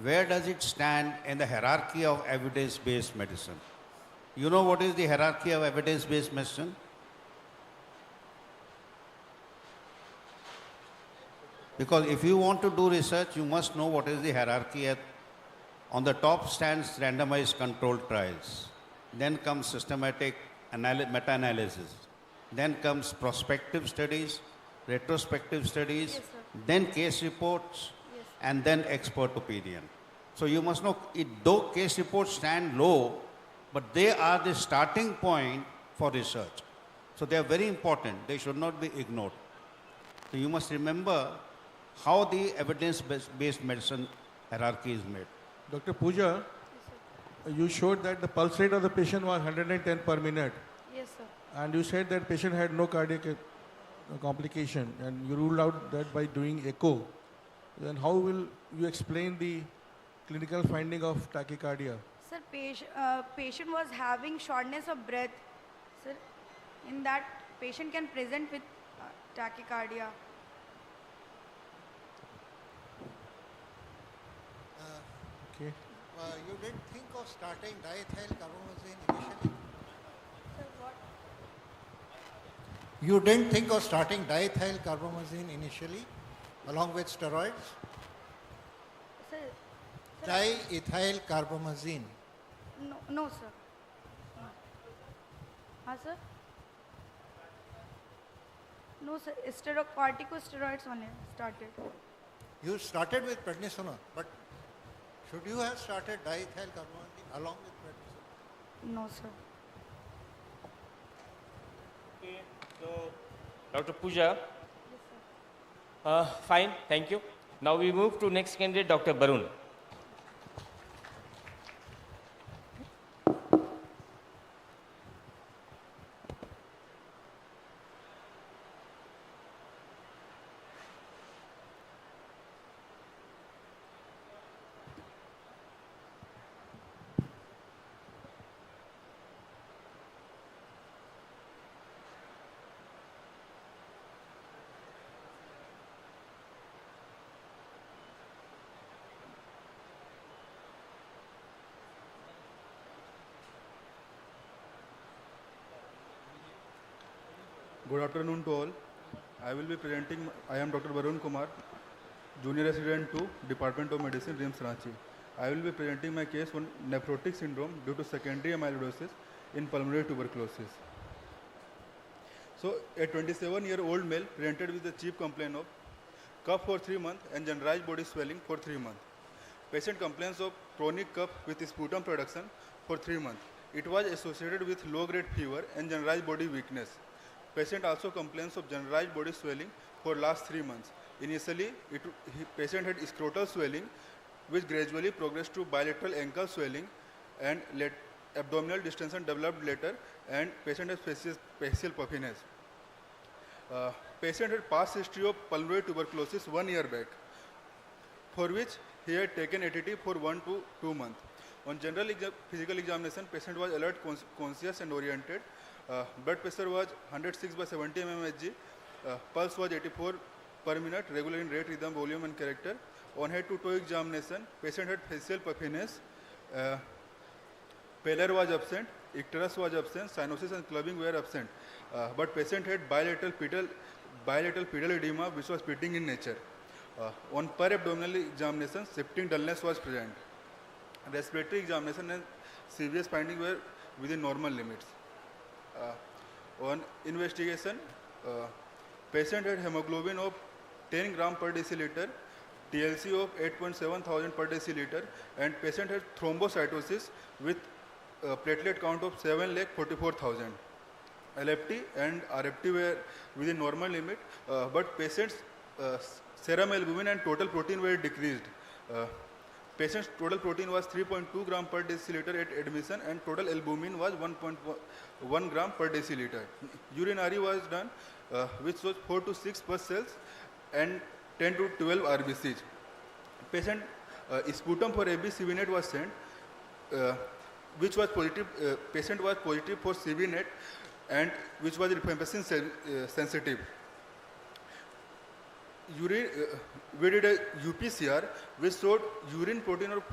Where does it stand in the hierarchy of evidence-based medicine? You know what is the hierarchy of evidence-based medicine? Because if you want to do research, you must know what is the hierarchy. On the top stands randomized controlled trials. Then comes systematic meta-analysis. Then comes prospective studies, retrospective studies, then case reports, and then expert opinion. So you must know, though case reports stand low, but they are the starting point for research. So they are very important. They should not be ignored. So you must remember how the evidence-based medicine hierarchy is made.
Dr. Pooja, you showed that the pulse rate of the patient was 110 per minute.
Yes, sir.
And you said that patient had no cardiac complication, and you ruled out that by doing echo. Then how will you explain the clinical finding of tachycardia?
Sir, patient was having shortness of breath. Sir, in that patient can present with tachycardia.
Okay.
You didn't think of starting diethyl carbamazine initially?
Sir, what?
You didn't think of starting diethyl carbamazine initially, along with steroids?
Sir,
Diethyl carbamazine.
no, sir. Sir? No, sir. Corticosteroids only started.
You started with prednisone, but should you have started diethyl carbamazine along with prednisone?
No, sir.
Okay, so Dr. Pooja. Fine, thank you. Now we move to next candidate, Dr. Barun.
Good afternoon to all. I will be presenting, I am Dr. Barun Kumar, Junior Resident 2, Department of Medicine, RIMS Ranchi. I will be presenting my case on nephrotic syndrome due to secondary amyloidosis in pulmonary tuberculosis. So, a 27-year-old male presented with the chief complaint of cough for 3 months and generalized body swelling for 3 months. Patient complains of chronic cough with sputum production for 3 months. It was associated with low-grade fever and generalized body weakness. Patient also complains of generalized body swelling for last 3 months. Initially, patient had scrotal swelling, which gradually progressed to bilateral ankle swelling, and abdominal distension developed later, and patient has facial puffiness. Patient had past history of pulmonary tuberculosis 1 year back, for which he had taken ATT for 1 to 2 months. On general physical examination, patient was alert, conscious and oriented. Blood pressure was 106 by 70 mmHg. Pulse was 84 per minute, regular in rate, rhythm, volume and character. On head to toe examination, patient had facial puffiness. Pallor was absent, icterus was absent, cyanosis and clubbing were absent. But patient had bilateral pedal edema, which was pitting in nature. On per abdominal examination, septic dullness was present. Respiratory examination and serious findings were within normal limits. On investigation, patient had hemoglobin of 10 gram per deciliter, TLC of 8.7 thousand per deciliter, and patient had thrombocytosis with platelet count of 7,44,000. LFT and RFT were within normal limit, but patient's serum albumin and total protein were decreased. Patient's total protein was 3.2 gram per deciliter at admission, and total albumin was 1.1 gram per deciliter. Urinary was done, which was 4 to 6 pus cells and 10 to 12 RBCs. Patient sputum for AB/CV net was sent, which was positive. Patient was positive for CV net, and which was rifampicin sensitive. We did a UPCR, which showed urine protein of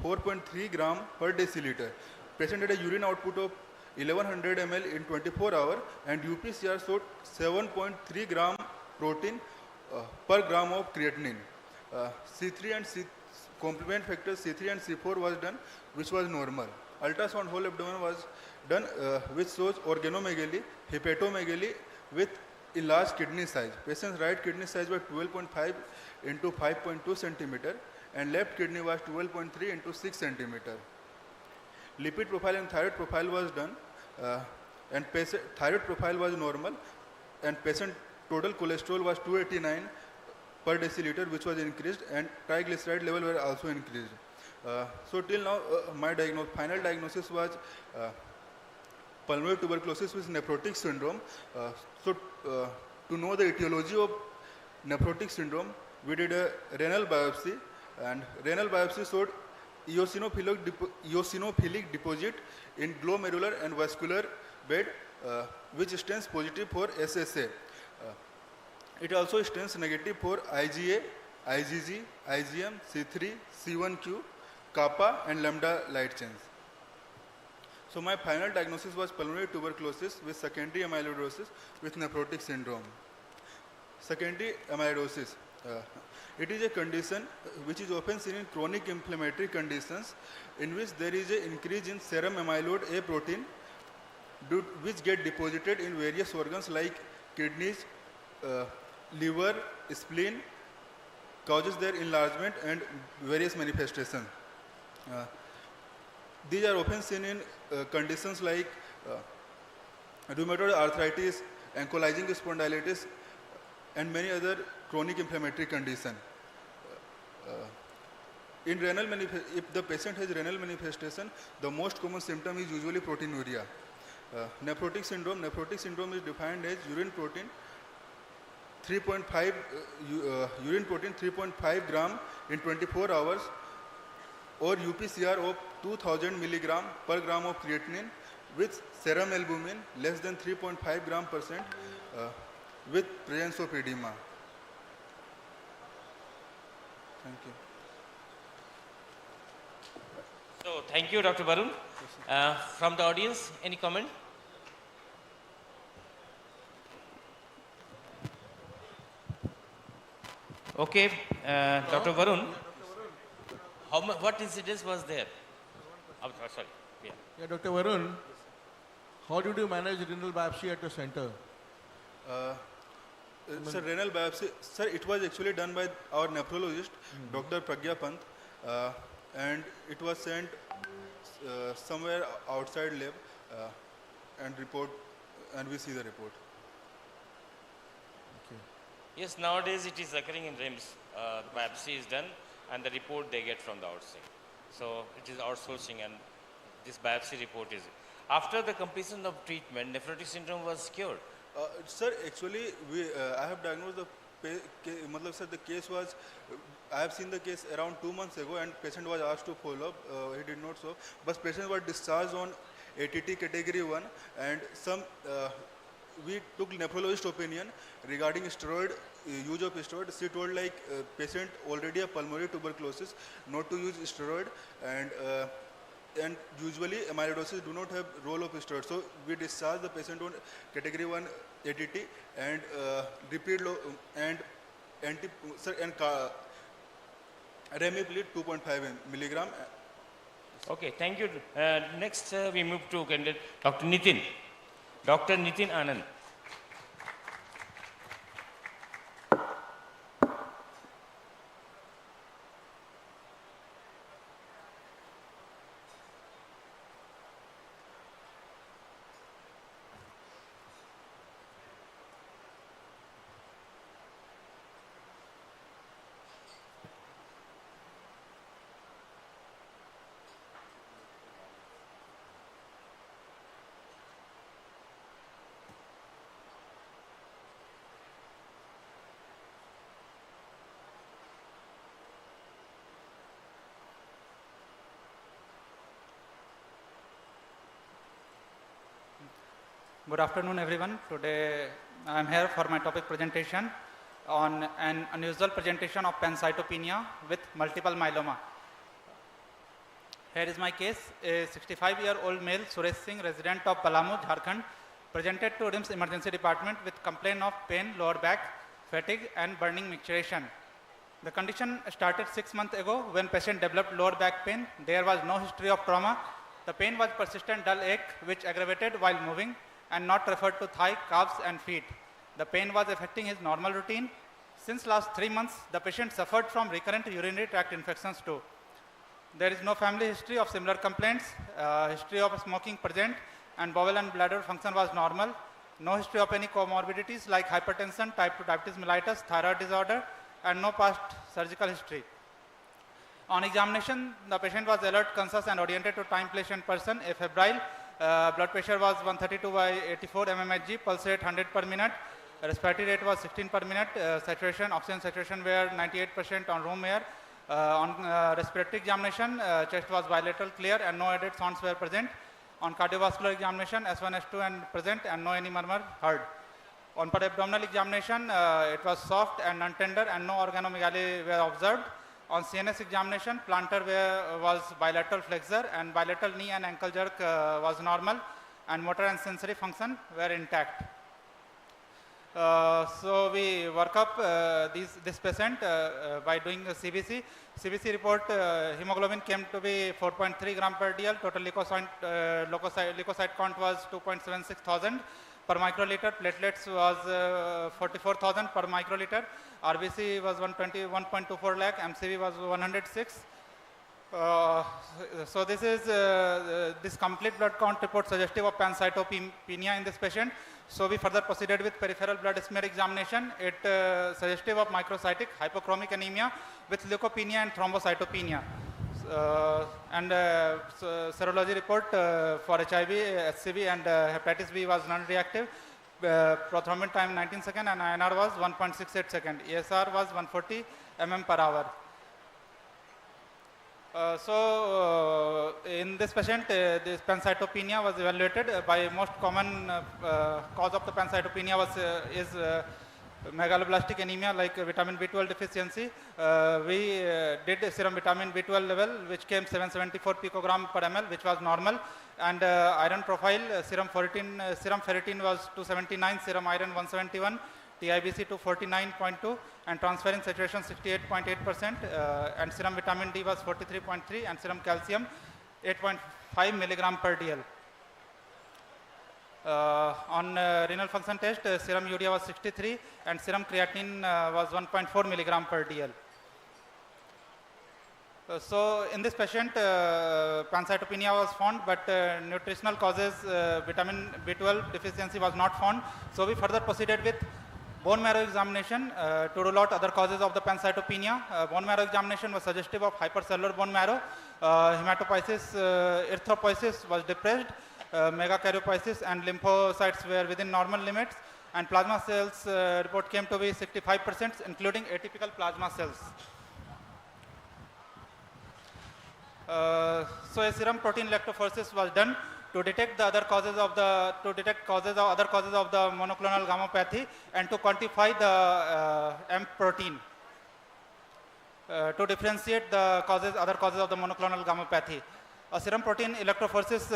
4.3 gram per deciliter. Patient had a urine output of 1100 ml in 24 hours, and UPCR showed 7.3 gram protein per gram of creatinine. C3 and complement factors C3 and C4 was done, which was normal. Ultrasound whole abdomen was done, which shows organomegaly, hepatomegaly with enlarged kidney size. Patient's right kidney size was 12.5 into 5.2 centimeter, and left kidney was 12.3 into 6 centimeter. Lipid profile and thyroid profile was done, and patient thyroid profile was normal, and patient total cholesterol was 289 per deciliter, which was increased, and triglyceride level were also increased. So till now, my final diagnosis was pulmonary tuberculosis with nephrotic syndrome. To know the etiology of nephrotic syndrome, we did a renal biopsy, and renal biopsy showed eosinophilic deposit in glomerular and vascular bed, which stands positive for SSA. It also stands negative for IgA, IgG, IgM, C3, C1q, kappa, and lambda light chains. So my final diagnosis was pulmonary tuberculosis with secondary amyloidosis with nephrotic syndrome. Secondary amyloidosis. It is a condition which is often seen in chronic inflammatory conditions in which there is an increase in serum amyloid A protein which get deposited in various organs like kidneys, liver, spleen, causes their enlargement and various manifestations. These are often seen in conditions like rheumatoid arthritis, ankylosing spondylitis, and many other chronic inflammatory conditions. If the patient has renal manifestation, the most common symptom is usually proteinuria. Nephrotic syndrome is defined as urine protein 3.5 gram in 24 hours or UPCR of 2000 milligram per gram of creatinine with serum albumin less than 3.5 gram percent with presence of edema. Thank you.
So, thank you, Dr. Varun. From the audience, any comment? Okay, Dr. Varun, what incidents was there? Oh, sorry. Yeah.
Yeah, Dr. Varun, how did you manage renal biopsy at your center?
Sir, renal biopsy, sir, it was actually done by our nephrologist, Dr. Pragya Pant, and it was sent somewhere outside lab and we see the report.
Yes, nowadays it is occurring in RIMS. Biopsy is done and the report they get from the outside. So it is outsourcing and this biopsy report is. After the completion of treatment, nephrotic syndrome was cured.
Sir, actually, I have diagnosed the case was, I have seen the case around 2 months ago and patient was asked to follow up, he did not so, but patient was discharged on ATT category 1 and we took nephrologist opinion regarding steroid, use of steroid. She told like patient already have pulmonary tuberculosis, not to use steroid and usually amyloidosis do not have role of steroid. So we discharge the patient on category 1 ATT and repeat low and Remiplead 2.5 milligram.
Okay, thank you. Next we move to candidate Dr. Nitin. Dr. Nitin Anand.
Good afternoon, everyone. Today I am here for my topic presentation on an unusual presentation of pancytopenia with multiple myeloma. Here is my case. A 65-year-old male, Suresh Singh, resident of Palamu, Jharkhand, presented to RIMS emergency department with complaint of pain, lower back, fatigue and burning micturition. The condition started 6 months ago when patient developed lower back pain. There was no history of trauma. The pain was persistent dull ache which aggravated while moving and not referred to thigh, calves and feet. The pain was affecting his normal routine. Since last 3 months, the patient suffered from recurrent urinary tract infections too. There is no family history of similar complaints, history of smoking present, and bowel and bladder function was normal. No history of any comorbidities like hypertension, type 2 diabetes mellitus, thyroid disorder, and no past surgical history. On examination, the patient was alert, conscious and oriented to time, place and person, a febrile. Blood pressure was 132 by 84 mmHg, pulse rate 100 per minute, respiratory rate was 16 per minute, saturation, oxygen saturation were 98% on room air, On respiratory examination, chest was bilateral clear and no added sounds were present. On cardiovascular examination, S1, S2 and present and no any murmur heard. On per abdominal examination, it was soft and non-tender and no organomegaly were observed. On CNS examination, plantar was bilateral flexor and bilateral knee and ankle jerk was normal and motor and sensory function were intact. So we work up this patient by doing a CBC. CBC report, hemoglobin came to be 4.3 gram per dl, total leukocyte count was 2.76 thousand per microliter, platelets was 44,000 per microliter, RBC was 1.24 lakh, MCV was 106. So this is this complete blood count report suggestive of pancytopenia in this patient. So we further proceeded with peripheral blood smear examination. It suggestive of microcytic hypochromic anemia with leukopenia and thrombocytopenia. And serology report for HIV, HCV and hepatitis B was non-reactive. Prothrombin time 19 seconds and INR was 1.68 seconds. ESR was 140 mm per hour. In this patient, this pancytopenia was evaluated by most common cause of the pancytopenia is megaloblastic anemia like vitamin B12 deficiency. We did serum vitamin B12 level which came 774 picogram per ml which was normal, and iron profile serum ferritin was 279, serum iron 171, TIBC to 49.2 and transferrin saturation 68.8%, and serum vitamin D was 43.3 and serum calcium 8.5 milligram per dl. On renal function test, serum urea was 63 and serum creatinine was 1.4 milligram per dl. So in this patient, pancytopenia was found, but nutritional causes, vitamin B12 deficiency was not found. So we further proceeded with bone marrow examination to rule out other causes of the pancytopenia. Bone marrow examination was suggestive of hypercellular bone marrow. Hematopoiesis, erythropoiesis was depressed. Megakaryopoiesis and lymphocytes were within normal limits, and plasma cells report came to be 65%, including atypical plasma cells. So a serum protein electrophoresis was done to detect the other causes of the other causes of the monoclonal gammopathy and to quantify the M protein to differentiate the other causes of the monoclonal gammopathy. A serum protein electrophoresis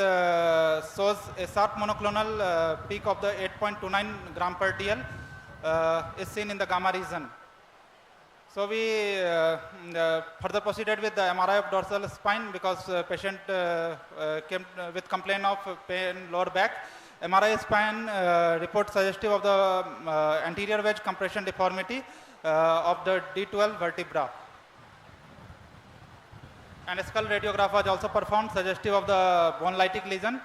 shows a sharp monoclonal peak of the 8.29 gram per dl is seen in the gamma region. So we further proceeded with the MRI of dorsal spine because patient came with complaint of pain lower back. MRI spine report suggestive of the anterior wedge compression deformity of the D12 vertebra. And a skull radiograph was also performed suggestive of the bone lytic lesion.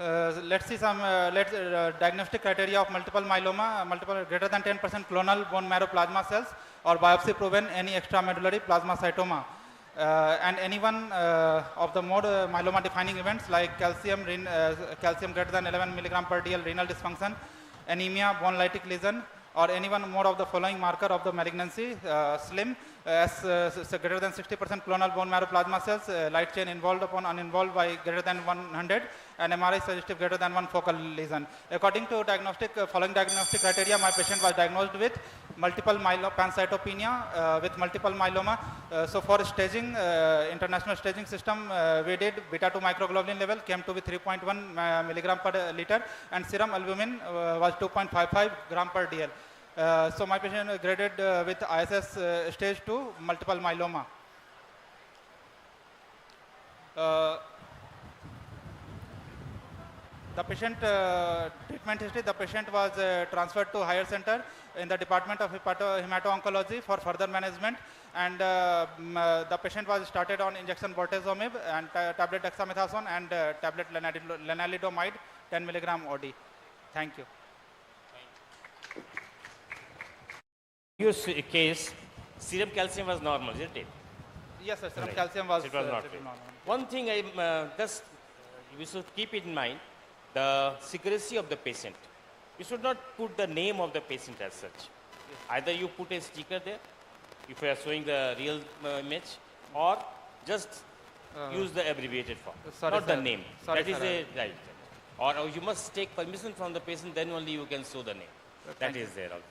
Let's see some diagnostic criteria of multiple myeloma, greater than 10% clonal bone marrow plasma cells or biopsy proven any extramedullary plasmacytoma. And any one of the more myeloma defining events like calcium greater than 11 milligram per dl renal dysfunction, anemia, bone lytic lesion, or any one more of the following marker of the malignancy, SLIM, greater than 60% clonal bone marrow plasma cells, light chain involved upon uninvolved by greater than 100, and MRI suggestive greater than one focal lesion. According to following diagnostic criteria, my patient was diagnosed with multiple pancytopenia with multiple myeloma. So for staging, international staging system, we did beta-2 microglobulin level came to be 3.1 milligram per liter, and serum albumin was 2.55 gram per dl. So my patient graded with ISS stage 2 multiple myeloma. The patient treatment history, the patient was transferred to higher center in the department of hemato-oncology for further management, and the patient was started on injection bortezomib and tablet dexamethasone and tablet lenalidomide 10 milligram OD. Thank you.
Your case, serum calcium was normal, isn't it?
Yes, sir. Serum
Right.
calcium was
It was not
normal.
One thing we should keep in mind, the secrecy of the patient. You should not put the name of the patient as such. Either you put a sticker there, if you are showing the real image, or just use the abbreviated form,
sorry,
not the
sir.
name.
Sorry,
That is
sir.
a right. Or you must take permission from the patient, then only you can show the name. That
Thank
is
you.
there also.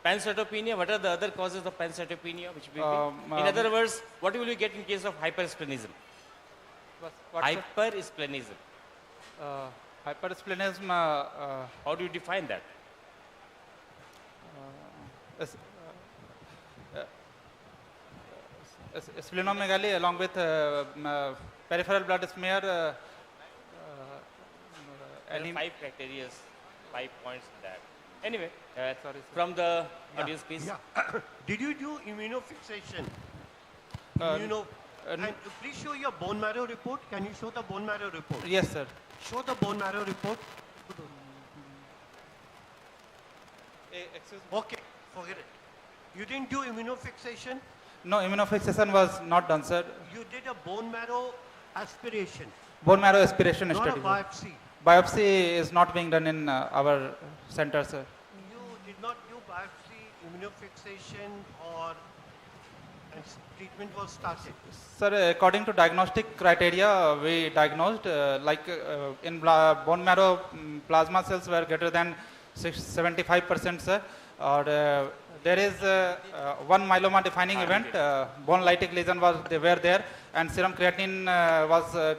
Pancytopenia, what are the other causes of pancytopenia? Which will be? In
Um,
other words, what will you get in case of hypersplenism?
What's the-
Hypersplenism.
Hypersplenism.
How do you define that?
Splenomegaly along with peripheral blood smear.
There are 5 criteria, 5 points in that. Anyway, from the audience, please.
Yeah. Did you do immunofixation? And please show your bone marrow report. Can you show the bone marrow report?
Yes, sir.
Show the bone marrow report.
Excuse me.
Okay, forget it. You didn't do immunofixation?
No, immunofixation was not done, sir.
You did a bone marrow aspiration.
Bone marrow aspiration
Not
study.
a biopsy.
Biopsy is not being done in our center, sir.
You did not do biopsy, immunofixation, or and treatment was started.
Sir, according to diagnostic criteria, we diagnosed in bone marrow, plasma cells were greater than 75%, sir. Or there is one myeloma defining event, bone lytic lesion were there, and serum creatinine was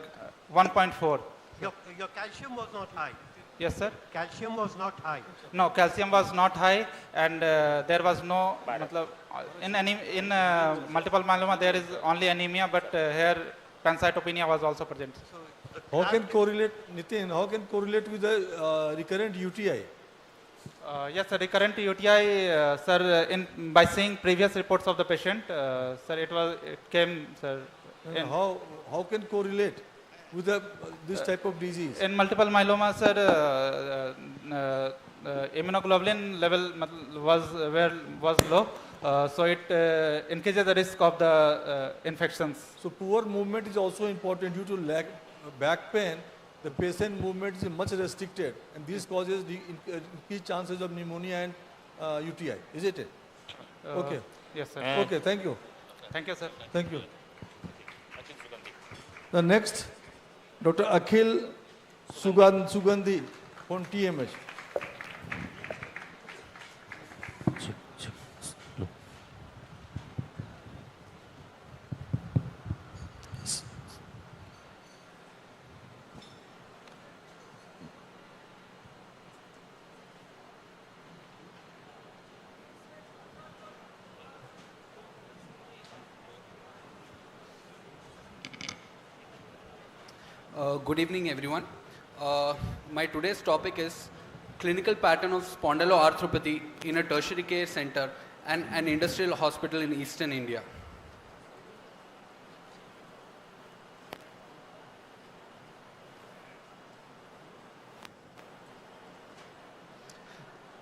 1.4.
Your calcium was not high.
Yes, sir.
Calcium was not high.
No, calcium was not high, and there was no. In multiple myeloma, there is only anemia, but here pancytopenia was also present.
How can correlate, Nitin? How can correlate with the recurrent UTI?
Yes, sir. Recurrent UTI, sir. By seeing previous reports of the patient, sir, it came, sir.
How can correlate with this type of disease?
In multiple myeloma, sir, immunoglobulin level was low, so it increases the risk of the infections.
So poor movement is also important due to back pain. The patient movement is much restricted, and this causes the increased chances of pneumonia and UTI. Is it? Okay.
Yes, sir.
Okay. Thank you.
Thank you, sir.
Thank you. The next, Dr. Akhil Sugandhi from TMH.
Good evening, everyone. My today's topic is clinical pattern of spondyloarthropathy in a tertiary care center and an industrial hospital in eastern India.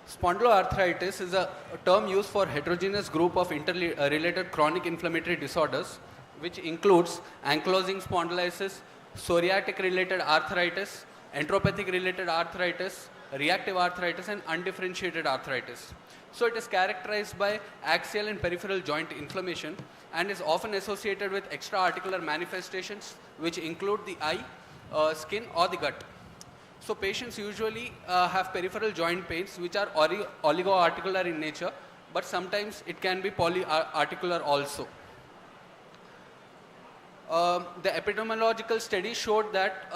Spondyloarthritis is a term used for heterogeneous group of interrelated chronic inflammatory disorders, which includes ankylosing spondylitis, psoriatic-related arthritis, enteropathic-related arthritis, reactive arthritis, and undifferentiated arthritis. So it is characterized by axial and peripheral joint inflammation and is often associated with extra-articular manifestations, which include the eye, skin, or the gut. So patients usually have peripheral joint pains, which are oligoarticular in nature, but sometimes it can be polyarticular also. The epidemiological study showed that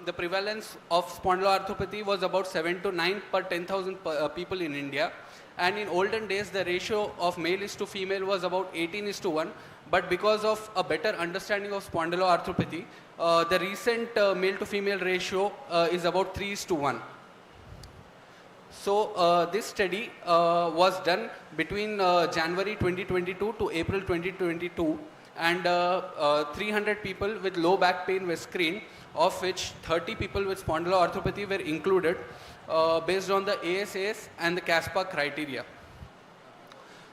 the prevalence of spondyloarthropathy was about 7 to 9 per 10,000 people in India. And in olden days, the ratio of male is to female was about 18:1. But because of a better understanding of spondyloarthropathy, the recent male to female ratio is about 3:1. So this study was done between January 2022 to April 2022. And 300 people with low back pain were screened, of which 30 people with spondyloarthropathy were included based on the ASAS and the CASPA criteria.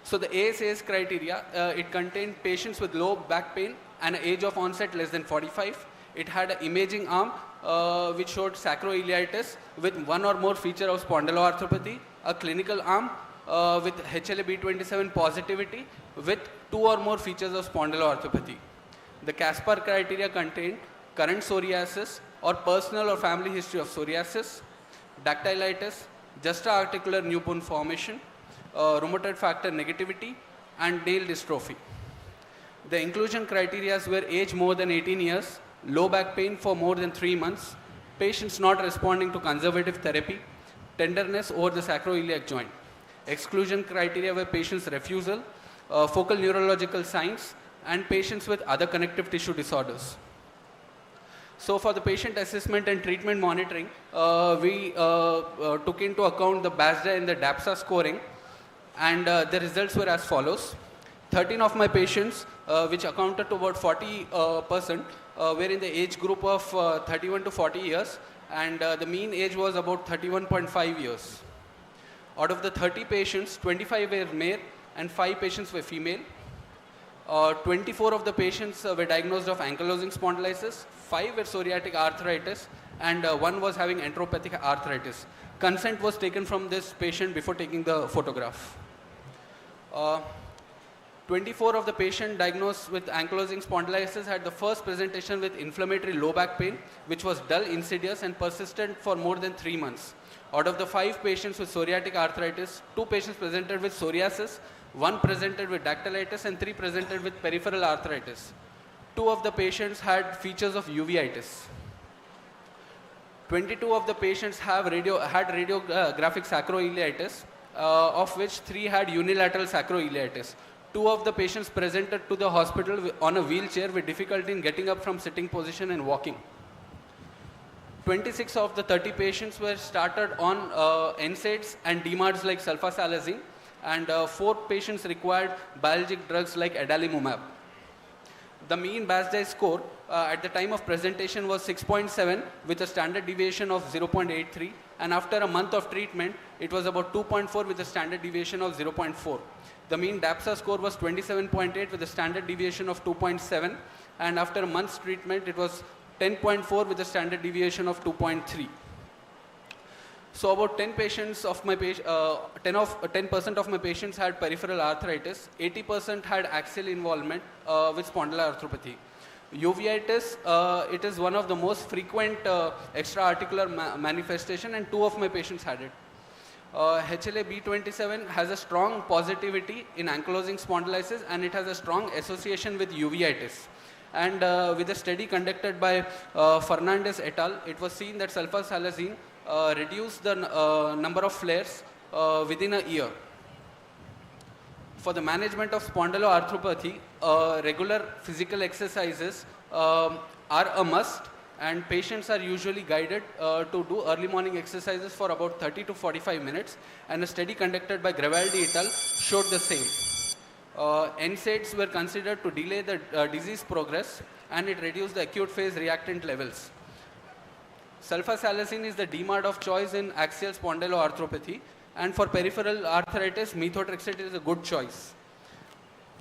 So the ASAS criteria, it contained patients with low back pain and an age of onset less than 45. It had an imaging arm which showed sacroiliitis with one or more feature of spondyloarthropathy, a clinical arm with HLA-B27 positivity with 2 or more features of spondyloarthropathy. The Caspar criteria contain current psoriasis or personal or family history of psoriasis, dactylitis, juxta-articular new bone formation, rheumatoid factor negativity, and nail dystrophy. The inclusion criteria were age more than 18 years, low back pain for more than 3 months, patients not responding to conservative therapy, tenderness over the sacroiliac joint. Exclusion criteria were patients' refusal, focal neurological signs, and patients with other connective tissue disorders. So for the patient assessment and treatment monitoring, we took into account the BASDA and the DAPSA scoring, and the results were as follows. 13 of my patients, which accounted to about 40%, were in the age group of 31 to 40 years, and the mean age was about 31.5 years. Out of the 30 patients, 25 were male and 5 patients were female. 24 of the patients were diagnosed of ankylosing spondylitis, 5 were psoriatic arthritis, and 1 was having enteropathic arthritis. Consent was taken from this patient before taking the photograph. 24 of the patients diagnosed with ankylosing spondylitis had the first presentation with inflammatory low back pain, which was dull, insidious, and persistent for more than 3 months. Out of the 5 patients with psoriatic arthritis, 2 patients presented with psoriasis, 1 presented with dactylitis, and 3 presented with peripheral arthritis. 2 of the patients had features of uveitis. 22 of the patients had radiographic sacroiliitis, of which 3 had unilateral sacroiliitis. 2 of the patients presented to the hospital on a wheelchair with difficulty in getting up from sitting position and walking. 26 of the 30 patients were started on NSAIDs and DMARDs like sulfasalazine, and 4 patients required biologic drugs like adalimumab. The mean BASDA score at the time of presentation was 6.7 with a standard deviation of 0.83, and after a month of treatment, it was about 2.4 with a standard deviation of 0.4. The mean DAPSA score was 27.8 with a standard deviation of 2.7, and after a month's treatment, it was 10.4 with a standard deviation of 2.3. So about 10% of my patients had peripheral arthritis, 80% had axial involvement with spondyloarthropathy. Uveitis, it is one of the most frequent extra-articular manifestation, and 2 of my patients had it. HLA-B27 has a strong positivity in ankylosing spondylitis, and it has a strong association with uveitis. And with a study conducted by Fernandez et al., it was seen that sulfasalazine reduced the number of flares within a year. For the management of spondyloarthropathy, regular physical exercises are a must, and patients are usually guided to do early morning exercises for about 30 to 45 minutes, and a study conducted by Gravaldi et al. Showed the same. NSAIDs were considered to delay the disease progress, and it reduced the acute phase reactant levels. Sulfasalazine is the DMARD of choice in axial spondyloarthropathy, and for peripheral arthritis, methotrexate is a good choice.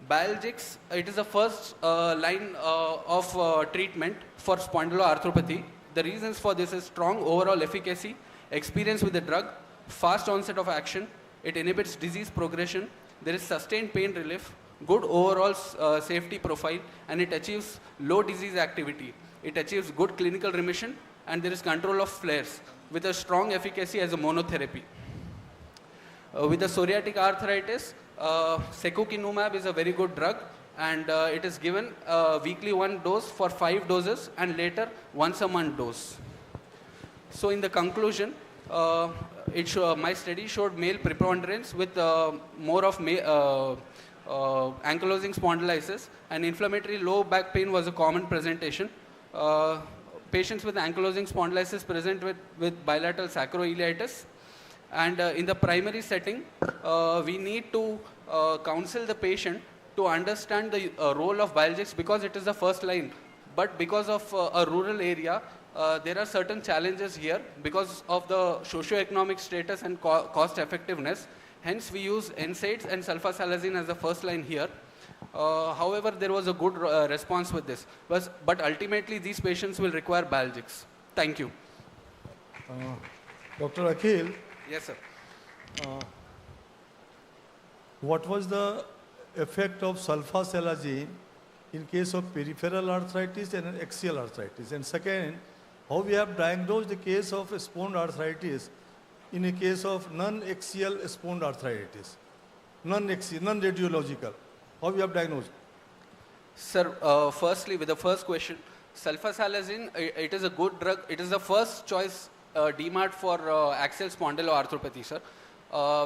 Biologics, it is the first line of treatment for spondyloarthropathy. The reasons for this is strong overall efficacy, experience with the drug, fast onset of action, it inhibits disease progression, there is sustained pain relief, good overall safety profile, and it achieves low disease activity. It achieves good clinical remission, and there is control of flares with a strong efficacy as a monotherapy. With the psoriatic arthritis, secukinumab is a very good drug, and it is given weekly 1 dose for 5 doses, and later once a month dose. So in the conclusion, my study showed male preponderance with more of ankylosing spondylitis, and inflammatory low back pain was a common presentation. Patients with ankylosing spondylitis present with bilateral sacroiliitis. And in the primary setting, we need to counsel the patient to understand the role of biologics, because it is the first line. But because of a rural area, there are certain challenges here because of the socio-economic status and cost effectiveness. Hence, we use NSAIDs and sulfasalazine as the first line here. However, there was a good response with this. But ultimately, these patients will require biologics. Thank you.
Dr. Akhil.
Yes, sir.
what was the effect of sulfasalazine in case of peripheral arthritis and axial arthritis? And second, how we have diagnosed the case of spondyloarthritis in a case of non-axial spondyloarthritis, non-axial, non-radiological. How we have diagnosed?
Sir, firstly, with the first question, sulfasalazine, it is a good drug. It is the first choice DMARD for axial spondyloarthropathy, sir.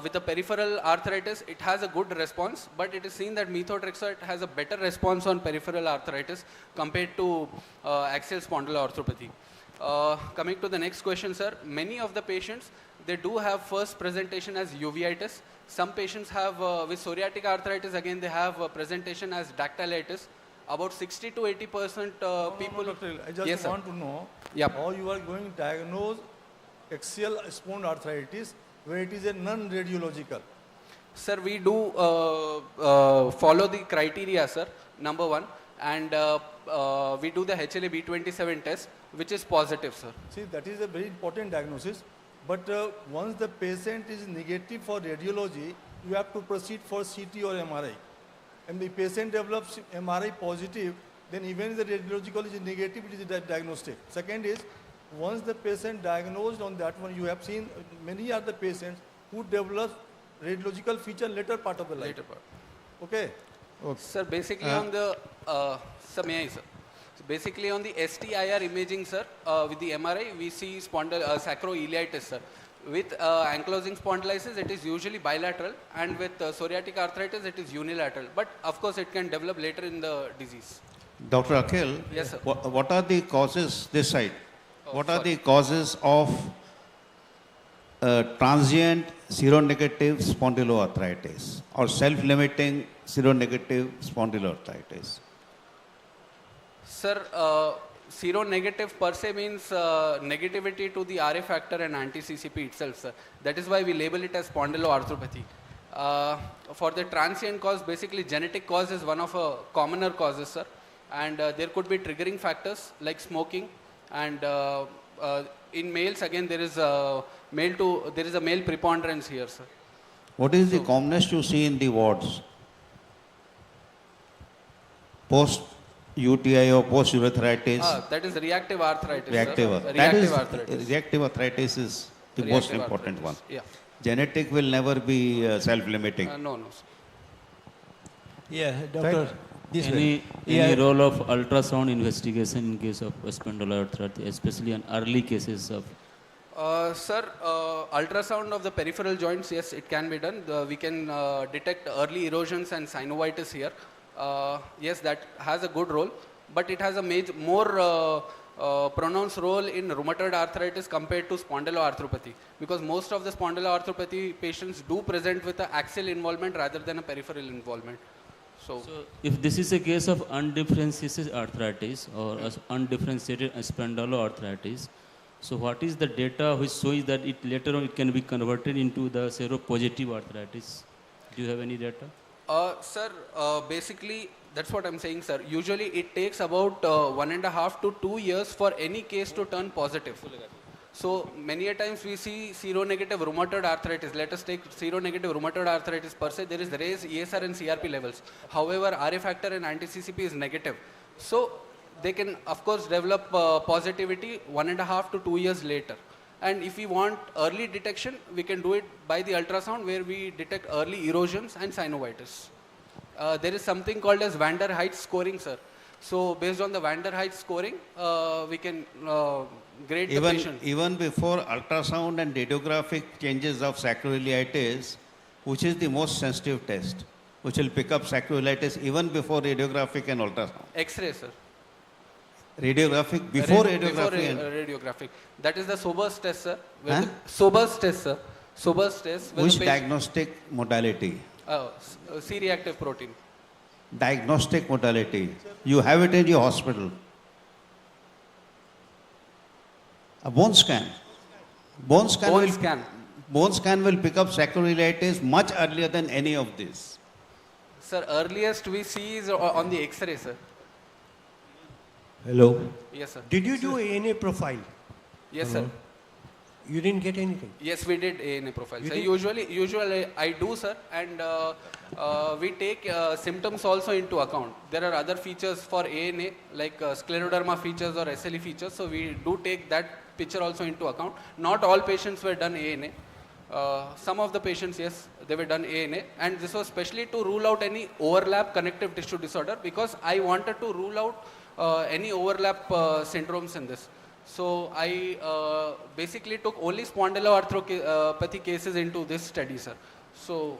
With the peripheral arthritis, it has a good response, but it is seen that methotrexate has a better response on peripheral arthritis compared to axial spondyloarthropathy. Coming to the next question, sir, many of the patients, they do have first presentation as uveitis. Some patients have, with psoriatic arthritis, again, they have a presentation as dactylitis. About 60 to 80% people.
No, doctor, I just want to know how you are going to diagnose axial spondyloarthritis where it is a non-radiological.
Sir, we do follow the criteria, sir, number one, and we do the HLA-B27 test, which is positive, sir.
See, that is a very important diagnosis, but once the patient is negative for radiology, you have to proceed for CT or MRI. And the patient develops MRI positive, then even if the radiological is negative, it is a diagnostic. Second is, once the patient diagnosed on that one, you have seen many are the patients who develop radiological feature later part of the life.
Later part.
Okay.
Sir, basically on the, sir, may I, sir? So basically on the STIR imaging, sir, with the MRI, we see sacroiliitis, sir. With ankylosing spondylitis, it is usually bilateral, and with psoriatic arthritis, it is unilateral. But of course, it can develop later in the disease.
Dr. Akhil,
yes, sir.
What are the causes, this side, what are the causes of transient seronegative spondyloarthritis or self-limiting seronegative spondyloarthritis?
Sir, seronegative per se means negativity to the RA factor and anti-CCP itself, sir. That is why we label it as spondyloarthropathy. For the transient cause, basically genetic cause is one of commoner causes, sir. And there could be triggering factors like smoking. And in males, again, there is a male preponderance here, sir.
What is the commonest you see in the wards? Post UTI or post-urethritis?
That is reactive arthritis.
Reactive,
arthritis.
Reactive arthritis is the most important one.
Yeah.
Genetic will never be self-limiting.
No, no. Sir.
Yeah, doctor.
Any role of ultrasound investigation in case of spondyloarthritis, especially in early cases of?
Sir, ultrasound of the peripheral joints, yes, it can be done. We can detect early erosions and synovitis here. Yes, that has a good role, but it has a more pronounced role in rheumatoid arthritis compared to spondyloarthropathy, because most of the spondyloarthropathy patients do present with an axial involvement rather than a peripheral involvement. So
if this is a case of undifferentiated arthritis or undifferentiated spondyloarthritis, so what is the data which shows that it later on it can be converted into the seropositive arthritis? Do you have any data?
Sir, basically, that's what I'm saying, sir. Usually, it takes about 1.5 to 2 years for any case to turn positive. So, many a times we see seronegative rheumatoid arthritis. Let us take seronegative rheumatoid arthritis per se. There is raised ESR and CRP levels. However, RA factor and anti-CCP is negative. So, they can, of course, develop positivity 1.5 to 2 years later. And if we want early detection, we can do it by the ultrasound where we detect early erosions and synovitis. There is something called as Van der Heijden scoring, sir. So based on the Van der Heijden scoring, we can grade the patient.
Even before ultrasound and radiographic changes of sacroiliitis, which is the most sensitive test, which will pick up sacroiliitis even before radiographic and ultrasound?
X-ray, sir.
Radiographic, before radiographic?
Radiographic. That is the Sober's test, sir. Sober's test, sir. Sober's test.
Which diagnostic modality?
C-reactive protein.
Diagnostic modality. You have it in your hospital. A bone scan. Bone scan will pick up sacroiliitis much earlier than any of this.
Sir, earliest we see is on the X-ray, sir.
Hello.
Yes, sir.
Did you do ANA profile?
Yes, sir.
You didn't get anything?
Yes, we did ANA profile.
You
So
did?
usually I do, sir, and we take symptoms also into account. There are other features for ANA like scleroderma features or SLE features. So we do take that picture also into account. Not all patients were done ANA. Some of the patients, yes, they were done ANA, and this was specially to rule out any overlap connective tissue disorder, because I wanted to rule out any overlap syndromes in this. So I basically took only spondyloarthropathy cases into this study, sir. So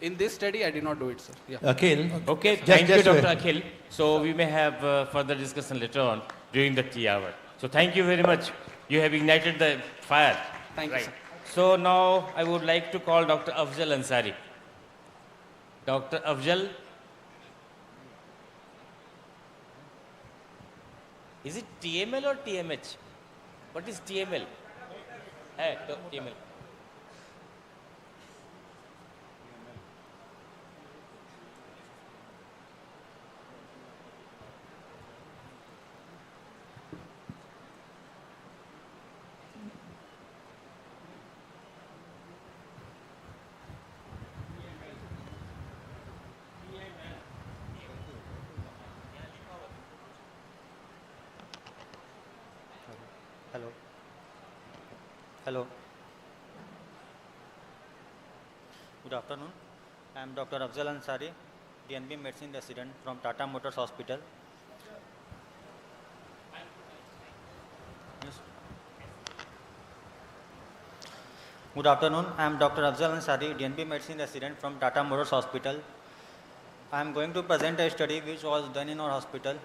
in this study, I did not do it, sir. Yeah.
Akhil?
Okay,
Just-
thank you,
just
Dr.
wait.
Akhil. So we may have further discussion later on during the tea hour. So thank you very much. You have ignited the fire.
Thank you,
Right.
sir.
So now I would like to call Dr. Afzal Ansari. Dr. Afzal. Is it TML or TMH? What is TML? TML.
Hello. Hello. Good afternoon. I am Dr. Afzal Ansari, DNB Medicine resident from Tata Motors Hospital. Yes. Good afternoon. I am Dr. Afzal Ansari, DNB Medicine resident from Tata Motors Hospital. I am going to present a study which was done in our hospital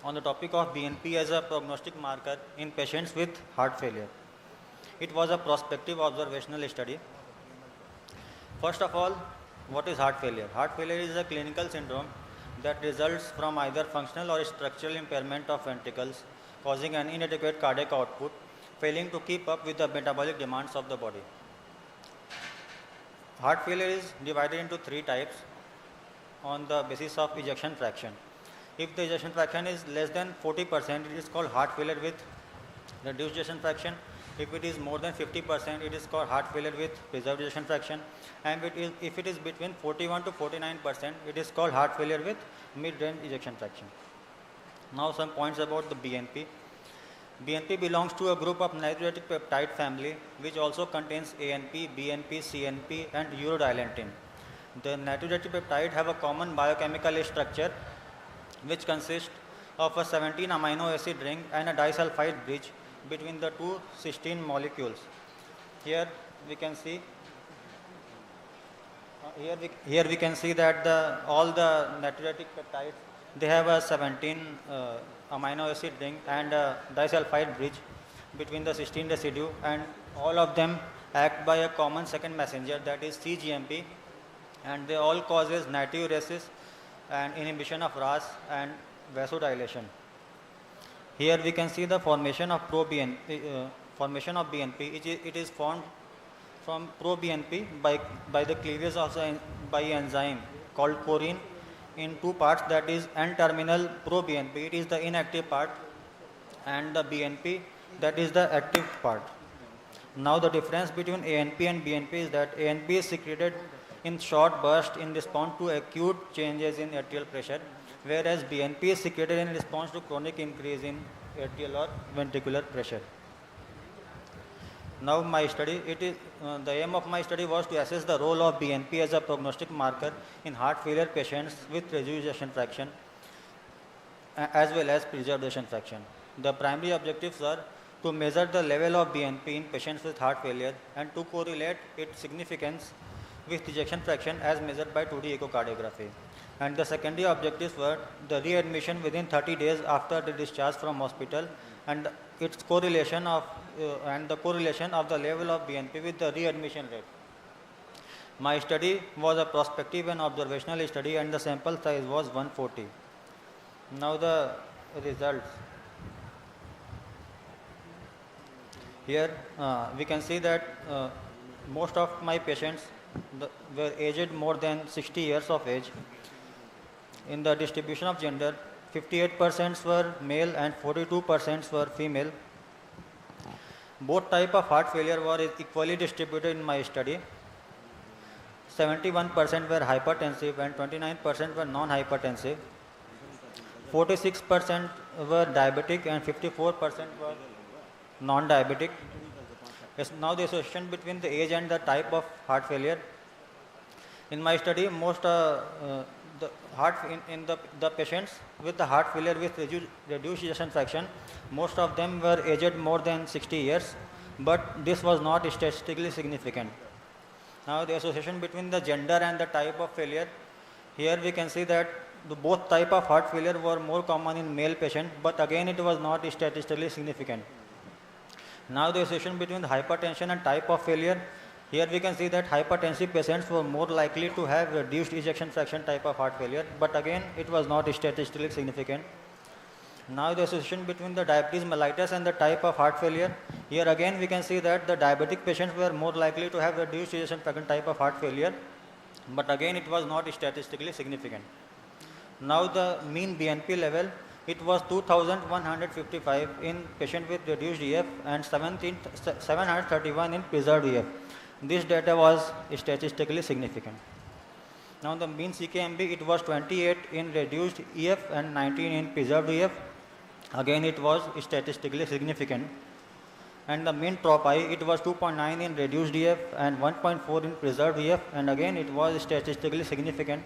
on the topic of BNP as a prognostic marker in patients with heart failure. It was a prospective observational study. First of all, what is heart failure? Heart failure is a clinical syndrome that results from either functional or structural impairment of ventricles, causing an inadequate cardiac output, failing to keep up with the metabolic demands of the body. Heart failure is divided into three types on the basis of ejection fraction. If the ejection fraction is less than 40%, it is called heart failure with reduced ejection fraction. If it is more than 50%, it is called heart failure with preserved ejection fraction. And if it is between 41 to 49%, it is called heart failure with mid-range ejection fraction. Now some points about the BNP. BNP belongs to a group of natriuretic peptide family which also contains ANP, BNP, CNP and urodilantine. The natriuretic peptide have a common biochemical structure which consists of a 17 amino acid ring and a disulfide bridge between the two cysteine molecules. Here we can see that all the natriuretic peptides, they have a 17 amino acid ring and a disulfide bridge between the cysteine residue, and all of them act by a common second messenger, that is cGMP, and they all causes natriuresis and inhibition of RAS and vasodilation. Here we can see the formation of BNP. It is formed from pro-BNP by the cleavage of by enzyme called corine in two parts, that is N-terminal pro-BNP, it is the inactive part, and the BNP, that is the active part. Now the difference between ANP and BNP is that ANP is secreted in short bursts in response to acute changes in arterial pressure, whereas BNP is secreted in response to chronic increase in arterial or ventricular pressure. Now my study, the aim of my study was to assess the role of BNP as a prognostic marker in heart failure patients with reduced ejection fraction as well as preserved ejection fraction. The primary objectives are to measure the level of BNP in patients with heart failure and to correlate its significance with ejection fraction as measured by 2D echocardiography. And the secondary objectives were the readmission within 30 days after the discharge from hospital and its correlation of the level of BNP with the readmission rate. My study was a prospective and observational study, and the sample size was 140. Now the results. Here we can see that most of my patients were aged more than 60 years of age. In the distribution of gender, 58% were male and 42% were female. Both type of heart failure were equally distributed in my study. 71% were hypertensive and 29% were non-hypertensive. 46% were diabetic and 54% were non-diabetic. Yes, now the association between the age and the type of heart failure. In my study, most the patients with the heart failure with reduced ejection fraction, most of them were aged more than 60 years, but this was not statistically significant. Now the association between the gender and the type of failure, here we can see that both type of heart failure were more common in male patients, but again it was not statistically significant. Now the association between the hypertension and type of failure, here we can see that hypertensive patients were more likely to have reduced ejection fraction type of heart failure, but again it was not statistically significant. Now the association between the diabetes mellitus and the type of heart failure, here again we can see that the diabetic patients were more likely to have reduced ejection fraction type of heart failure, but again it was not statistically significant. Now the mean BNP level, it was 2155 in patient with reduced EF and 731 in preserved EF. This data was statistically significant. Now the mean CKMB, it was 28 in reduced EF and 19 in preserved EF. Again it was statistically significant. And the mean TROP-I, it was 2.9 in reduced EF and 1.4 in preserved EF, and again it was statistically significant.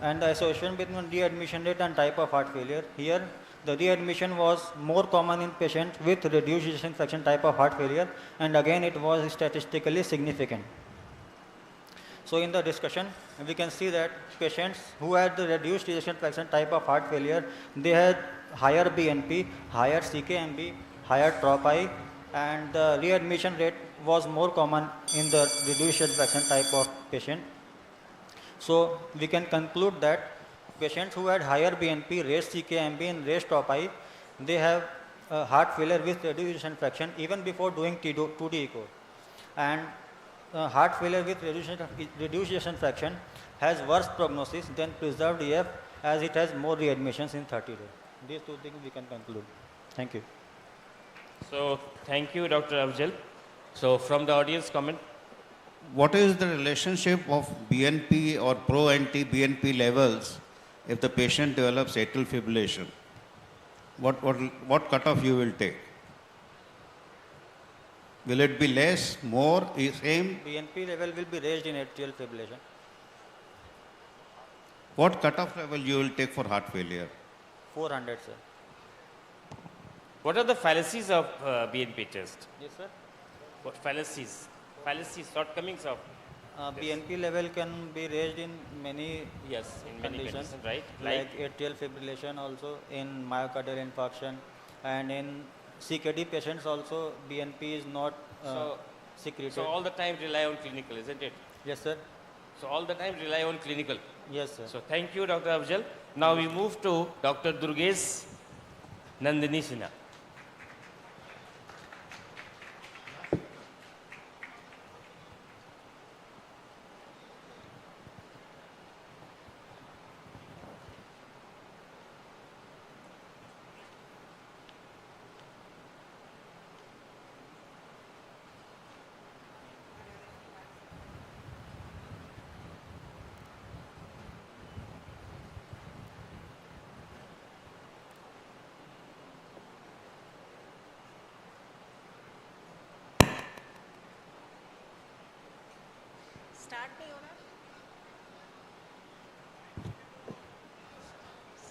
And the association between readmission rate and type of heart failure, here the readmission was more common in patients with reduced ejection fraction type of heart failure, and again it was statistically significant. So in the discussion, we can see that patients who had the reduced ejection fraction type of heart failure, they had higher BNP, higher CKMB, higher TROP-I, and the readmission rate was more common in the reduced ejection fraction type of patient. So we can conclude that patients who had higher BNP, raised CKMB and raised TROP-I, they have heart failure with reduced ejection fraction even before doing 2D echo. And heart failure with reduced ejection fraction has worse prognosis than preserved EF, as it has more readmissions in 30 days. These two things we can conclude. Thank you.
So thank you, Dr. Afzal. So from the audience comment.
What is the relationship of BNP or pro-anti-BNP levels if the patient develops atrial fibrillation? What cutoff you will take? Will it be less, more, same?
BNP level will be raised in atrial fibrillation.
What cutoff level you will take for heart failure?
400, sir.
What are the fallacies of BNP test?
Yes, sir.
What fallacies? Fallacies, shortcomings of
BNP level can be raised in many
conditions, right?
Like atrial fibrillation also, in myocardial infarction, and in CKD patients also BNP is not secreted.
So all the time rely on clinical, isn't it?
Yes, sir.
So all the time rely on clinical.
Yes, sir.
So thank you, Dr. Afzal. Now we move to Dr. Durgesh Nandini Sinha.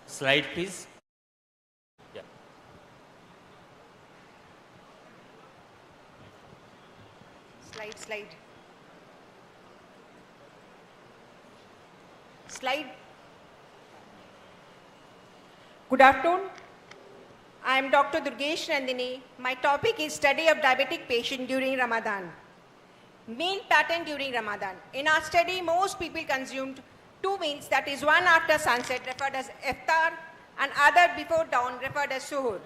Slide, please. Yeah.
Slide. Good afternoon. I am Dr. Durgesh Nandini. My topic is study of diabetic patient during Ramadan. Meal pattern during Ramadan. In our study, most people consumed 2 meals, that is one after sunset referred as iftar and other before dawn referred as suhoor.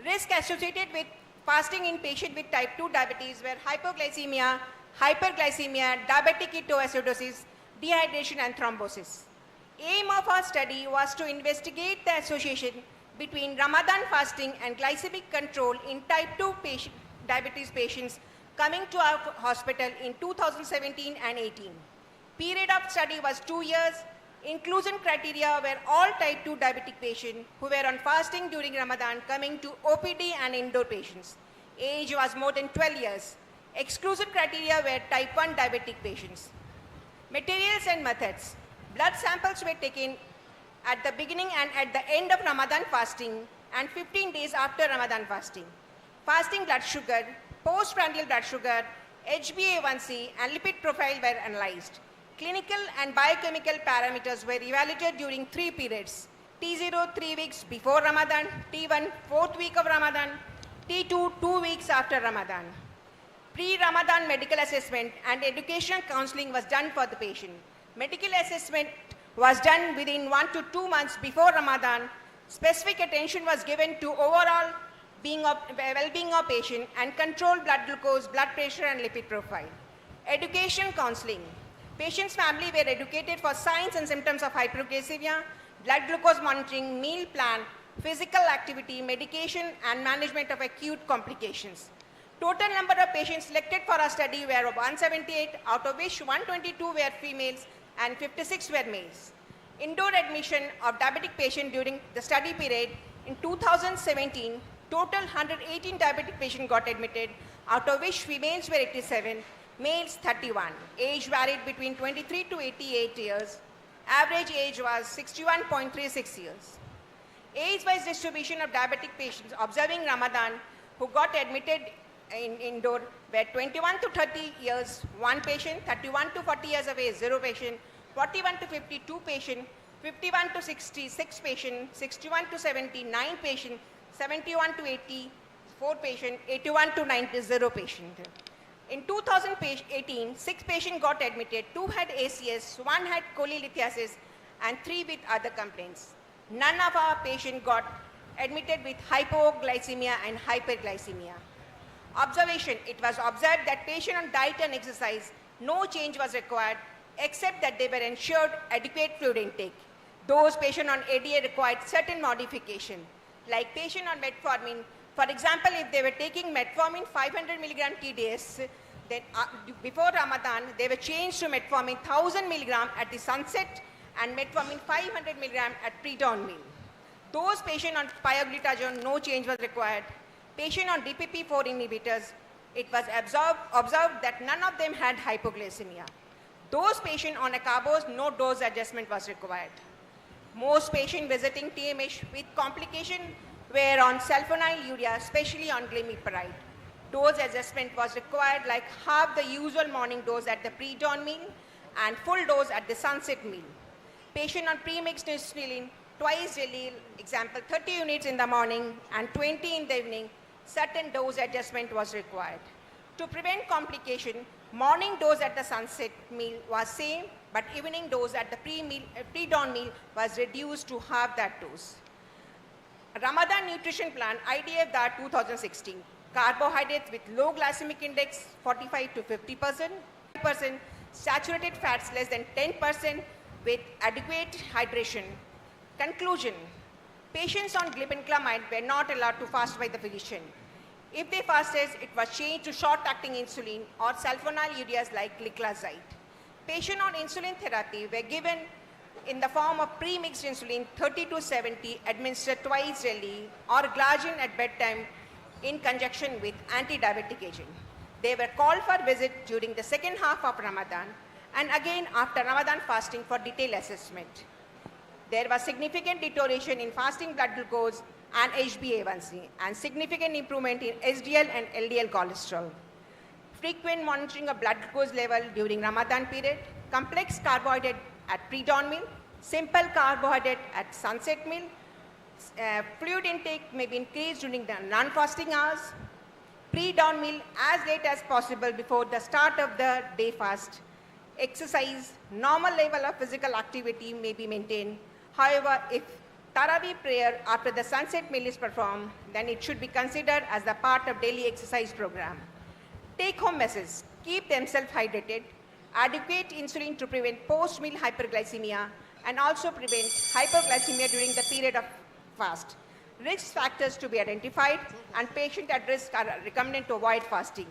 Risk associated with fasting in patient with type 2 diabetes were hypoglycemia, hyperglycemia, diabetic ketoacidosis, dehydration and thrombosis. Aim of our study was to investigate the association between Ramadan fasting and glycemic control in type 2 diabetes patients coming to our hospital in 2017 and 18. Period of study was 2 years. Inclusion criteria were all type 2 diabetic patients who were on fasting during Ramadan coming to OPD and indoor patients. Age was more than 12 years. Exclusion criteria were type 1 diabetic patients. Materials and methods. Blood samples were taken at the beginning and at the end of Ramadan fasting and 15 days after Ramadan fasting. Fasting blood sugar, postprandial blood sugar, HbA1c and lipid profile were analyzed. Clinical and biochemical parameters were evaluated during 3 periods. T0 3 weeks before Ramadan, T1 4th week of Ramadan, T2 2 weeks after Ramadan. Pre-Ramadan medical assessment and educational counseling was done for the patient. Medical assessment was done within 1 to 2 months before Ramadan. Specific attention was given to overall well-being of patient and control blood glucose, blood pressure and lipid profile. Education counseling. Patient's family were educated for signs and symptoms of hyperglycemia, blood glucose monitoring, meal plan, physical activity, medication and management of acute complications. Total number of patients selected for our study were 178, out of which 122 were females and 56 were males. Indoor admission of diabetic patients during the study period in 2017, total 118 diabetic patients got admitted, out of which females were 87, males 31. Age varied between 23 to 88 years. Average age was 61.36 years. Age-wise distribution of diabetic patients observing Ramadan who got admitted in indoor were 21 to 30 years, 1 patient, 31 to 40 years of age, 0 patient, 41 to 52 patient, 51 to 66 patient, 61 to 79 patient, 71 to 84 patient, 81 to 90, 0 patient. In 2018, 6 patients got admitted, 2 had ACS, 1 had cholelithiasis, and 3 with other complaints. None of our patients got admitted with hypoglycemia and hyperglycemia. Observation, it was observed that patient on diet and exercise, no change was required except that they were ensured adequate fluid intake. Those patients on ADA required certain modification, like patient on metformin. For example, if they were taking metformin 500 milligram TDS, then before Ramadan, they were changed to metformin 1000 milligram at the sunset and metformin 500 milligram at pre-dawn meal. Those patients on pioglitazone, no change was required. Patient on DPP-4 inhibitors, it was observed that none of them had hypoglycemia. Those patients on acarbose, no dose adjustment was required. Most patients visiting TMH with complication were on sulfonylurea, especially on glimepiride. Dose adjustment was required, like half the usual morning dose at the pre-dawn meal and full dose at the sunset meal. Patient on premixed insulin twice daily, example 30 units in the morning and 20 in the evening, certain dose adjustment was required. To prevent complication, morning dose at the sunset meal was same, but evening dose at the pre-dawn meal was reduced to half that dose. Ramadan nutrition plan, IDF DAR 2016. Carbohydrates with low glycemic index, 45 to 50%, saturated fats less than 10% with adequate hydration. Conclusion, patients on glibenclamide were not allowed to fast by the physician. If they fasted, it was changed to short-acting insulin or sulfonylureas like gliclazide. Patients on insulin therapy were given in the form of pre-mixed insulin 30 to 70 administered twice daily or glargine at bedtime in conjunction with anti-diabetic agent. They were called for visit during the second half of Ramadan and again after Ramadan fasting for detailed assessment. There was significant deterioration in fasting blood glucose and HbA1c and significant improvement in HDL and LDL cholesterol. Frequent monitoring of blood glucose level during Ramadan period, complex carbohydrate at pre-dawn meal, simple carbohydrate at sunset meal, fluid intake may be increased during the non-fasting hours, pre-dawn meal as late as possible before the start of the day fast, exercise, normal level of physical activity may be maintained. However, if Taraweeh prayer after the sunset meal is performed, then it should be considered as the part of daily exercise program. Take-home message, keep themselves hydrated, adequate insulin to prevent post-meal hyperglycemia and also prevent hyperglycemia during the period of fast. Risk factors to be identified, and patient at risk are recommended to avoid fasting.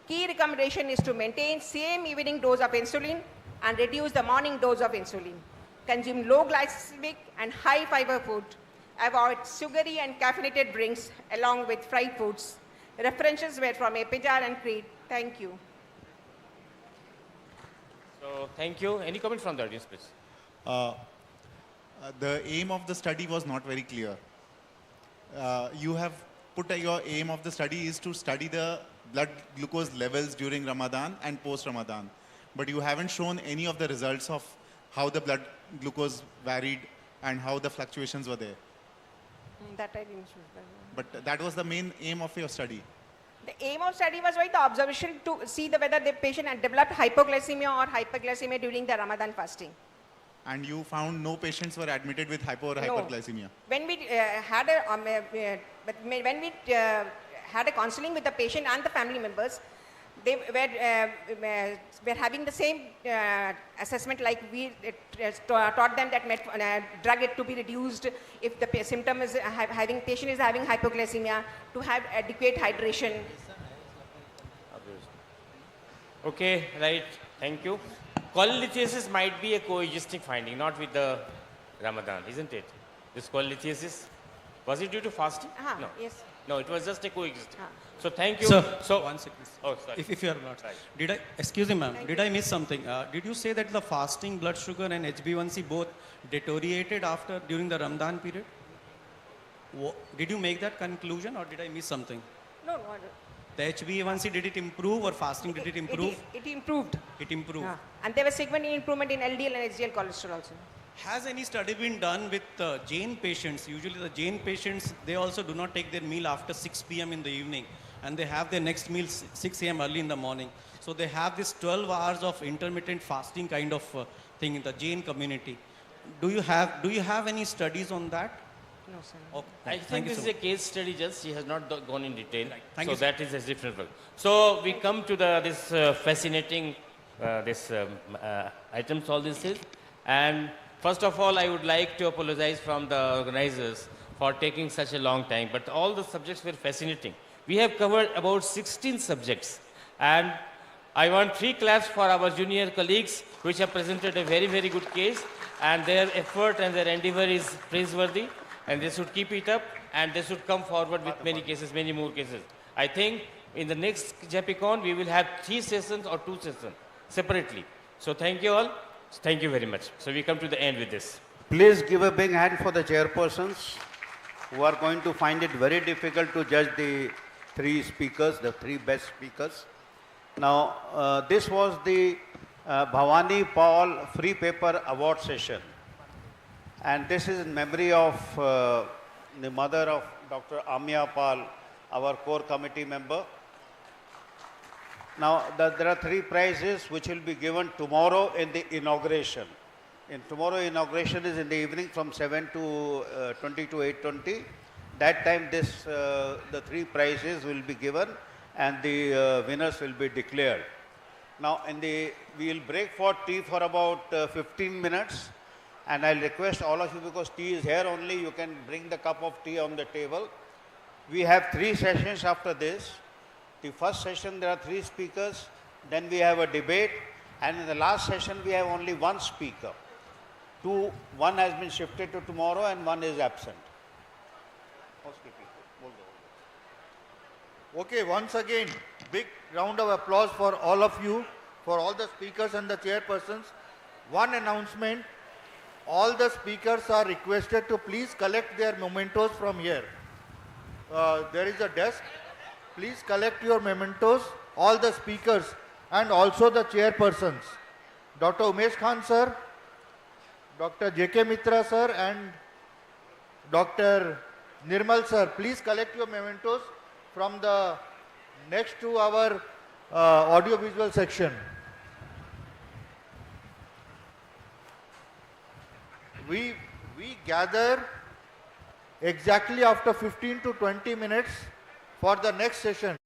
Key recommendation is to maintain same evening dose of insulin and reduce the morning dose of insulin. Consume low glycemic and high fiber food. Avoid sugary and caffeinated drinks along with fried foods. References were from Epijar and Creed. Thank you.
So thank you. Any comment from the audience, please?
The aim of the study was not very clear. You have put your aim of the study is to study the blood glucose levels during Ramadan and post-Ramadan. But you haven't shown any of the results of how the blood glucose varied and how the fluctuations were there.
That I didn't choose.
But that was the main aim of your study.
The aim of study was the observation to see whether the patient had developed hypoglycemia or hyperglycemia during the Ramadan fasting.
And you found no patients were admitted with hypo or hyperglycemia.
When we had a counseling with the patient and the family members, they were having the same assessment, like we taught them that drug it to be reduced if the symptom is patient is having hypoglycemia, to have adequate hydration.
Okay, right. Thank you. Cholelithiasis might be a coexisting finding, not with the Ramadan, isn't it? This cholelithiasis, was it due to fasting? No.
Yes.
No, it was just a coexisting. So thank you.
Sir,
so
one second.
Oh, sorry.
If you are not.
Sorry.
Did I, excuse me ma'am, did I miss something? Did you say that the fasting blood sugar and HbA1c both deteriorated during the Ramadan period? Did you make that conclusion or did I miss something?
No.
The HbA1c, did it improve or fasting, did it improve?
It improved.
It improved.
And there was significant improvement in LDL and HDL cholesterol also.
Has any study been done with Jain patients? Usually the Jain patients, they also do not take their meal after 6 p.m. in the evening, and they have their next meal 6 a.m. early in the morning. So they have this 12 hours of intermittent fasting kind of thing in the Jain community. Do you have any studies on that?
No, sir.
Okay. I think this is a case study, just she has not gone in detail.
Thank
so
you,
that is a different one. So we come to this fascinating items, all this is. And first of all, I would like to apologize from the organizers for taking such a long time. But all the subjects were fascinating. We have covered about 16 subjects. And I want 3 claps for our junior colleagues, which have presented a very, very good case. And their effort and their endeavor is praiseworthy. And they should keep it up, and they should come forward with many cases, many more cases. I think in the next Japicon, we will have 3 sessions or 2 sessions separately. So thank you all. Thank you very much. So we come to the end with this.
Please give a big hand for the chairpersons who are going to find it very difficult to judge the 3 speakers, the 3 best speakers. Now, this was the Bhavani Paul Free Paper Award session. And this is in memory of the mother of Dr. Amya Pal, our core committee member. Now, there are 3 prizes which will be given tomorrow in the inauguration. Tomorrow inauguration is in the evening from 7 to 20 to 8:20. That time the 3 prizes will be given and the winners will be declared. Now, we will break for tea for about 15 minutes. And I'll request all of you, because tea is here only, you can bring the cup of tea on the table. We have 3 sessions after this. The first session, there are 3 speakers. Then we have a debate. And in the last session, we have only 1 speaker. 1 has been shifted to tomorrow and 1 is absent.
Okay, once again, big round of applause for all of you, for all the speakers and the chairpersons. One announcement. All the speakers are requested to please collect their mementos from here. There is a desk. Please collect your mementos, all the speakers and also the chairpersons. Dr. Umesh Khan sir, Dr. J.K. Mitra sir and Dr. Nirmal sir, please collect your mementos from the next to our audio-visual section. We gather exactly after 15 to 20 minutes for the next session.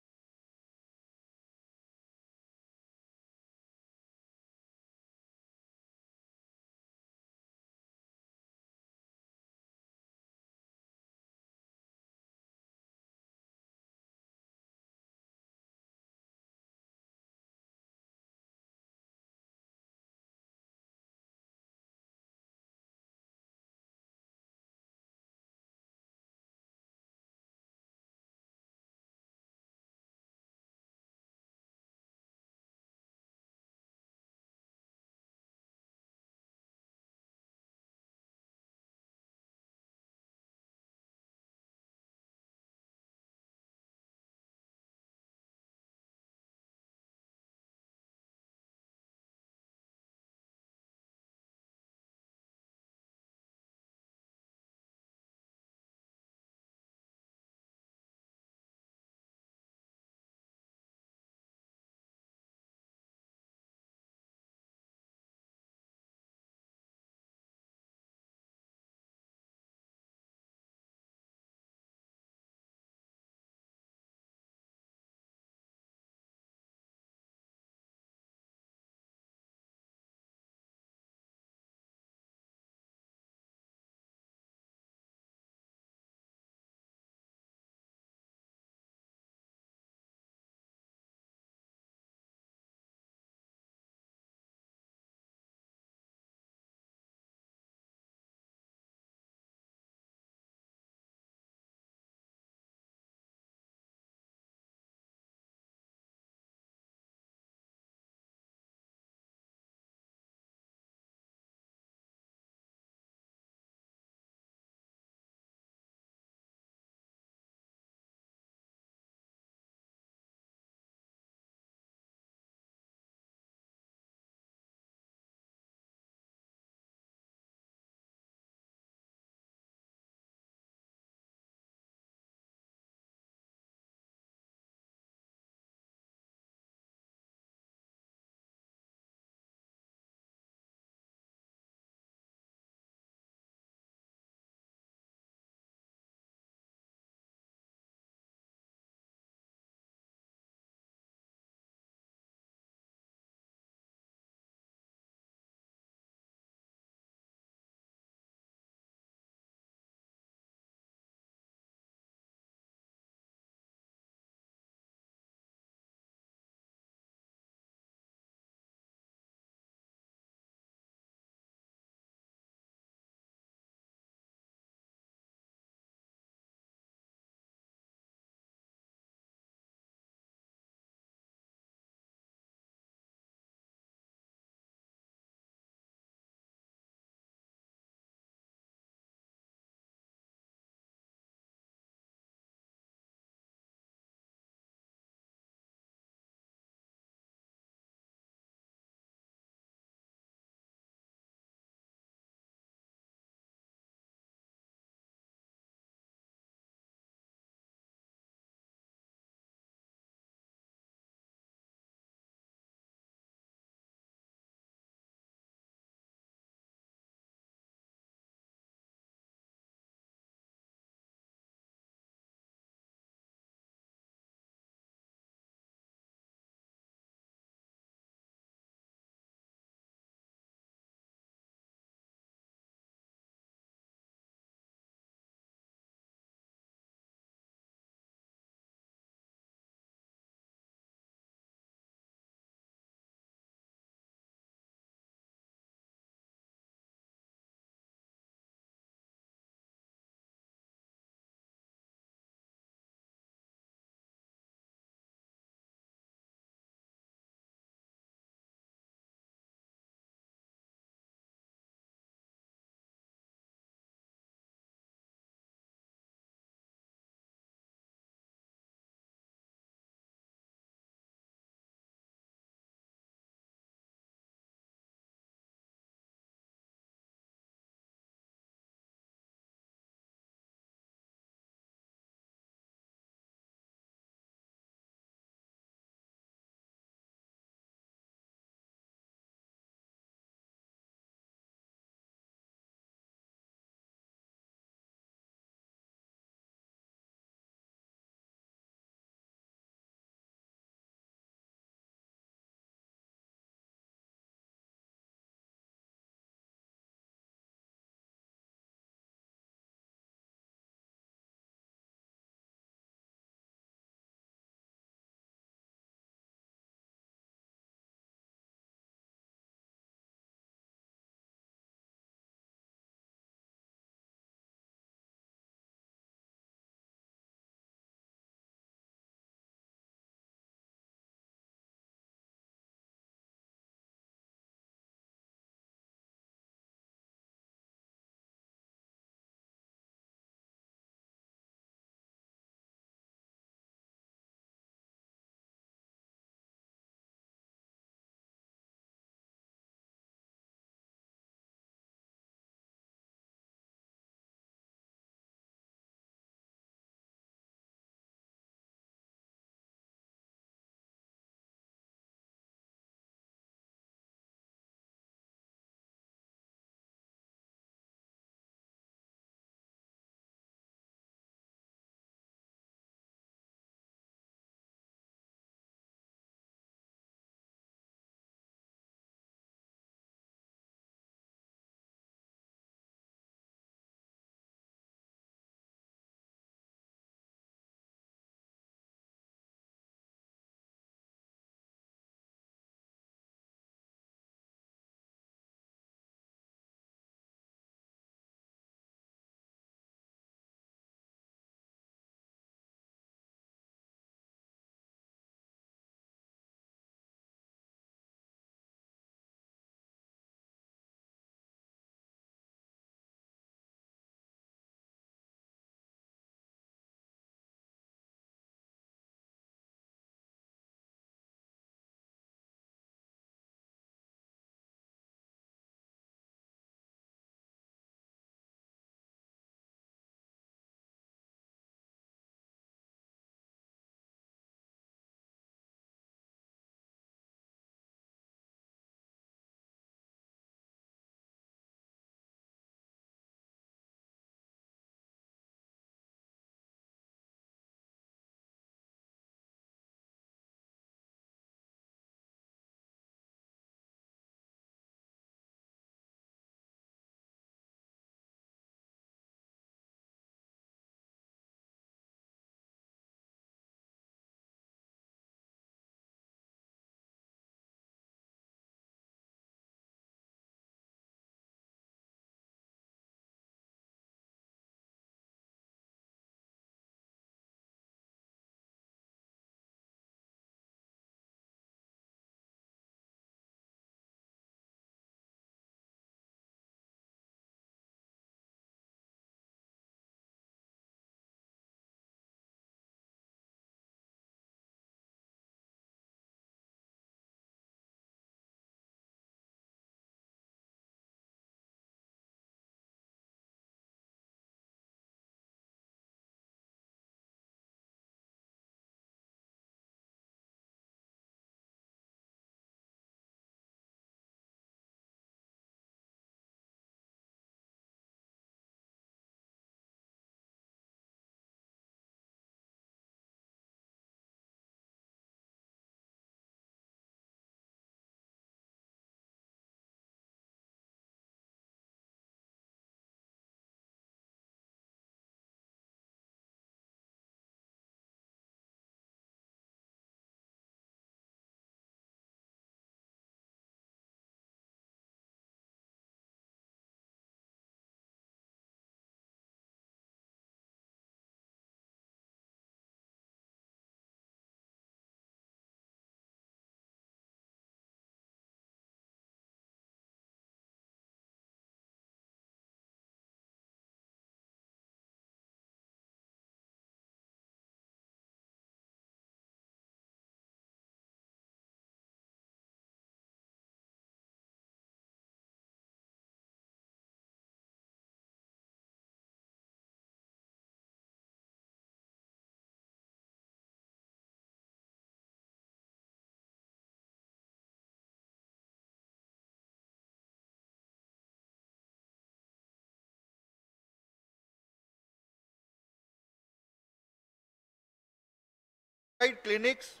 clinics,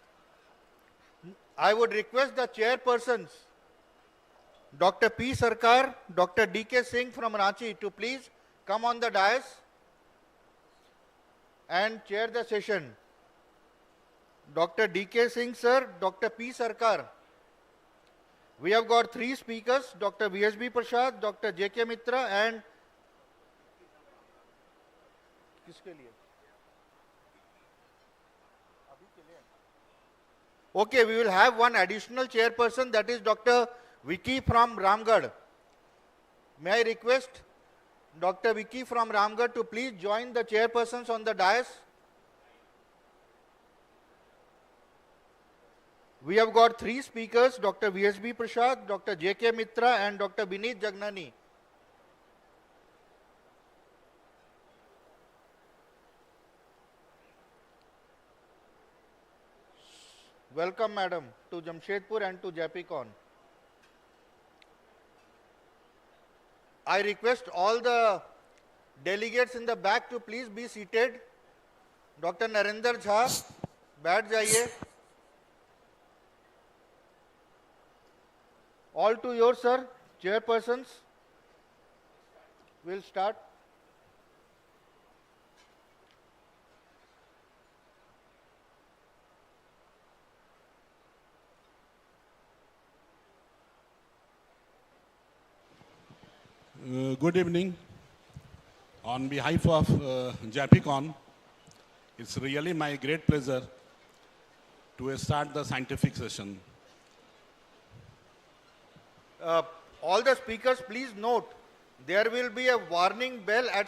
I would request the chairpersons, Dr. P. Sarkar, Dr. D.K. Singh from Ranchi, to please come on the dais and chair the session. Dr. D.K. Singh, sir, Dr. P. Sarkar. We have got 3 speakers, Dr. V.S.B. Prasad, Dr. J.K. Mitra and okay, we will have one additional chairperson, that is Dr. Vicky from Ramgarh. May I request Dr. Vicky from Ramgarh to please join the chairpersons on the dais. We have got 3 speakers, Dr. V.S.B. Prasad, Dr. J.K. Mitra and Dr. Vineet Jagnani. Welcome, madam, to Jamshedpur and to Japicon. I request all the delegates in the back to please be seated. Dr. Narendra Jha, बैठ जाइए. All to yours, sir. Chairpersons. We'll start.
Good evening. On behalf of Japicon, it's really my great pleasure to start the scientific session.
All the speakers, please note, there will be a warning bell at